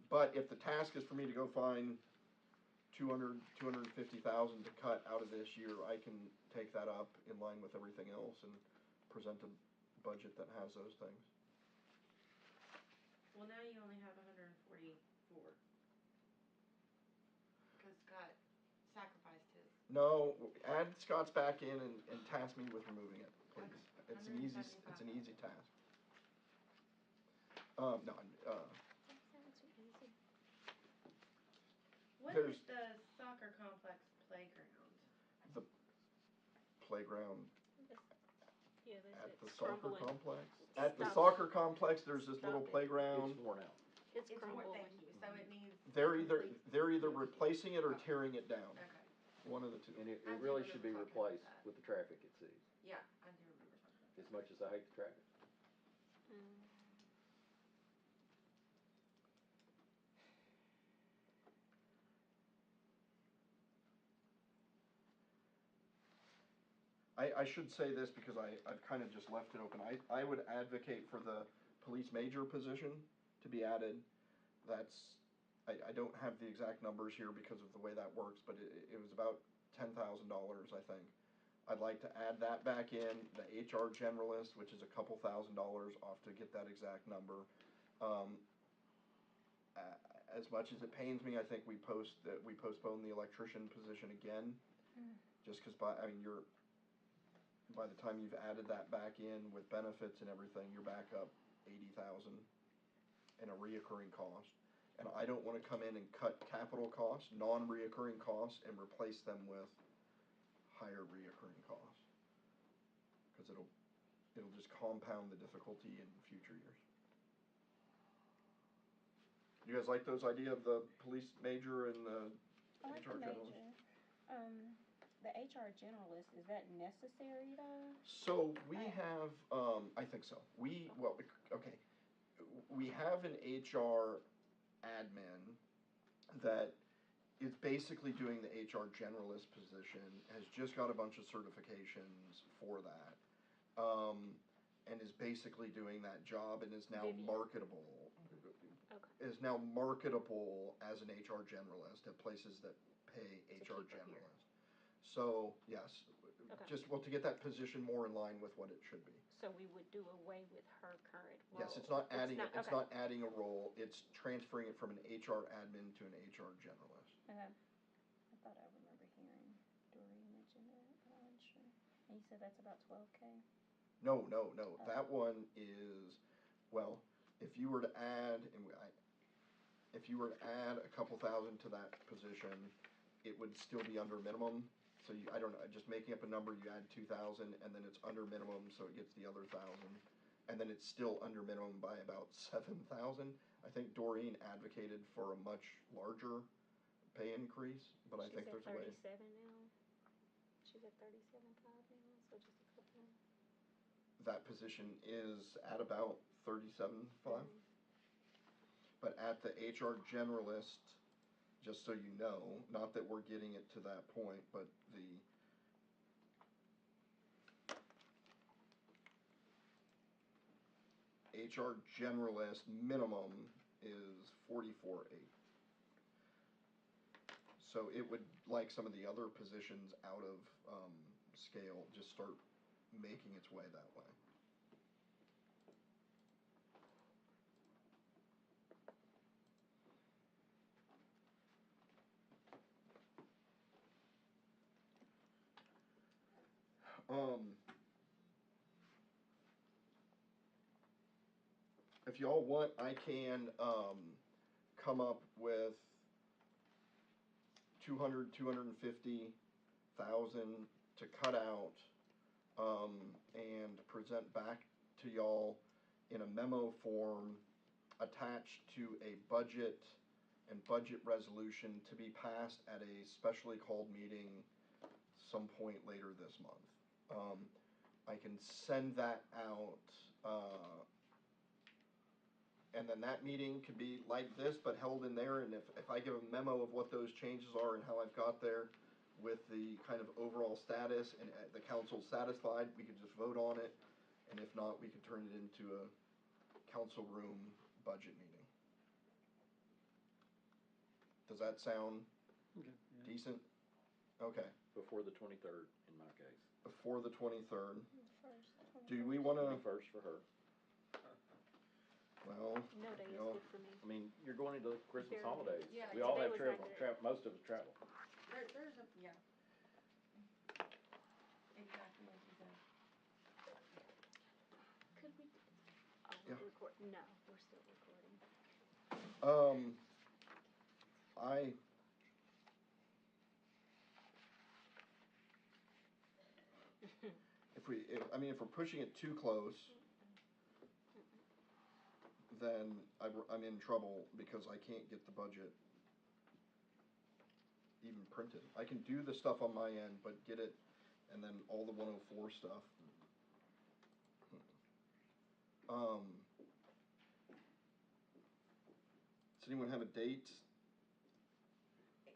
But if the task is for me to go find 250,000 to cut out of this year, I can take that up in line with everything else and present a budget that has those things. Well, now you only have 144. Cause Scott sacrificed his. No, add Scott's back in and task me with removing it, please. Okay. It's an easy task. No, That sounds so easy. What There's- is the soccer complex playground? playground Yeah, at that's the it. soccer Crumbling. complex. At the Stop. soccer complex, there's this Stop little it. playground. It's worn out. It's It's more, crumbling. thank you, so it needs. They're either replacing it or tearing it down. Okay, One of the two. And I it do really should be remember talking about replaced that. with the traffic it sees, yeah, I do remember talking about as much as I hate the traffic. I should say this because I've kind of just left it open. I would advocate for the police major position to be added. That's, I don't have the exact numbers here because of the way that works, but it was about $10,000, I think. I'd like to add that back in, the HR generalist, which is a couple $1,000 off to get that exact number. As much as it pains me, I think we postponed the electrician position again, just because by the time you've added that back in with benefits and everything, you're back up 80,000 in a reoccurring cost. And I don't wanna come in and cut capital costs, non-reoccurring costs, and replace them with higher reoccurring costs. Cause it'll just compound the difficulty in future years. You guys like those idea of the police major and the I like HR the generalist? major. The HR generalist, is that necessary though? So we have, I think so. We have an HR admin that is basically doing the HR generalist position, has just got a bunch of certifications for that, and is basically doing that job and is now Vivian. marketable. Okay. Is now marketable as an HR generalist at places that pay HR keep her here. generalist. So, yes, Okay. just, to get that position more in line with what it should be. So we would do away with her current role? Yes, it's not adding, it's okay. not adding a role, it's transferring it from an HR admin to an HR generalist. Okay. I thought I remember hearing Doreen mention that, but I wasn't sure. And you said that's about 12K? No, that one is, well, if you were to add, a couple thousand to that position, it would still be under minimum. So I don't know, just making up a number, you add 2,000 and then it's under minimum, so it gets the other 1,000. And then it's still under minimum by about 7,000. I think Doreen advocated for a much larger pay increase, but I think there's a way. She's at 37 now? She's at 37.5 now, so just a couple. That position is at about 37.5. But at the HR generalist, just so you know, not that we're getting it to that point, but the HR generalist minimum is 44.8. So it would, like some of the other positions out of scale, just start making its way that way. If y'all want, I can come up with 250,000 to cut out and present back to y'all in a memo form attached to a budget and budget resolution to be passed at a specially called meeting some point later this month. I can send that out, and then that meeting could be like this, but held in there, and if I give a memo of what those changes are and how I've got there with the kind of overall status, and the council's satisfied, we could just vote on it, and if not, we could turn it into a council room budget meeting. Does that sound Okay, yeah. decent? Okay, Before the 23rd, in my case. before the 23rd. First, Do we wanna, 21st for her. well, No day you is know, good for me. I mean, you're going into the Christmas Very holidays. Yeah, We all today have was travel, accurate. most of us travel. There's a, yeah. Exactly what you said. Could we, oh, Yeah. we're recording, no, we're still recording. if we're pushing it too close, then I'm in trouble because I can't get the budget even printed. I can do the stuff on my end, but get it, and then all the 104 stuff. Does anyone have a date?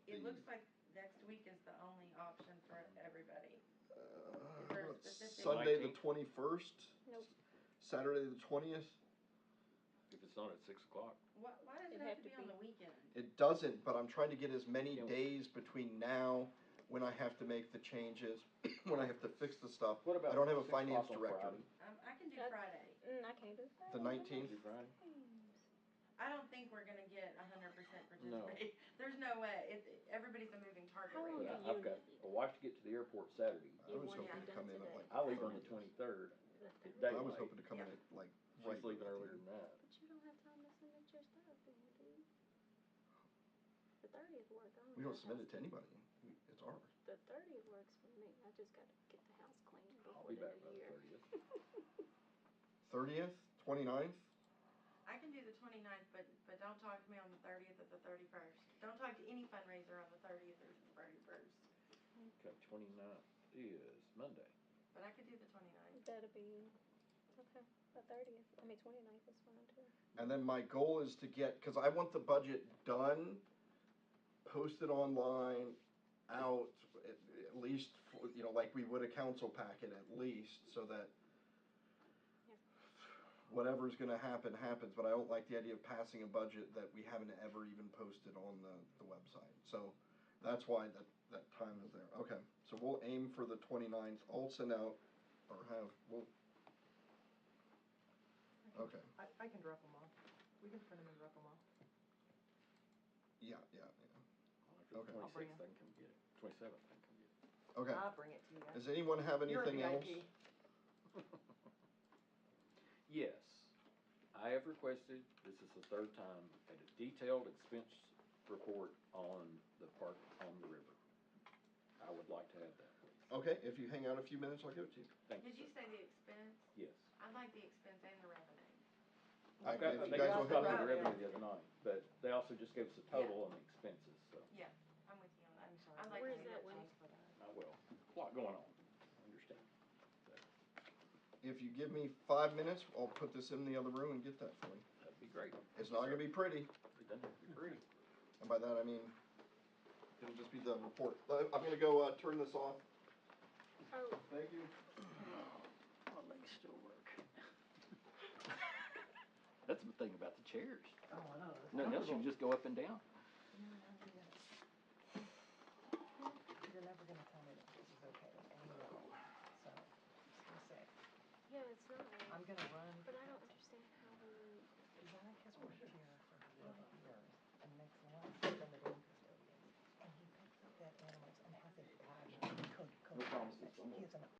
It looks like next week is the only option for everybody. Is there a specific- Sunday the 19th? 21st? Nope. Saturday the 20th? If it's not at 6 o'clock. Why does it It'd have have to to be on be- the weekend? It doesn't, but I'm trying to get as many Yeah. days between now, when I have to make the changes, when I have to fix the stuff. What about I don't have a 6 finance o'clock on director. Friday? I can do That- Friday. I can't do that. The 19th? Do Friday? I don't think we're gonna get 100% No. participate. There's no way. Everybody's a moving target How right long But now. do I've got a wife to get to the airport Saturday. I was want it hoping to done come in at today. like. I leave on the 30th. 23rd. The at 30th. daylight. I was hoping to come in Yeah. at like. She's right leaving at the earlier end. than that. But you don't have time to submit your stuff, do you, dude? The 30th work, I We don't submit it to anybody. It's ours. The 30th works for me, I just gotta get the house clean I'll before be the back by new the year. 30th. 30th, 29th? I can do the 29th, but don't talk to me on the 30th or the 31st. Don't talk to any fundraiser on the 30th or the 31st. Okay, 29th is Monday. But I could do the 29th. That'll be, okay, the 30th, 29th is fine too. And then my goal is to get, because I want the budget done, posted online, out, at least, like we would a council packet at least, so that whatever's gonna happen, happens, but I don't like the idea of passing a budget that we haven't ever even posted on the website. So that's why that time is there. Okay, so we'll aim for the 29th. I'll send out, okay, I can drop them off. We can print them and drop them off. yeah. After the Okay. I'll bring 26th, I can come get it. 27th, I can come get it. Okay, I'll bring it to you guys. does anyone have You're a anything else? VIP. Yes, I have requested, this is the third time, a detailed expense report on the park on the river. I would like to have that, please. Okay, if you hang out a few minutes, I'll give it to you. Thank you, Did you sir. say the expense? Yes. I'd like the expense and the revenue. I- I've got, if you they guys got will a hang copy of out- the revenue the other night, but they also just gave us a total on the expenses, so Yeah, I'm with you on that. I'm sorry. I'd like Where to is see that that one? change. For that. I will. A lot going on, I understand. If you give me 5 minutes, I'll put this in the other room and get that for you. That'd be great. It's not gonna be pretty, It doesn't have to be pretty. and by that I mean, it'll just be the report. I'm gonna go, turn this off. Oh, Thank you. My legs still work. That's the thing about the chairs. Oh, I know. that's Nothing else, you can comfortable. just go up and down. You're never gonna tell me that this is okay, and you know. So, I'm just gonna say, yeah, it's not, I'm gonna run but I don't